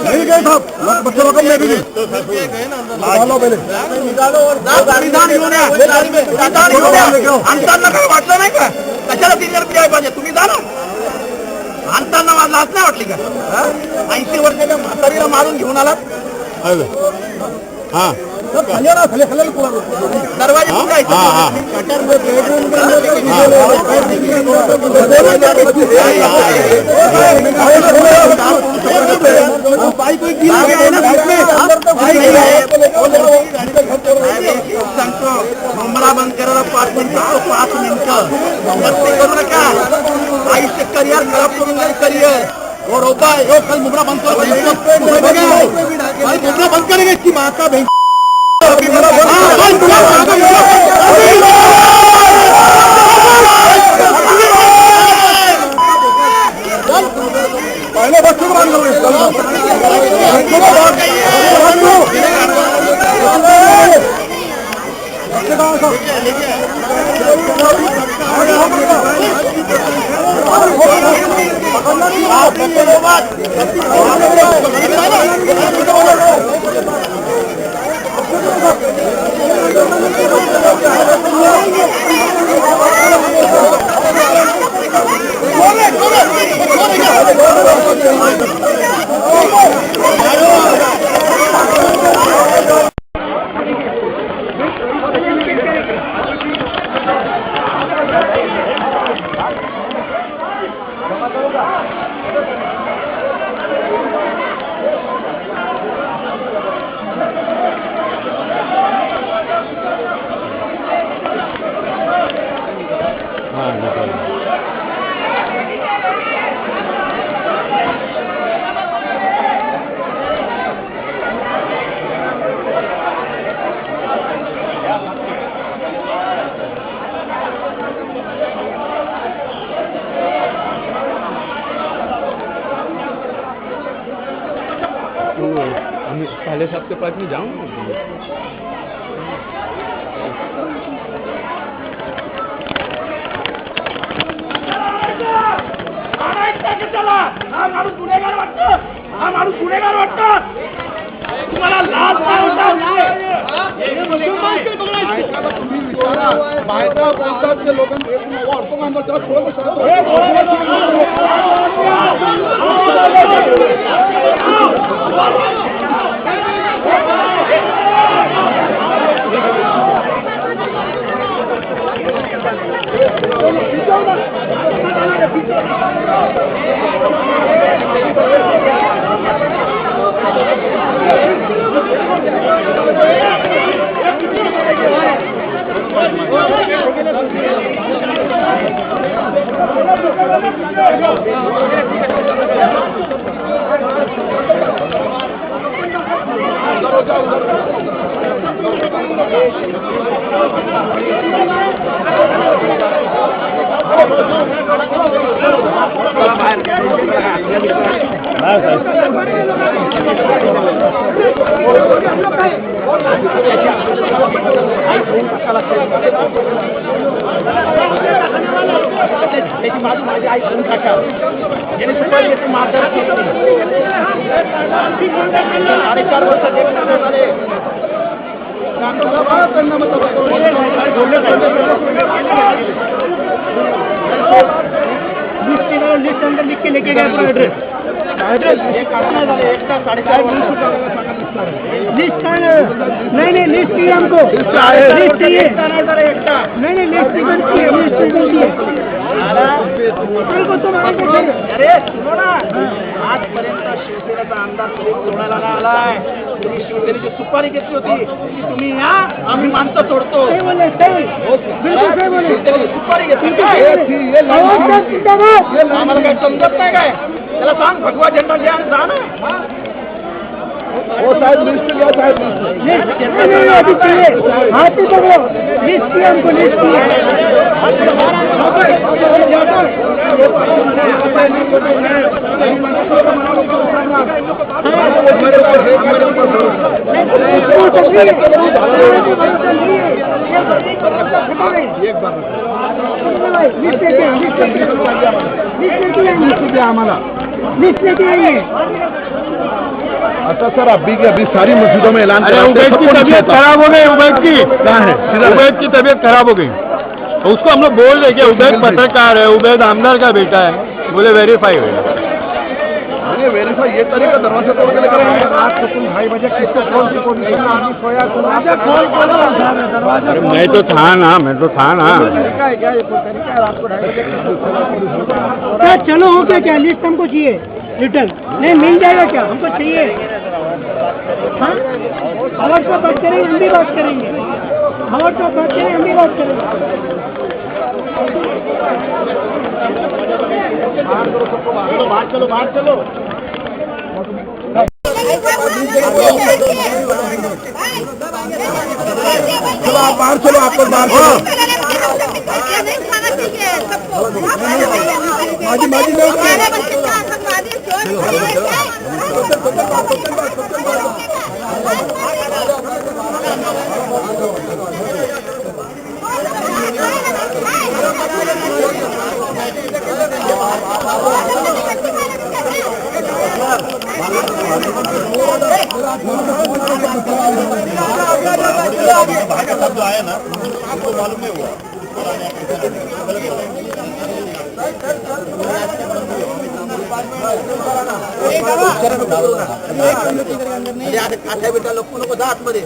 नहीं गए साहब बच्चों को ले भी निकालो पहले आणताना काय वाटलं नाही का कशाला सिनियर पी पाहिजे तुम्ही जा ना आणताना लाच नाही वाटली का 80 वर्षाच्या म्हातारीला मारून घेऊन आलात हा दरवाजे सांगतो मुंबरा बंद करायला 5 मिनिटं मस्ती करू नका आयुष्य करिअर खराब करून जाईल करिअर और होता है यो कल मुंबरा बंद करो मुंबरा बंद करेंगे इसकी माँ का बहन पहले बच्चों को बंद पहले साहब के पास में जाऊँ तुम्हाला लाज काय होता बाहेरचा बोलतात ते लोक लिस्ट अंदर लिख के लेके गए एड्रेस लिस्ट नहीं लिस्ट चाहिए हमको लिस्ट चाहिए नहीं लिस्ट चाहिए अरे सुनो ना आजपर्यंत शिवसेनेचा आमदार सोडायला आलाय तुम्ही शिवसेनेची सुपारी घेतली होती तुम्ही या आम्ही माणसं सोडतो सुपारी घेतली आम्हाला काही समजत नाही काय त्याला सांग भगवा झेंडा घ्या जा ना वो शायद लिस्ट लिया, शायद अभी चाहिए हाथ में पकड़ो, लिस्ट किया हमको, लिस्ट किया। लिस्ट लेके आइए। अच्छा सर, अभी की अभी सारी मस्जिदों में ऐलान, अरे उबैद की तबीयत खराब हो गई, उबैद की कहाँ है? उबैद की तबीयत खराब हो गई, उसको हम लोग बोल रहे कि उबैद पत्रकार है, उबैद आमदार का बेटा है, बोले वेरीफाई हुआ। वेरीफाई ये तरीका दरवाजा तोड़ के लेकर आए। रात को तुम 2:30 बजे किससे कौन सी पोजीशन में आदमी सोया? दरवाजा खोल दरवाजा। मैं तो था ना, तरीका है क्या? ये कोई तरीका है? रात को 2:30 बजे क्या चलो हो क्या? क्या लिस्ट हमको चाहिए रिटर्न? नहीं मिल जाएगा क्या? हमको चाहिए। हाँ, हमारे साथ बात करेंगे, हम भी बात करेंगे, हमारे साथ बात करेंगे, हम भी बात करेंगे। बाहर चलो, बाहर चलो। चलो आप बाहर चलो, आपको बाहर चलो। माजी माजी लोग जो आया ना, आपको मालूम नहीं हुआ। बेटा लोग को जा आतमध्ये।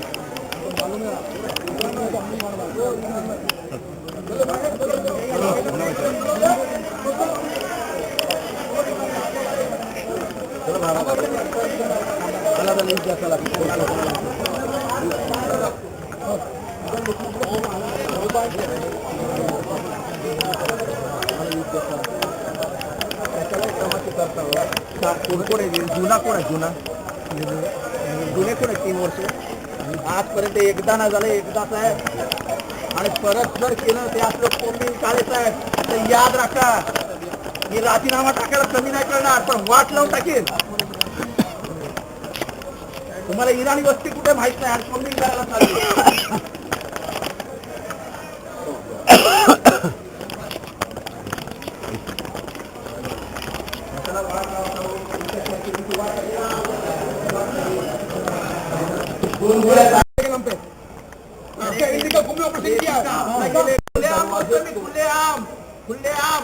जुना कोण आहे? जुने कोण आहे? 3 वर्ष आजपर्यंत एकदा ना झालं, एकदाच आहे। आणि परत जर केलं ते आपलं कोंबील काढायचं आहे तर याद राखा, मी राजीनामा टाकायला कमी नाही करणार, पण वाट लावून टाकेल। तुम्हाला इराणी वस्ती कुठे माहित नाही आणि कोंबील करायला चालली। खुलेआम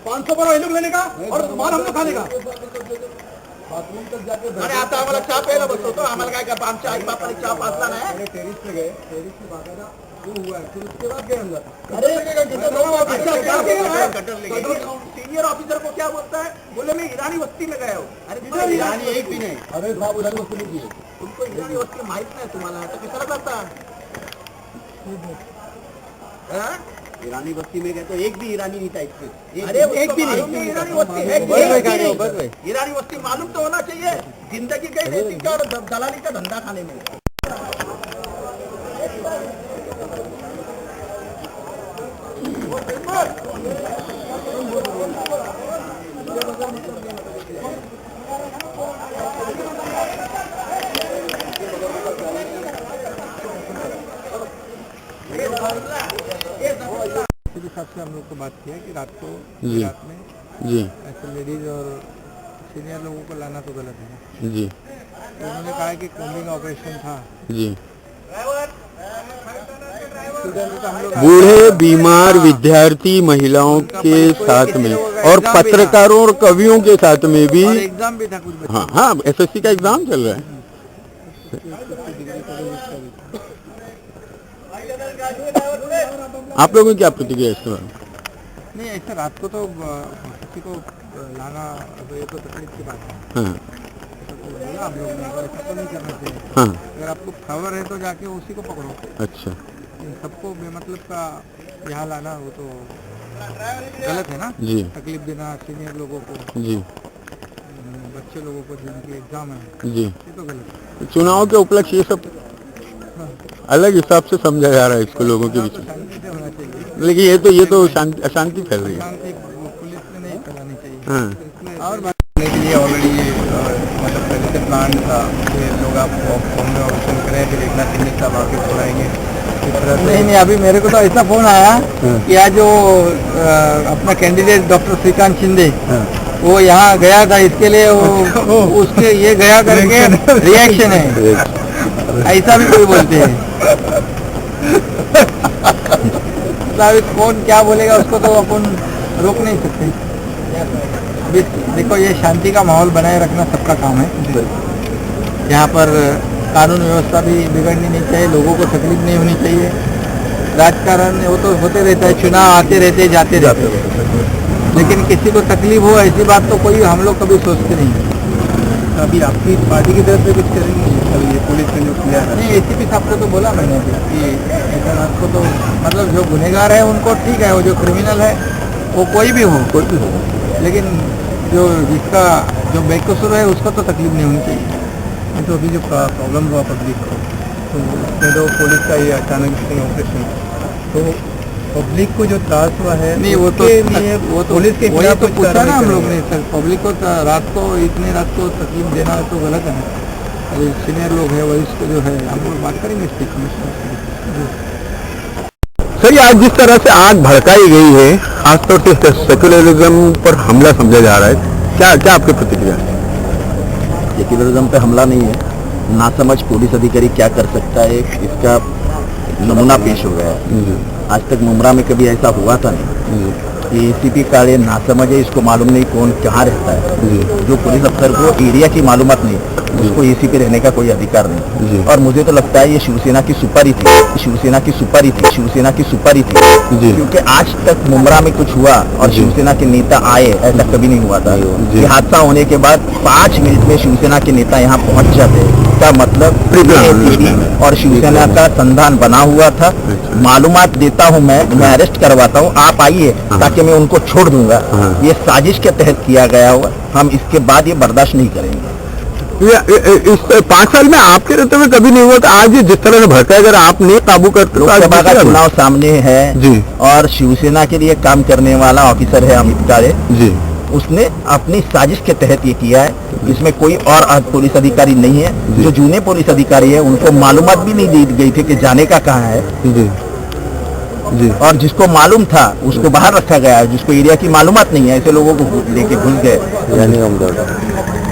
500 पर लोग लेने का और सामान हम लोग खाने का। अरे आता आम्हाला चहा प्यायला बसवतो, आम्हाला काय का आमच्या आई बापाने चहा पाजला नाही। टेरिस पे गए, टेरिस पे बाकायदा वो हुआ है, फिर उसके बाद गए अंदर। अरे सीनियर ऑफिसर को क्या बोलता है? बोले मैं ईरानी बस्ती में गया हूँ। अरे ईरानी एक भी नहीं। अरे साहब ईरानी बस्ती में गए, तुमको ईरानी बस्ती माहित नाही तुम्हाला, तो कशाला करता? ईरानी बस्ती में गए तो एक भी ईरानी नहीं था इससे। अरे एक भी नहीं ईरानी बस्ती है। ईरानी बस्ती मालूम तो होना चाहिए। जिंदगी गई देती क्या और दलाली का धंधा खाने में। से हम लोग को बात किया कि रात को रात में ऐसे लेडीज और सीनियर लोगों को लाना तो गलत है जी। तो उन्होंने कहा कि कोम्बिंग ऑपरेशन था जी। बूढ़े बीमार विद्यार्थी महिलाओं के साथ में और पत्रकारों और कवियों के साथ में भी एग्जाम भी था कुछ। हाँ हाँ, SSC का एग्जाम चल रहा है। आप लोगों की क्या प्रतिक्रिया इस पर? नहीं ऐसा रात को तो किसी को लाना तो ये तो तकलीफ की बात है। हाँ आप लोग ऐसा तो नहीं करना चाहिए। हाँ, अगर आपको खबर है तो जाके उसी को पकड़ो। अच्छा, सबको बेमतलब का यहाँ लाना वो तो गलत है ना जी। तकलीफ देना सीनियर लोगों को जी। अच्छे लोगों को जिनके एग्जाम है, जी। ये तो गलत चुनाव के उपलक्ष्य ये सब अलग हिसाब से समझा जा रहा है इसको लोगों के बीच में, शांति से होना चाहिए, लेकिन ये तो अशांति फैल रही है। शांति पुलिस में नहीं फैलानी चाहिए। हाँ। और बात करने के लिए ऑलरेडी ये मतलब पहले से प्लान था, ये लोग आप फॉर्म में ऑप्शन करें, फिर एक नाथ सिंह साहब आके बुलाएंगे। नहीं, अभी मेरे को तो ऐसा फोन आया कि आज जो अपना कैंडिडेट डॉक्टर श्रीकांत शिंदे वो यहाँ गया था, इसके लिए वो उसके ये गया करके रिएक्शन है, ऐसा भी कोई बोलते हैं। कौन क्या बोलेगा उसको तो अपन रोक नहीं सकते। देखो, ये शांति का माहौल बनाए रखना सबका काम है। यहाँ पर कानून व्यवस्था भी बिगड़नी नहीं चाहिए, लोगों को तकलीफ नहीं होनी चाहिए। राजकारण वो तो होते रहता है, चुनाव आते रहते जाते रहते, लेकिन किसी को तकलीफ हो ऐसी बात तो कोई हम लोग कभी सोचते नहीं। अभी आपकी पार्टी की तरफ से कुछ करेंगे? अभी ये पुलिस ने जो किया नहीं, एसीपी साहब को तो बोला मैंने कि ऐसा आपको तो मतलब जो गुनहगार है उनको ठीक है, वो जो क्रिमिनल है वो कोई भी हो, लेकिन जिसका जो बेकसूर है उसको तो तकलीफ नहीं होनी चाहिए। तो अभी जो प्रॉब्लम हुआ पब्लिक को, तो उसमें तो पुलिस का ये अचानक ऑपरेशन, तो पब्लिक को जो त्रास हुआ है नहीं वो तो पुलिस के खिलाफ तो पूछा ना हम लोग ने सर। पब्लिक को रात को इतने रात को तकलीफ देना तो गलत है। अभी सीनियर लोग हैं, वरिष्ठ जो है, हम लोग बात करेंगे स्टेट कमिश्नर से। सर, आज जिस तरह से आग भड़काई गई है, खासतौर से सेक्युलरिज्म पर हमला समझा जा रहा है, क्या आपकी प्रतिक्रिया है? सेक्युलरिज्म पे हमला नहीं है, नासमझ पुलिस अधिकारी क्या कर सकता है इसका नमूना पेश हो गया है। आज तक मुमरा में कभी ऐसा हुआ था नहीं कि एसीपी का ये नासमझ है, इसको मालूम नहीं कौन कहाँ रहता है। जो पुलिस अफसर को एरिया की मालूमात नहीं, उसको एसीपी रहने का कोई अधिकार नहीं। और मुझे तो लगता है ये शिवसेना की सुपारी थी, शिवसेना की सुपारी थी, क्योंकि आज तक मुमरा में कुछ हुआ और शिवसेना के नेता आए, ऐसा कभी नहीं हुआ था। ये हादसा होने के बाद 5 मिनट में शिवसेना के नेता यहाँ पहुँच जाते हैं। क्या मतलब, और शिवसेना का संधान बना हुआ था। मालूमात देता हूँ मैं अरेस्ट करवाता हूँ, आप आइए ताकि मैं उनको छोड़ दूंगा। ये साजिश के तहत किया गया हुआ, हम इसके बाद ये बर्दाश्त नहीं करेंगे। इस 5 साल में आपके रहते हुए कभी नहीं हुआ कि आज जिस तरह से भड़का, अगर आप नहीं काबू करते? लोकसभा का चुनाव सामने है जी, और शिवसेना के लिए काम करने वाला ऑफिसर है अमित कारे जी, उसने अपनी साजिश के तहत ये किया है। इसमें कोई और पुलिस अधिकारी नहीं है। जो जूने पुलिस अधिकारी है उनको मालूमात भी नहीं दी गई थी कि जाने का कहाँ है जी, और जिसको मालूम था उसको बाहर रखा गया है। जिसको एरिया की मालूमात नहीं है, ऐसे लोगों को लेके घुस गए।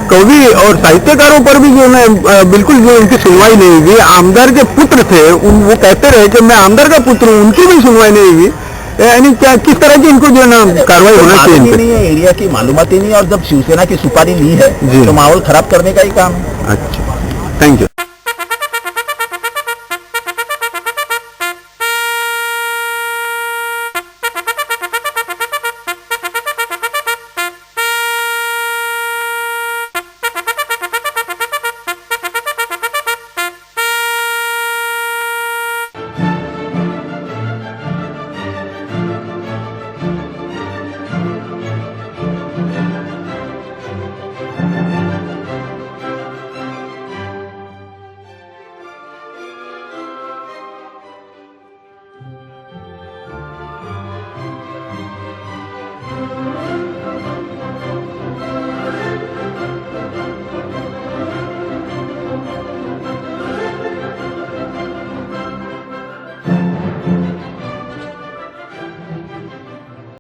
कवि और साहित्यकारों पर भी जो है बिल्कुल जो उनकी सुनवाई नहीं हुई। आमदार के पुत्र थे, वो कहते रहे कि मैं आमदार का पुत्र हूँ, उनकी भी सुनवाई नहीं हुई। यानी क्या, किस तरह की इनको जो है ना कार्रवाई होना चाहिए? नहीं है, एरिया की मालूमात ही नहीं है, और जब शिवसेना की सुपारी ली है तो माहौल खराब करने का ही काम है। अच्छा, थैंक यू।